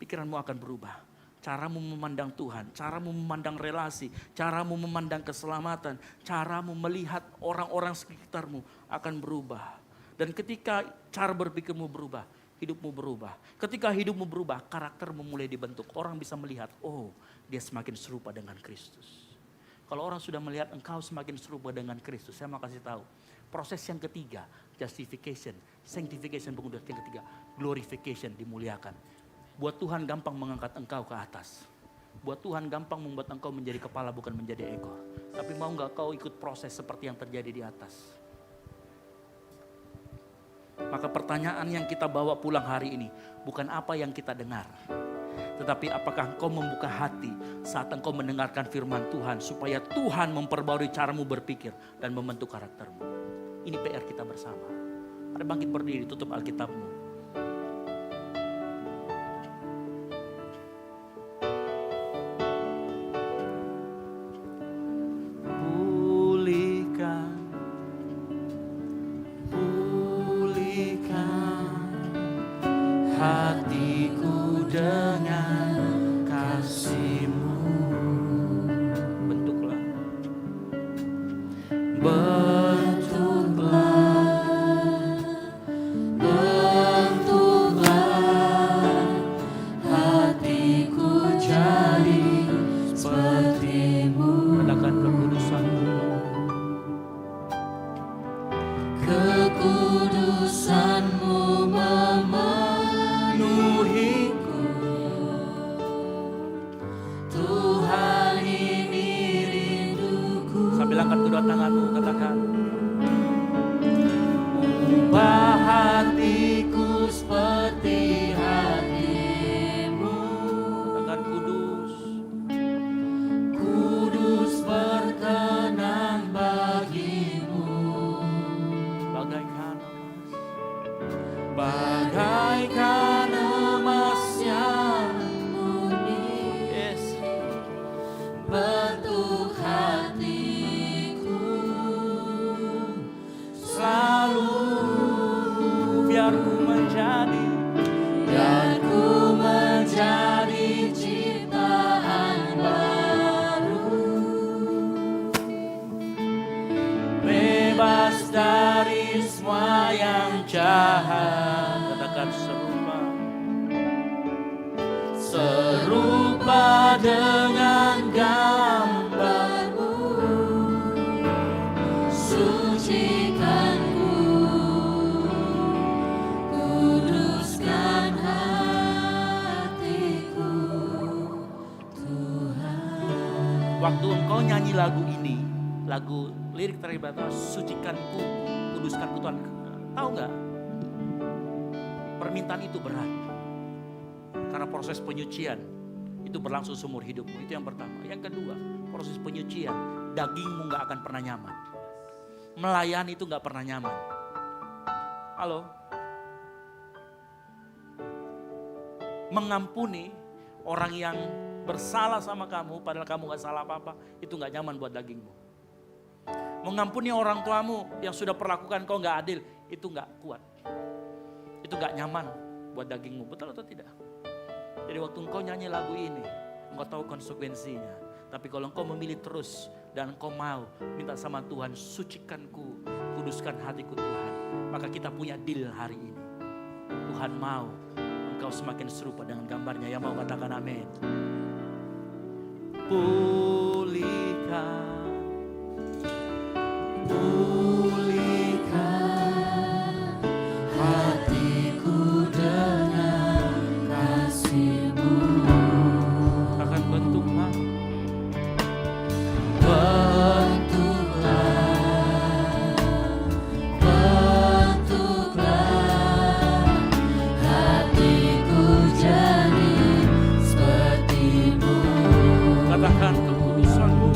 pikiranmu akan berubah. Caramu memandang Tuhan, caramu memandang relasi, caramu memandang keselamatan, caramu melihat orang-orang sekitarmu akan berubah. Dan ketika cara berpikirmu berubah, hidupmu berubah. Ketika hidupmu berubah, karaktermu mulai dibentuk. Orang bisa melihat, oh dia semakin serupa dengan Kristus. Kalau orang sudah melihat engkau semakin serupa dengan Kristus, saya mau kasih tahu. Proses yang ketiga, justification, sanctification, yang ketiga, glorification, dimuliakan. Buat Tuhan gampang mengangkat engkau ke atas. Buat Tuhan gampang membuat engkau menjadi kepala bukan menjadi ekor. Tapi mau gak kau ikut proses seperti yang terjadi di atas? Maka pertanyaan yang kita bawa pulang hari ini bukan apa yang kita dengar. Tetapi apakah engkau membuka hati saat engkau mendengarkan firman Tuhan supaya Tuhan memperbarui caramu berpikir dan membentuk karaktermu. Ini PR kita bersama. Mari bangkit berdiri, tutup Alkitabmu. Hatiku dengan kasih-Mu, bentuklah hatiku jadi seperti-Mu. Katakan kekudusan-Mu, kekudusan-Mu memenuhiku. Tuhan ini rinduku. Sambil angkat kedua tanganmu, katakan, ubah hatiku seperti hati-Mu. Katakan kudus, kudus berkenan bagi-Mu. Bagaikan emas yang murni, yes. Bentuk hatiku selalu semua yang jahat. Katakan serupa dengan gambarmu, sucikan ku, kuduskan hatiku, Tuhan. Waktu engkau nyanyi lagu ini, lagu lirik terakhir, sucikanku, kuduskanku Tuhan. Tahu nggak? Permintaan itu berat. Karena proses penyucian itu berlangsung seumur hidupmu. Itu yang pertama. Yang kedua, proses penyucian, dagingmu gak akan pernah nyaman. Melayani itu gak pernah nyaman. Halo? Mengampuni orang yang bersalah sama kamu, padahal kamu gak salah apa-apa, itu gak nyaman buat dagingmu. Mengampuni orang tuamu yang sudah perlakukan kau gak adil, itu gak kuat. Itu gak nyaman buat dagingmu, betul atau tidak? Jadi waktu engkau nyanyi lagu ini, engkau tahu konsekuensinya. Tapi kalau engkau memilih terus dan engkau mau minta sama Tuhan, sucikanku, kuduskan hatiku Tuhan. Maka kita punya deal hari ini. Tuhan mau engkau semakin serupa dengan gambarnya. Yang mau katakan amin. Pulihkan hatiku dengan kasih-Mu. Akan bentuklah hatiku jadi seperti-Mu. Katakan kekudusan-Mu.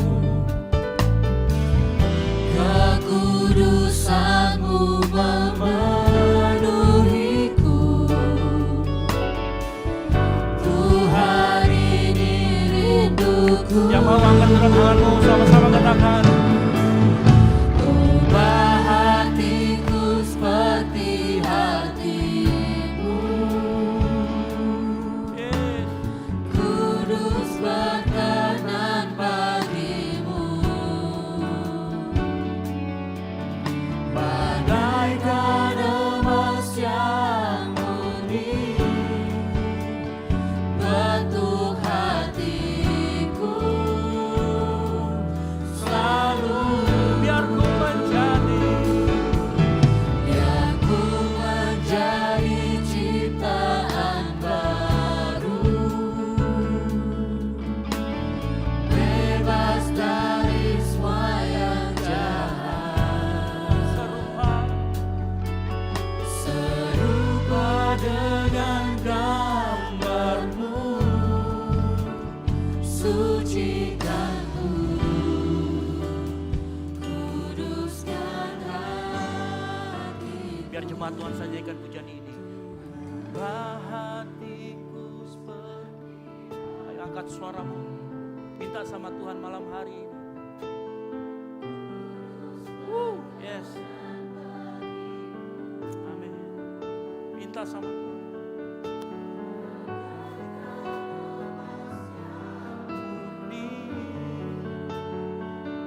Kekudusan-Mu memenuhiku. Tuhan ini rinduku. Yang mau angkat kedua tanganmu, sama-sama katakan. Ubah hatiku seperti hati-Mu. Kudus berkenan bagi-Mu. Bagaikan emas yang murni, bentuk hatiku selalu. Biar ku menjadi ciptaan baru, bebas dari semua yang jahat. Serupa dengan gambar-Mu, sucikanku, kuduskan hati. Biar jemaat Tuhan sajikan pujian ini. Hatiku seperti. Ayo angkat suaramu, minta sama Tuhan malam hari ini. Yes. Amin. Minta sama Tuhan.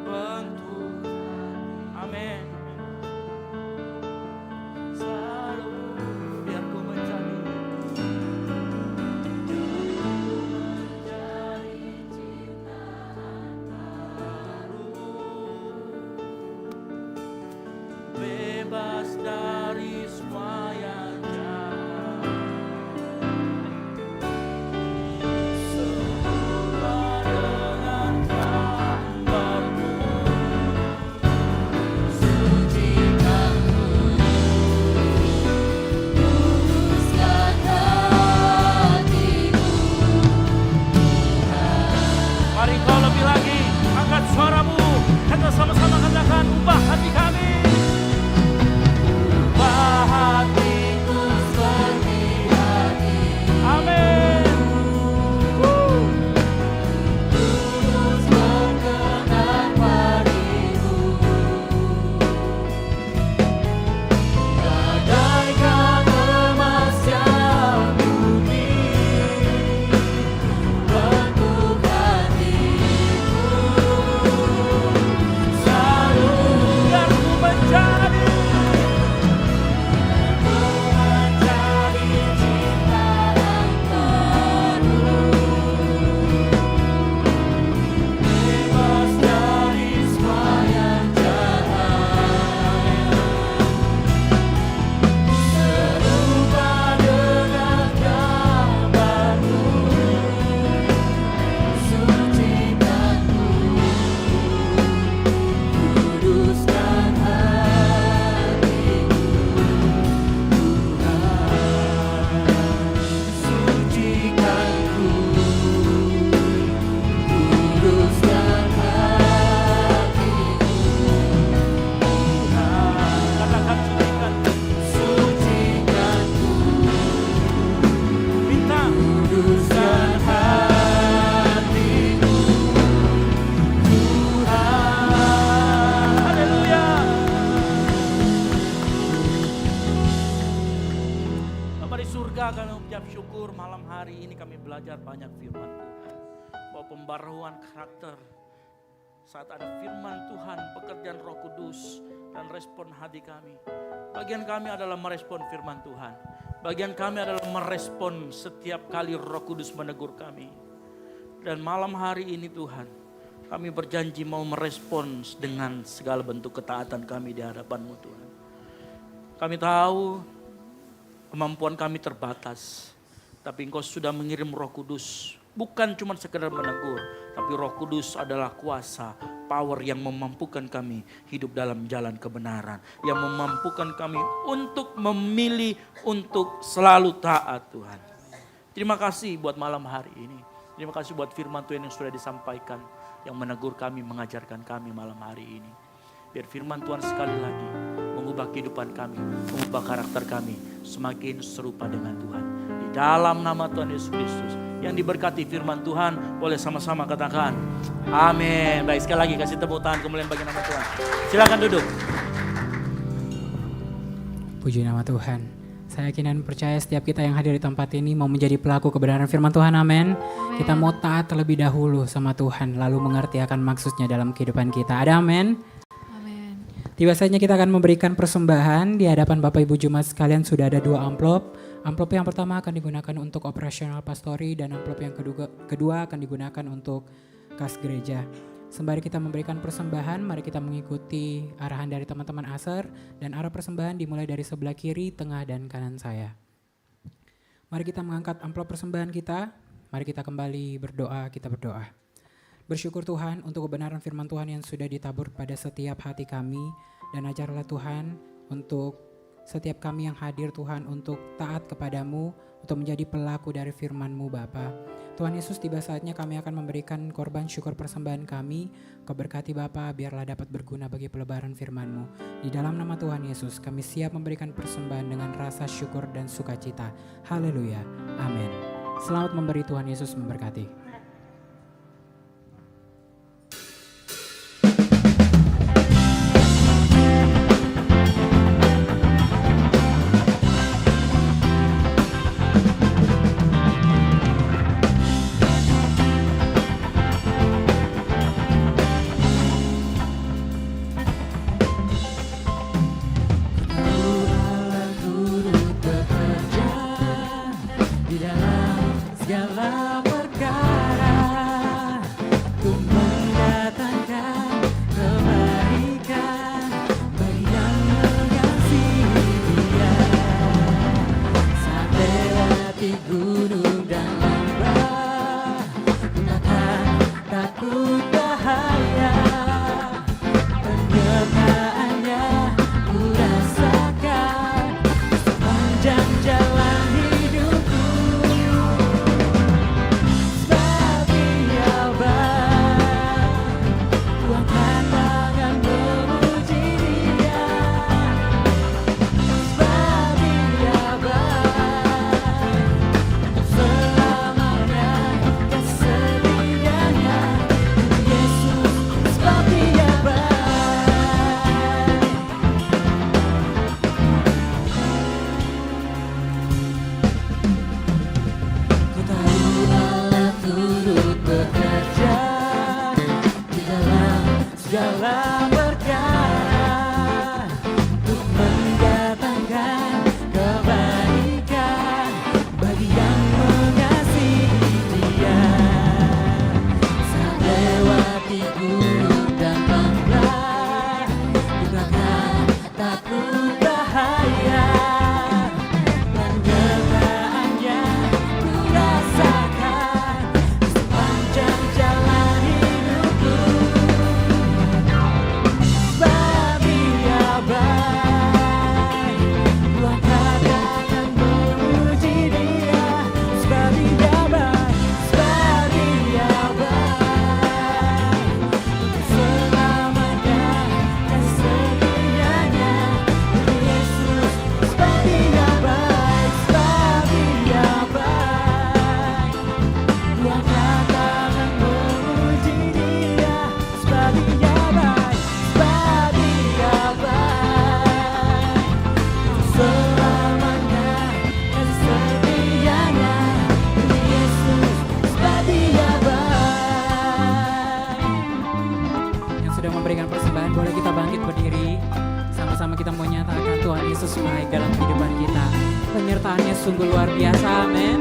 Bentuk. Amin. Selalu biar ku menjadi ciptaan baru, bebas dari semua yang jahat. Serupa dengan gambar-Mu, sucikanku, kuduskan hatiku. Mari kau lebih lagi, angkat suaramu, kita sama-sama katakan, ubah hati kami. Ubah hatiku seperti hati-Mu. Amin. Kudus berkenan bagi-Mu. Bagaikan emas yang murni, bentuk hatiku selalu. Biar ku menjadi bersyukur malam hari ini kami belajar banyak firman Tuhan. Bahwa pembaruan karakter saat ada firman Tuhan, pekerjaan Roh Kudus dan respon hati kami. Bagian kami adalah merespon firman Tuhan. Bagian kami adalah merespon setiap kali Roh Kudus menegur kami. Dan malam hari ini Tuhan, kami berjanji mau merespons dengan segala bentuk ketaatan kami di hadapan-Mu Tuhan. Kami tahu kemampuan kami terbatas, tapi Engkau sudah mengirim Roh Kudus. Bukan cuma sekedar menegur, tapi Roh Kudus adalah kuasa, power yang memampukan kami hidup dalam jalan kebenaran. Yang memampukan kami untuk memilih, untuk selalu taat Tuhan. Terima kasih buat malam hari ini. Terima kasih buat firman Tuhan yang sudah disampaikan. Yang menegur kami, mengajarkan kami malam hari ini. Biar firman Tuhan sekali lagi mengubah kehidupan kami, mengubah karakter kami semakin serupa dengan Tuhan. Di dalam nama Tuhan Yesus Kristus yang diberkati firman Tuhan, boleh sama-sama katakan amin. Baik, sekali lagi kasih tepuk tangan kemuliaan bagi nama Tuhan. Silakan duduk. Puji nama Tuhan. Saya yakin dan percaya setiap kita yang hadir di tempat ini mau menjadi pelaku kebenaran firman Tuhan, amin. Kita mau taat terlebih dahulu sama Tuhan, lalu mengerti akan maksudnya dalam kehidupan kita. Ada amin? Amin. Tiba saatnya kita akan memberikan persembahan. Di hadapan Bapak Ibu Jemaat sekalian sudah ada 2 amplop. Amplop yang pertama akan digunakan untuk operasional pastori dan amplop yang kedua akan digunakan untuk kas gereja. Sembari kita memberikan persembahan, mari kita mengikuti arahan dari teman-teman Aser dan arah persembahan dimulai dari sebelah kiri, tengah, dan kanan saya. Mari kita mengangkat amplop persembahan kita, mari kita kembali berdoa, kita berdoa. Bersyukur Tuhan untuk kebenaran firman Tuhan yang sudah ditabur pada setiap hati kami, dan ajarlah Tuhan untuk setiap kami yang hadir Tuhan untuk taat kepadamu, untuk menjadi pelaku dari firman-Mu Bapa. Tuhan Yesus, tiba saatnya kami akan memberikan korban syukur persembahan kami. Kau berkati Bapa, biarlah dapat berguna bagi pelebaran firman-Mu. Di dalam nama Tuhan Yesus, kami siap memberikan persembahan dengan rasa syukur dan sukacita. Haleluya, amin. Selamat memberi, Tuhan Yesus memberkati. sudah memberikan persembahan, boleh kita bangkit berdiri. Sama-sama kita mau nyatakan Tuhan Yesus baik dalam kehidupan kita. Penyertaannya sungguh luar biasa, amin.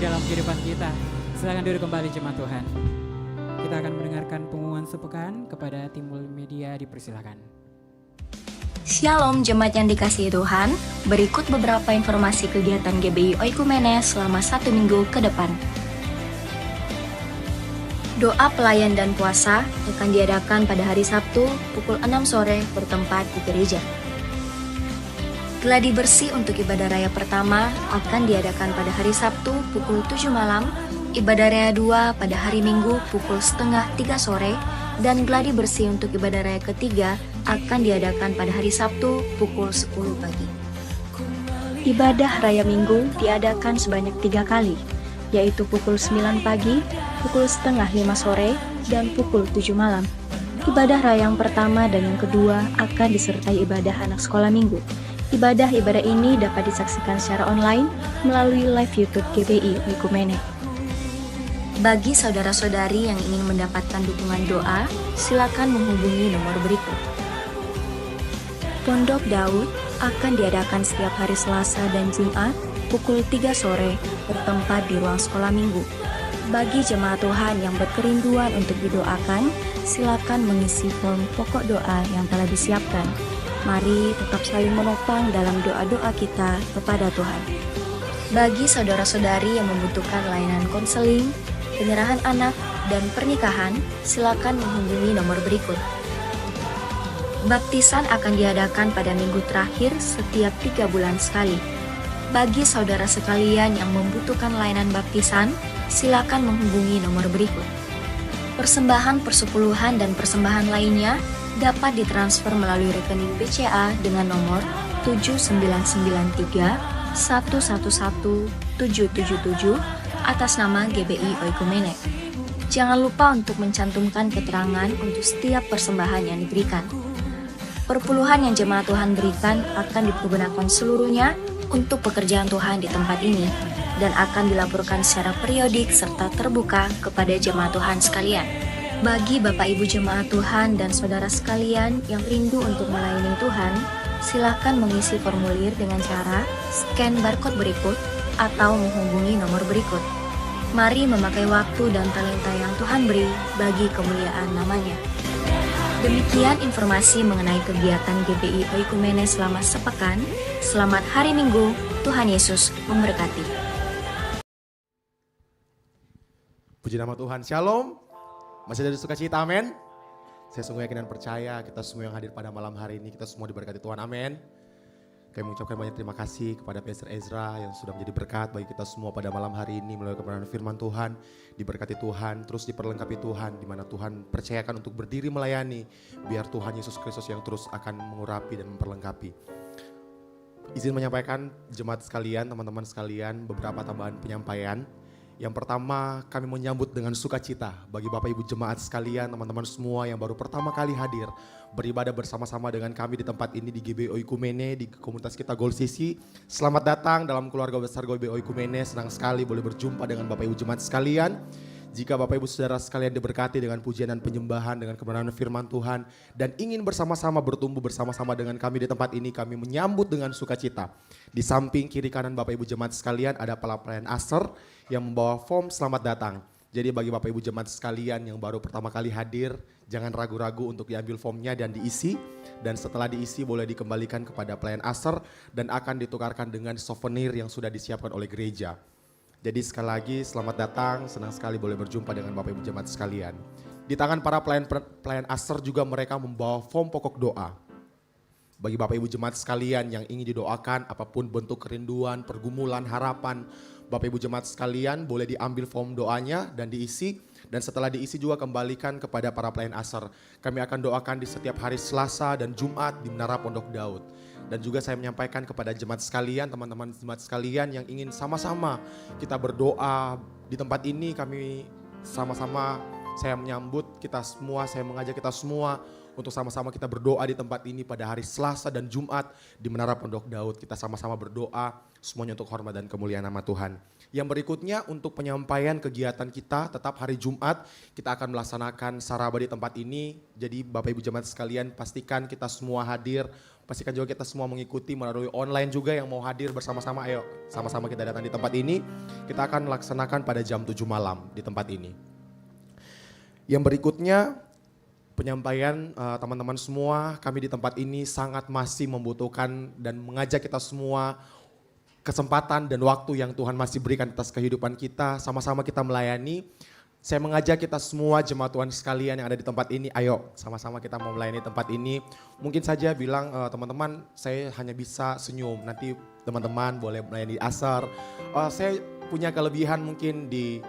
Dalam kehidupan kita. Silakan duduk kembali jemaat Tuhan. Kita akan mendengarkan pengumuman sepekan kepada tim media, dipersilakan. Shalom jemaat yang dikasihi Tuhan. Berikut beberapa informasi kegiatan GBI Oikumene selama 1 minggu ke depan. Doa pelayan dan puasa akan diadakan pada hari Sabtu pukul 6 sore bertempat di gereja. Gladi bersih untuk ibadah raya pertama akan diadakan pada hari Sabtu pukul 7 malam, ibadah raya 2 pada hari Minggu pukul setengah 3 sore, dan gladi bersih untuk ibadah raya ketiga akan diadakan pada hari Sabtu pukul 10 pagi. Ibadah raya Minggu diadakan sebanyak 3 kali, yaitu pukul 9 pagi, pukul setengah 5 sore, dan pukul 7 malam. Ibadah raya yang pertama dan yang kedua akan disertai ibadah anak sekolah minggu. Ibadah-ibadah ini dapat disaksikan secara online melalui live YouTube GBI Oikumene. Bagi saudara-saudari yang ingin mendapatkan dukungan doa, silakan menghubungi nomor berikut. Pondok Daud akan diadakan setiap hari Selasa dan Jumat pukul 3 sore bertempat di ruang sekolah minggu. Bagi jemaat Tuhan yang berkerinduan untuk didoakan, silakan mengisi form pokok doa yang telah disiapkan. Mari tetap saling menopang dalam doa-doa kita kepada Tuhan. Bagi saudara-saudari yang membutuhkan layanan konseling, penyerahan anak, dan pernikahan, silakan menghubungi nomor berikut. Baptisan akan diadakan pada minggu terakhir setiap 3 bulan sekali. Bagi saudara sekalian yang membutuhkan layanan baptisan, silakan menghubungi nomor berikut. Persembahan persepuluhan dan persembahan lainnya dapat ditransfer melalui rekening BCA dengan nomor 7993 111 777 atas nama GBI Oikumene. Jangan lupa untuk mencantumkan keterangan untuk setiap persembahan yang diberikan. Perpuluhan yang jemaat Tuhan berikan akan dipergunakan seluruhnya untuk pekerjaan Tuhan di tempat ini dan akan dilaporkan secara periodik serta terbuka kepada jemaat Tuhan sekalian. Bagi Bapak Ibu jemaat Tuhan dan saudara sekalian yang rindu untuk melayani Tuhan, silakan mengisi formulir dengan cara scan barcode berikut atau menghubungi nomor berikut. Mari memakai waktu dan talenta yang Tuhan beri bagi kemuliaan namanya. Demikian informasi mengenai kegiatan GBI Oikumene selama sepekan. Selamat hari Minggu, Tuhan Yesus memberkati. Puji nama Tuhan, Shalom. Masih ada sukacita, amin. Saya sungguh yakin dan percaya kita semua yang hadir pada malam hari ini, kita semua diberkati Tuhan, amin. Kami mengucapkan banyak terima kasih kepada Pastor Ezra yang sudah menjadi berkat bagi kita semua pada malam hari ini melalui kebenaran firman Tuhan. Diberkati Tuhan, terus diperlengkapi Tuhan, di mana Tuhan percayakan untuk berdiri melayani. Biar Tuhan Yesus Kristus yang terus akan mengurapi dan memperlengkapi. Izin menyampaikan jemaat sekalian, teman-teman sekalian, beberapa tambahan penyampaian. Yang pertama, kami menyambut dengan sukacita bagi Bapak Ibu jemaat sekalian, teman-teman semua yang baru pertama kali hadir beribadah bersama-sama dengan kami di tempat ini di GBI Oikumene, di komunitas kita Gold CC. Selamat datang dalam keluarga besar GBI Oikumene. Senang sekali boleh berjumpa dengan Bapak Ibu jemaat sekalian. Jika Bapak Ibu Saudara sekalian diberkati dengan pujian dan penyembahan, dengan kebenaran firman Tuhan, dan ingin bersama-sama bertumbuh bersama-sama dengan kami di tempat ini, kami menyambut dengan sukacita. Di samping kiri kanan Bapak Ibu jemaat sekalian ada pelayan Aser yang membawa form selamat datang. Jadi bagi Bapak Ibu jemaat sekalian yang baru pertama kali hadir, jangan ragu-ragu untuk diambil formnya dan diisi. Dan setelah diisi boleh dikembalikan kepada pelayan Aser dan akan ditukarkan dengan souvenir yang sudah disiapkan oleh gereja. Jadi sekali lagi selamat datang, senang sekali boleh berjumpa dengan Bapak Ibu jemaat sekalian. Di tangan para pelayan Aser juga mereka membawa form pokok doa. Bagi Bapak Ibu jemaat sekalian yang ingin didoakan apapun bentuk kerinduan, pergumulan, harapan, Bapak Ibu jemaat sekalian boleh diambil form doanya dan diisi. Dan setelah diisi juga kembalikan kepada para pelayan Aser. Kami akan doakan di setiap hari Selasa dan Jumat di Menara Pondok Daud. Dan juga saya menyampaikan kepada jemaat sekalian, teman-teman jemaat sekalian yang ingin sama-sama kita berdoa di tempat ini, kami sama-sama saya menyambut kita semua, saya mengajak kita semua untuk sama-sama kita berdoa di tempat ini pada hari Selasa dan Jumat di Menara Pondok Daud. Kita sama-sama berdoa semuanya untuk hormat dan kemuliaan nama Tuhan. Yang berikutnya untuk penyampaian kegiatan kita tetap hari Jumat kita akan melaksanakan saraba di tempat ini. Jadi Bapak Ibu jemaat sekalian pastikan kita semua hadir. Pastikan juga kita semua mengikuti melalui online juga yang mau hadir bersama-sama. Ayo sama-sama kita datang di tempat ini. Kita akan melaksanakan pada jam 7 malam di tempat ini. Yang berikutnya penyampaian teman-teman semua, kami di tempat ini sangat masih membutuhkan dan mengajak kita semua kesempatan dan waktu yang Tuhan masih berikan atas kehidupan kita. Sama-sama kita melayani. Saya mengajak kita semua jemaat Tuhan sekalian yang ada di tempat ini, ayo sama-sama kita mau melayani tempat ini. Mungkin saja bilang teman-teman saya hanya bisa senyum, nanti teman-teman boleh melayani Aser. Saya punya kelebihan mungkin di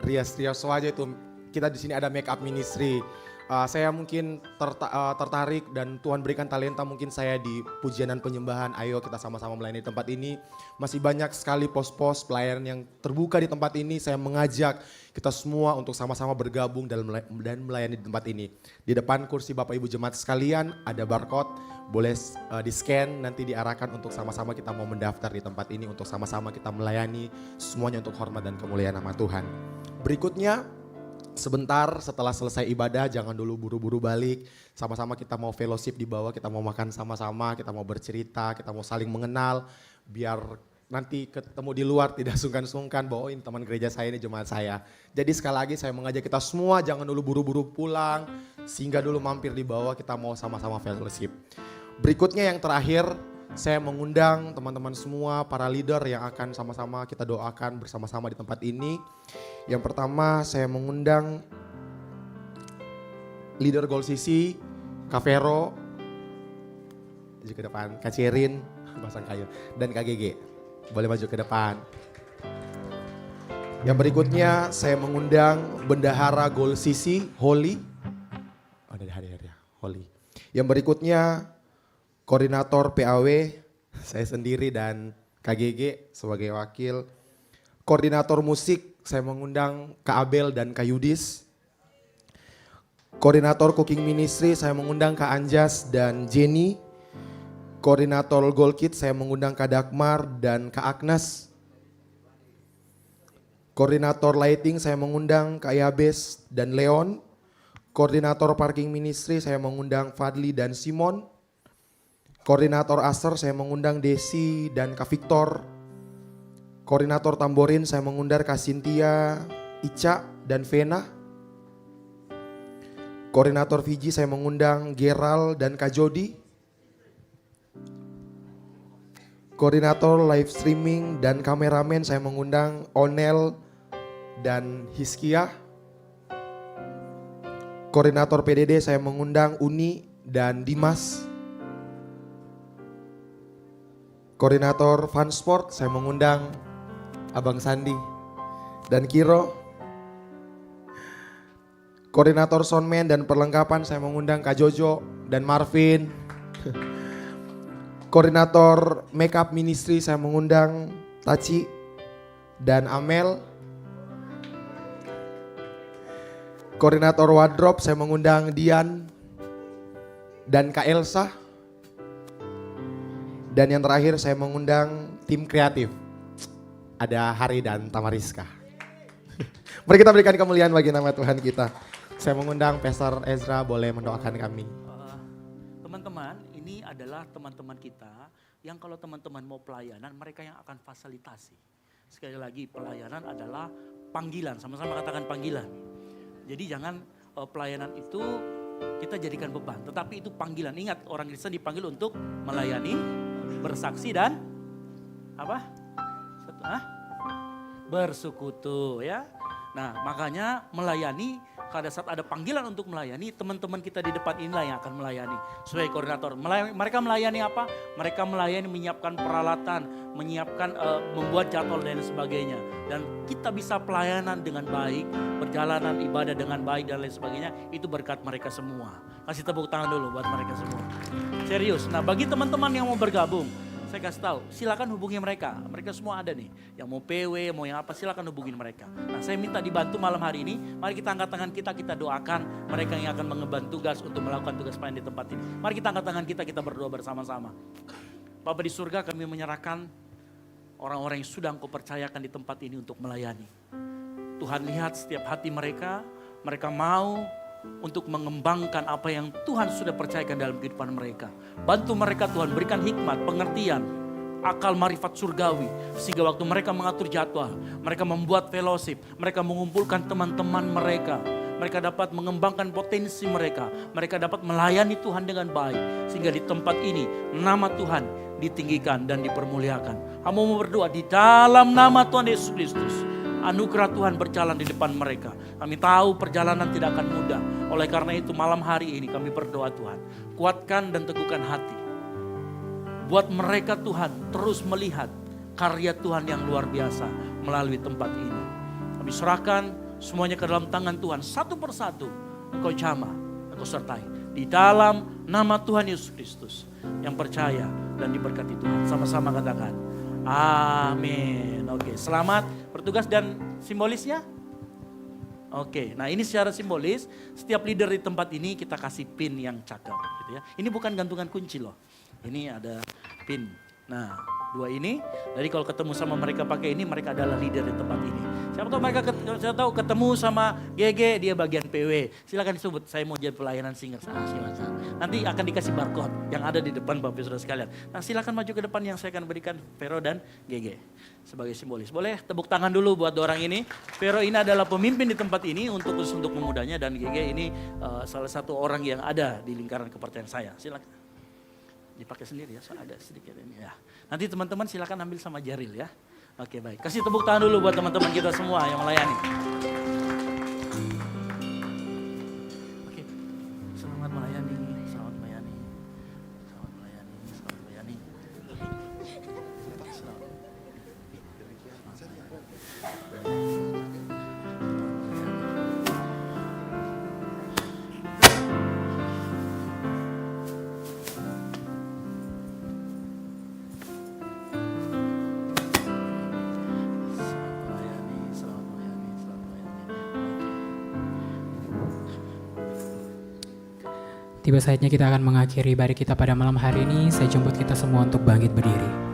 rias-rias wajah itu, kita di sini ada make up ministry. Saya mungkin tertarik dan Tuhan berikan talenta mungkin saya di pujian dan penyembahan. Ayo kita sama-sama melayani tempat ini. Masih banyak sekali pos-pos pelayanan yang terbuka di tempat ini. Saya mengajak kita semua untuk sama-sama bergabung dan melayani di tempat ini. Di depan kursi Bapak Ibu jemaat sekalian ada barcode. Boleh di-scan nanti diarahkan untuk sama-sama kita mau mendaftar di tempat ini. Untuk sama-sama kita melayani semuanya untuk hormat dan kemuliaan nama Tuhan. Berikutnya, sebentar setelah selesai ibadah jangan dulu buru-buru balik. Sama-sama kita mau fellowship di bawah, kita mau makan sama-sama, kita mau bercerita, kita mau saling mengenal. Biar nanti ketemu di luar tidak sungkan-sungkan bahwa ini teman gereja saya, ini jemaat saya. Jadi sekali lagi saya mengajak kita semua jangan dulu buru-buru pulang. Sehingga dulu mampir di bawah, kita mau sama-sama fellowship. Berikutnya yang terakhir, saya mengundang teman-teman semua, para leader yang akan sama-sama kita doakan bersama-sama di tempat ini. Yang pertama saya mengundang leader Gold CC, Kak Vero, maju ke depan, Kak Cerin, Pasang Kayu, dan Kak GG. Boleh maju ke depan. Yang berikutnya saya mengundang Bendahara Gold CC, Holly. Oh, dari hari ya, Holly. Yang berikutnya koordinator PAW, saya sendiri dan KGG sebagai wakil. Koordinator musik, saya mengundang Kak Abel dan Kak Yudis. Koordinator cooking ministry, saya mengundang Kak Anjas dan Jenny. Koordinator Gold Kids, saya mengundang Kak Dagmar dan Kak Agnes. Koordinator lighting, saya mengundang Kak Yabes dan Leon. Koordinator parking ministry, saya mengundang Fadli dan Simon. Koordinator Aser saya mengundang Desi dan Kak Victor. Koordinator tamborin saya mengundang Kak Cynthia, Ica dan Vena. Koordinator Fiji saya mengundang Gerald dan Kak Jody. Koordinator live streaming dan kameramen saya mengundang Onel dan Hiskia. Koordinator PDD saya mengundang Uni dan Dimas. Koordinator Fun Sport saya mengundang Abang Sandi dan Kiro. Koordinator Soundman dan perlengkapan saya mengundang Kak Jojo dan Marvin. Koordinator Makeup Ministry saya mengundang Taci dan Amel. Koordinator wardrobe saya mengundang Dian dan Kak Elsa. Dan yang terakhir saya mengundang tim kreatif. Ada Hari dan Tamariska. Mari kita berikan kemuliaan bagi nama Tuhan kita. Saya mengundang Pastor Ezra boleh mendoakan kami. Teman-teman, ini adalah teman-teman kita yang kalau teman-teman mau pelayanan, mereka yang akan fasilitasi. Sekali lagi, pelayanan adalah panggilan, sama-sama katakan panggilan. Jadi jangan pelayanan itu kita jadikan beban, tetapi itu panggilan. Ingat, orang Kristen dipanggil untuk melayani, bersaksi dan apa? Bersekutu ya. Nah, makanya melayani, pada saat ada panggilan untuk melayani, teman-teman kita di depan inilah yang akan melayani. Sebagai koordinator, mereka melayani apa? Mereka melayani menyiapkan peralatan, menyiapkan membuat jadwal dan sebagainya. Dan kita bisa pelayanan dengan baik, perjalanan ibadah dengan baik dan lain sebagainya, itu berkat mereka semua. Kasih tepuk tangan dulu buat mereka semua. Serius, nah bagi teman-teman yang mau bergabung, saya kasih tahu, silakan hubungi mereka. Mereka semua ada nih. Yang mau PW, mau yang apa, silakan hubungin mereka. Nah, saya minta dibantu malam hari ini. Mari kita angkat tangan kita doakan mereka yang akan mengemban tugas untuk melakukan tugas pelayanan di tempat ini. Mari kita angkat tangan kita berdoa bersama-sama. Bapa di surga, kami menyerahkan orang-orang yang sudah Engkau percayakan di tempat ini untuk melayani. Tuhan lihat setiap hati mereka mau untuk mengembangkan apa yang Tuhan sudah percayakan dalam kehidupan mereka. Bantu mereka Tuhan, berikan hikmat, pengertian, akal marifat surgawi. Sehingga waktu mereka mengatur jadwal, mereka membuat fellowship, mereka mengumpulkan teman-teman mereka. Mereka dapat mengembangkan potensi mereka. Mereka dapat melayani Tuhan dengan baik. Sehingga di tempat ini nama Tuhan ditinggikan dan dipermuliakan. Hamba mau berdoa di dalam nama Tuhan Yesus Kristus. Anugerah Tuhan berjalan di depan mereka. Kami tahu perjalanan tidak akan mudah. Oleh karena itu malam hari ini kami berdoa Tuhan. Kuatkan dan teguhkan hati. Buat mereka Tuhan terus melihat karya Tuhan yang luar biasa melalui tempat ini. Kami serahkan semuanya ke dalam tangan Tuhan. Satu persatu Engkau jamah, Engkau sertai. Di dalam nama Tuhan Yesus Kristus yang percaya dan diberkati Tuhan. Sama-sama katakan amin. Oke, selamat bertugas dan simbolisnya. Oke, nah ini secara simbolis setiap leader di tempat ini kita kasih pin yang cakep gitu ya. Ini bukan gantungan kunci loh. Ini ada pin. Nah, dua ini. Jadi kalau ketemu sama mereka pakai ini, mereka adalah leader di tempat ini. Siapa tahu mereka ketemu sama GG, dia bagian PW. Silakan disebut, saya mau jadi pelayanan singer. Silakan. Nanti akan dikasih barcode yang ada di depan Bapak Saudara sekalian. Nah, silakan maju ke depan yang saya akan berikan Vero dan GG sebagai simbolis. Boleh tepuk tangan dulu buat orang ini. Vero ini adalah pemimpin di tempat ini untuk pemudanya, dan GG ini salah satu orang yang ada di lingkaran kepercayaan saya. Silakan. Dipakai sendiri ya, so ada sedikit ini ya. Nanti teman-teman silakan ambil sama Jaril ya. Oke baik, kasih tepuk tangan dulu buat teman-teman kita semua yang melayani. Oke, selamat melayani, selamat melayani, selamat melayani, selamat melayani. Tiba saatnya kita akan mengakhiri ibadah kita pada malam hari ini. Saya jemput kita semua untuk bangkit berdiri.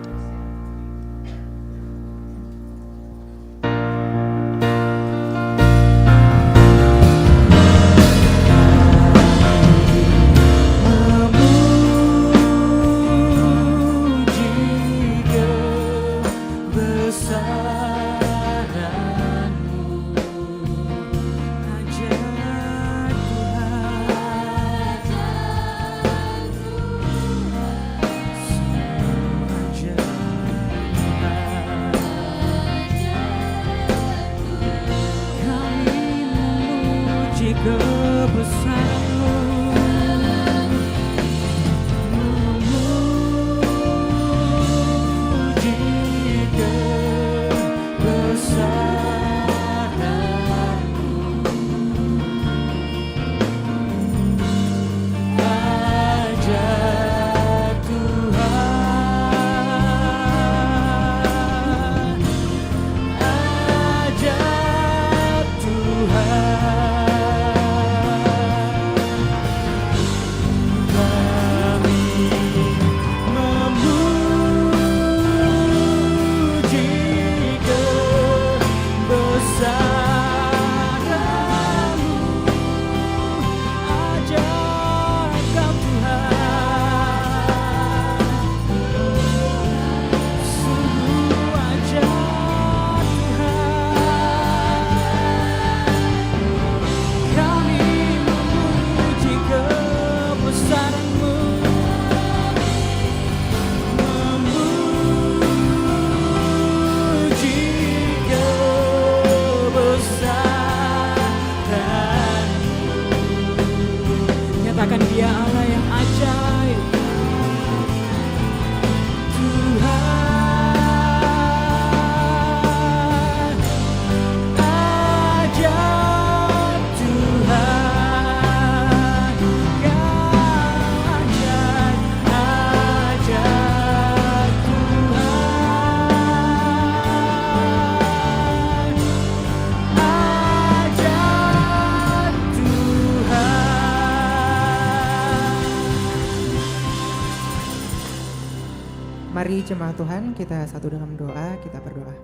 Mari jemaat Tuhan, kita satu dalam doa, kita berdoa.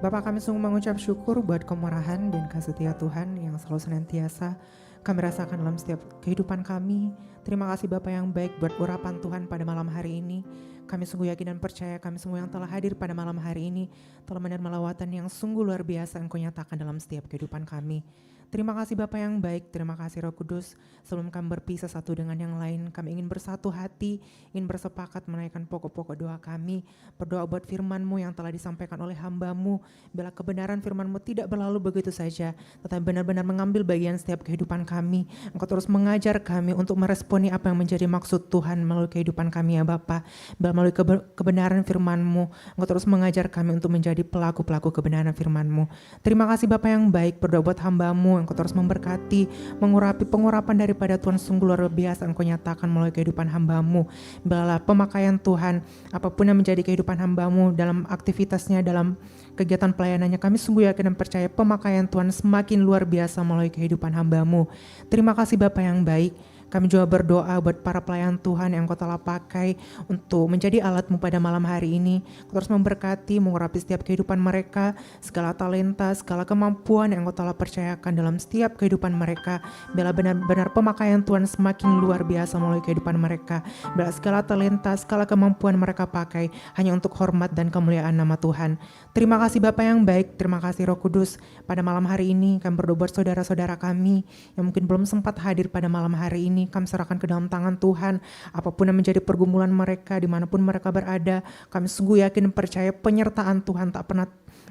Bapa, kami sungguh mengucap syukur buat kemurahan dan kasih setia Tuhan yang selalu senantiasa kami rasakan dalam setiap kehidupan kami. Terima kasih Bapa yang baik buat urapan Tuhan pada malam hari ini. Kami sungguh yakin dan percaya kami semua yang telah hadir pada malam hari ini telah menerima lawatan yang sungguh luar biasa Engkau nyatakan dalam setiap kehidupan kami. Terima kasih Bapa yang baik, terima kasih Roh Kudus. Sebelum kami berpisah satu dengan yang lain, kami ingin bersatu hati, ingin bersepakat menaikkan pokok-pokok doa kami. Berdoa buat firman-Mu yang telah disampaikan oleh hamba-Mu. Bila kebenaran firman-Mu tidak berlalu begitu saja, tetapi benar-benar mengambil bagian setiap kehidupan kami. Engkau terus mengajar kami untuk meresponi apa yang menjadi maksud Tuhan melalui kehidupan kami ya Bapa. Bila melalui kebenaran firman-Mu, Engkau terus mengajar kami untuk menjadi pelaku-pelaku kebenaran firman-Mu. Terima kasih Bapa yang baik, berdoa buat hamba-Mu. Engkau terus memberkati, mengurapi pengurapan daripada Tuhan sungguh luar biasa Engkau nyatakan melalui kehidupan hamba-Mu. Biarlah pemakaian Tuhan, apapun yang menjadi kehidupan hamba-Mu dalam aktivitasnya, dalam kegiatan pelayanannya, kami sungguh yakin dan percaya pemakaian Tuhan semakin luar biasa melalui kehidupan hamba-Mu. Terima kasih Bapa yang baik. Kami juga berdoa buat para pelayan Tuhan yang Engkau telah pakai untuk menjadi alat-Mu pada malam hari ini. Engkau terus memberkati, mengurapi setiap kehidupan mereka, segala talenta, segala kemampuan yang Engkau telah percayakan dalam setiap kehidupan mereka. Bila benar-benar pemakaian Tuhan semakin luar biasa melalui kehidupan mereka. Bila segala talenta, segala kemampuan mereka pakai hanya untuk hormat dan kemuliaan nama Tuhan. Terima kasih Bapa yang baik, terima kasih Roh Kudus. Pada malam hari ini kami berdoa buat saudara-saudara kami yang mungkin belum sempat hadir pada malam hari ini. Kami serahkan ke dalam tangan Tuhan, apapun yang menjadi pergumulan mereka, dimanapun mereka berada, kami sungguh yakin percaya penyertaan Tuhan tak pernah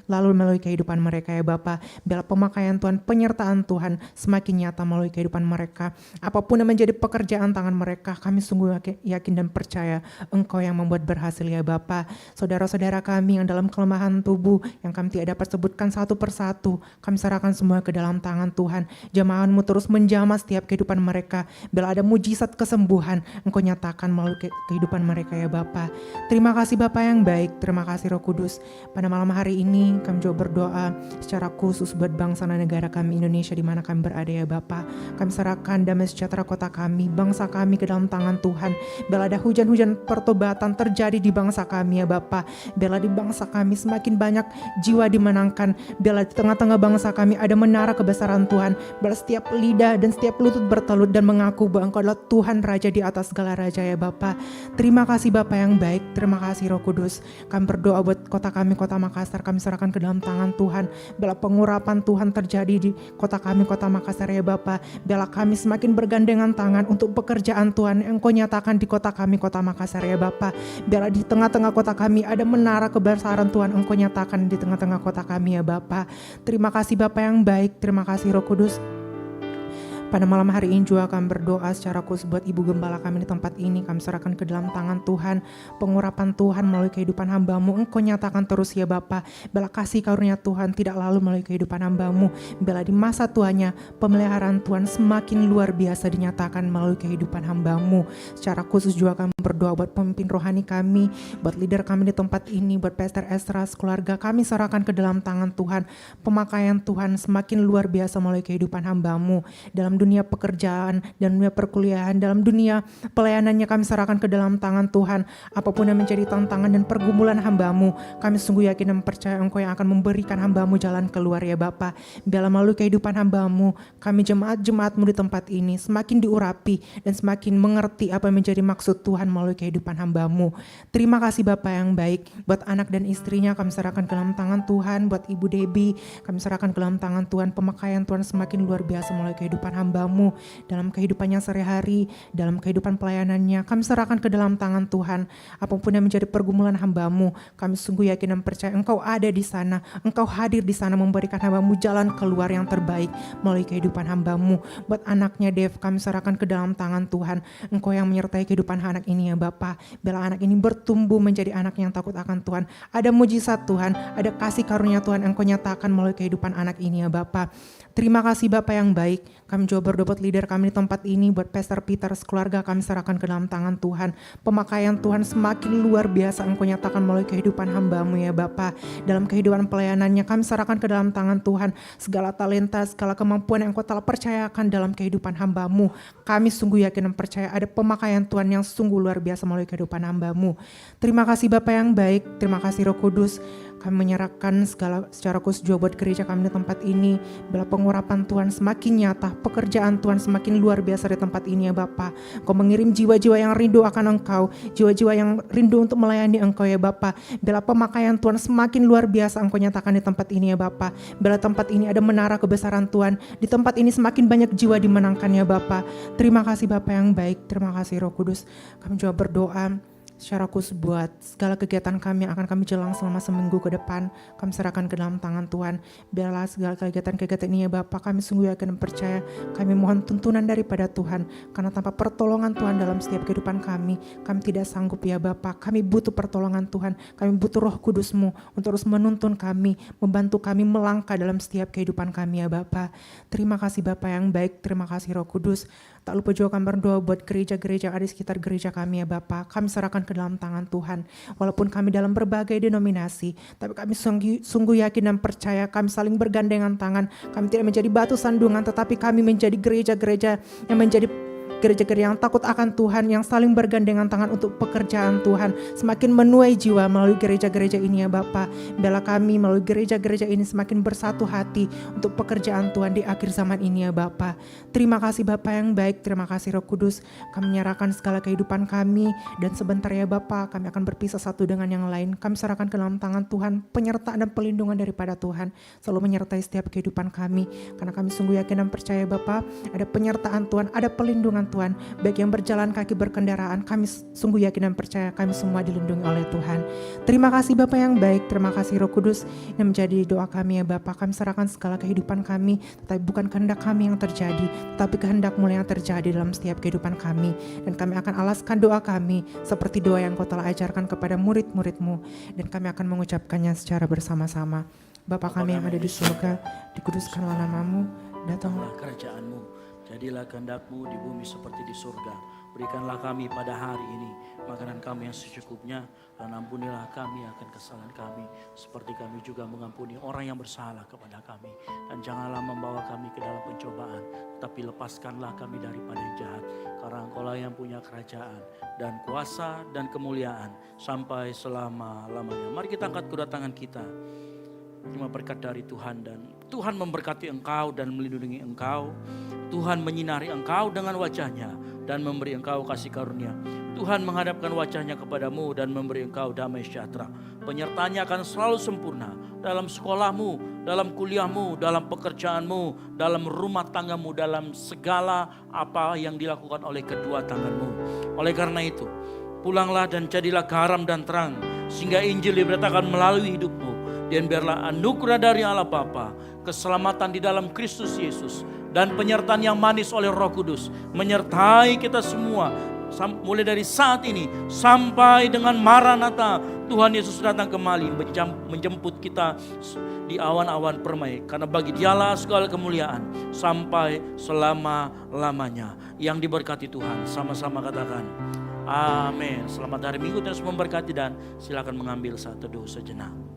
lalu melalui kehidupan mereka ya Bapa. Biarlah pemakaian Tuhan, penyertaan Tuhan semakin nyata melalui kehidupan mereka. Apapun yang menjadi pekerjaan tangan mereka, kami sungguh yakin dan percaya Engkau yang membuat berhasil ya Bapa. Saudara-saudara kami yang dalam kelemahan tubuh, yang kami tidak dapat sebutkan satu persatu, kami serahkan semua ke dalam tangan Tuhan. Jamahan-Mu terus menjamah setiap kehidupan mereka. Bila ada mujizat kesembuhan, Engkau nyatakan melalui kehidupan mereka ya Bapa. Terima kasih Bapa yang baik, terima kasih Roh Kudus. Pada malam hari ini kami juga berdoa secara khusus buat bangsa dan negara kami Indonesia di mana kami berada ya Bapa. Kami serahkan damai sejahtera kota kami, bangsa kami ke dalam tangan Tuhan. Bila ada hujan-hujan pertobatan terjadi di bangsa kami ya Bapa. Bila di bangsa kami semakin banyak jiwa dimenangkan. Bila di tengah-tengah bangsa kami ada menara kebesaran Tuhan. Bila setiap lidah dan setiap lutut bertelut dan mengaku bahwa Engkau adalah Tuhan Raja di atas segala raja ya Bapa. Terima kasih Bapa yang baik, terima kasih Roh Kudus. Kami berdoa buat kota kami, kota Makassar, kami serahkan ke dalam tangan Tuhan. Bila pengurapan Tuhan terjadi di kota kami, kota Makassar ya Bapa. Bila kami semakin bergandengan tangan untuk pekerjaan Tuhan yang Engkau nyatakan di kota kami, kota Makassar ya Bapa. Bila di tengah-tengah kota kami ada menara kebesaran Tuhan, Engkau nyatakan di tengah-tengah kota kami ya Bapa. Terima kasih Bapa yang baik, terima kasih Roh Kudus. Pada malam hari ini juga kami berdoa secara khusus buat Ibu Gembala kami di tempat ini. Kami serahkan ke dalam tangan Tuhan. Pengurapan Tuhan melalui kehidupan hamba-Mu Engkau nyatakan terus ya Bapa. Bila kasih karunia Tuhan tidak lalu melalui kehidupan hamba-Mu. Bila di masa tuanya pemeliharaan Tuhan semakin luar biasa dinyatakan melalui kehidupan hamba-Mu. Secara khusus juga kami berdoa buat pemimpin rohani kami, buat leader kami di tempat ini, buat Pastor Esra, keluarga kami serahkan ke dalam tangan Tuhan. Pemakaian Tuhan semakin luar biasa melalui kehidupan hamba-Mu. Dalam dunia pekerjaan, dan dunia perkuliahan, dalam dunia pelayanannya kami serahkan ke dalam tangan Tuhan. Apapun yang menjadi tantangan dan pergumulan hamba-Mu, kami sungguh yakin dan percaya Engkau yang akan memberikan hamba-Mu jalan keluar ya Bapa. Biarlah melalui kehidupan hamba-Mu, kami jemaat-jemaat-Mu di tempat ini semakin diurapi dan semakin mengerti apa yang menjadi maksud Tuhan melalui kehidupan hamba-Mu. Terima kasih Bapa yang baik. Buat anak dan istrinya kami serahkan ke dalam tangan Tuhan. Buat Ibu Debbie kami serahkan ke dalam tangan Tuhan. Pemakaian Tuhan semakin luar biasa melalui kehidupan hamba-Mu dalam kehidupannya sehari-hari, dalam kehidupan pelayanannya. Kami serahkan ke dalam tangan Tuhan. Apapun yang menjadi pergumulan hamba-Mu, kami sungguh yakin dan percaya Engkau ada di sana. Engkau hadir di sana memberikan hamba-Mu jalan keluar yang terbaik melalui kehidupan hamba-Mu. Buat anaknya Dev, kami serahkan ke dalam tangan Tuhan. Engkau yang menyertai kehidupan anak ini ya Bapa. Bila anak ini bertumbuh menjadi anak yang takut akan Tuhan, ada mujizat Tuhan, ada kasih karunia Tuhan Engkau nyatakan melalui kehidupan anak ini ya Bapa. Terima kasih Bapa yang baik. Kami juga juga berdoa buat leader kami di tempat ini, buat Pastor Peter, keluarga kami serahkan ke dalam tangan Tuhan. Pemakaian Tuhan semakin luar biasa Engkau nyatakan melalui kehidupan hamba-Mu ya Bapa. Dalam kehidupan pelayanannya kami serahkan ke dalam tangan Tuhan. Segala talenta, segala kemampuan yang Engkau telah percayakan dalam kehidupan hamba-Mu. Kami sungguh yakin dan percaya ada pemakaian Tuhan yang sungguh luar biasa melalui kehidupan hamba-Mu. Terima kasih Bapa yang baik, terima kasih Roh Kudus. Kami menyerahkan segala secara khusus juga buat gereja kami di tempat ini. Bila pengurapan Tuhan semakin nyata, pekerjaan Tuhan semakin luar biasa di tempat ini ya Bapa. Engkau mengirim jiwa-jiwa yang rindu akan Engkau, jiwa-jiwa yang rindu untuk melayani Engkau ya Bapa. Bila pemakaian Tuhan semakin luar biasa Engkau nyatakan di tempat ini ya Bapa. Bila tempat ini ada menara kebesaran Tuhan, di tempat ini semakin banyak jiwa dimenangkan ya Bapa. Terima kasih Bapa yang baik, terima kasih Roh Kudus. Kami juga berdoa secara khusus buat segala kegiatan kami yang akan kami jalan selama seminggu ke depan. Kami serahkan ke dalam tangan Tuhan. Biarlah segala kegiatan-kegiatan ini ya Bapak, kami sungguh yakin dan percaya. Kami mohon tuntunan daripada Tuhan. Karena tanpa pertolongan Tuhan dalam setiap kehidupan kami tidak sanggup ya Bapak. Kami butuh pertolongan Tuhan. Kami butuh Roh Kudus-Mu untuk terus menuntun kami, membantu kami melangkah dalam setiap kehidupan kami ya Bapak. Terima kasih Bapak yang baik, terima kasih Roh Kudus. Tak lupa juga kami berdoa buat gereja-gereja yang ada di sekitar gereja kami ya Bapak. Kami serahkan ke dalam tangan Tuhan. Walaupun kami dalam berbagai denominasi, tapi kami sungguh yakin dan percaya kami saling bergandengan tangan. Kami tidak menjadi batu sandungan, tetapi kami menjadi gereja-gereja yang menjadi gereja-gereja yang takut akan Tuhan, yang saling bergandengan tangan untuk pekerjaan Tuhan, semakin menuai jiwa melalui gereja-gereja ini ya Bapa. Bela kami melalui gereja-gereja ini semakin bersatu hati untuk pekerjaan Tuhan di akhir zaman ini ya Bapa. Terima kasih Bapa yang baik, terima kasih Roh Kudus. Kami menyerahkan segala kehidupan kami, dan sebentar ya Bapa, kami akan berpisah satu dengan yang lain. Kami serahkan ke dalam tangan Tuhan, penyertaan dan pelindungan daripada Tuhan selalu menyertai setiap kehidupan kami, karena kami sungguh yakin dan percaya Bapa, ada penyertaan Tuhan, ada pelindungan Tuhan, baik yang berjalan kaki berkendaraan, kami sungguh yakin dan percaya kami semua dilindungi oleh Tuhan. Terima kasih Bapa yang baik, terima kasih Roh Kudus yang menjadi doa kami ya Bapa. Kami serahkan segala kehidupan kami, tetapi bukan kehendak kami yang terjadi, tetapi kehendak-Mu yang terjadi dalam setiap kehidupan kami. Dan kami akan alaskan doa kami seperti doa yang Kau telah ajarkan kepada murid-murid-Mu, dan kami akan mengucapkannya secara bersama-sama. Bapa kami yang ada di surga, dikuduskanlah nama-Mu, datanglah kerajaan-Mu. Jadilah kehendak-Mu di bumi seperti di surga. Berikanlah kami pada hari ini makanan kami yang secukupnya, dan ampunilah kami akan kesalahan kami, seperti kami juga mengampuni orang yang bersalah kepada kami. Dan janganlah membawa kami ke dalam pencobaan, tapi lepaskanlah kami daripada yang jahat. Karena Engkau-lah yang punya kerajaan dan kuasa dan kemuliaan sampai selama-lamanya. Mari kita angkat kedua tangan kita. Terima berkat dari Tuhan, dan Tuhan memberkati engkau dan melindungi engkau. Tuhan menyinari engkau dengan wajah-Nya dan memberi engkau kasih karunia. Tuhan menghadapkan wajah-Nya kepadamu dan memberi engkau damai sejahtera. Penyertaannya akan selalu sempurna dalam sekolahmu, dalam kuliahmu, dalam pekerjaanmu, dalam rumah tanggamu, dalam segala apa yang dilakukan oleh kedua tanganmu. Oleh karena itu, pulanglah dan jadilah garam dan terang, sehingga Injil diberitakan melalui hidupmu. Dan biarlah anugerah dari Allah Bapa, keselamatan di dalam Kristus Yesus, dan penyertaan yang manis oleh Roh Kudus menyertai kita semua mulai dari saat ini sampai dengan Maranatha, Tuhan Yesus datang kembali menjemput kita di awan-awan permai. Karena bagi Dialah segala kemuliaan sampai selama-lamanya. Yang diberkati Tuhan, sama-sama katakan amin. Selamat hari Minggu, terus memberkati, dan silakan mengambil satu teduh sejenak.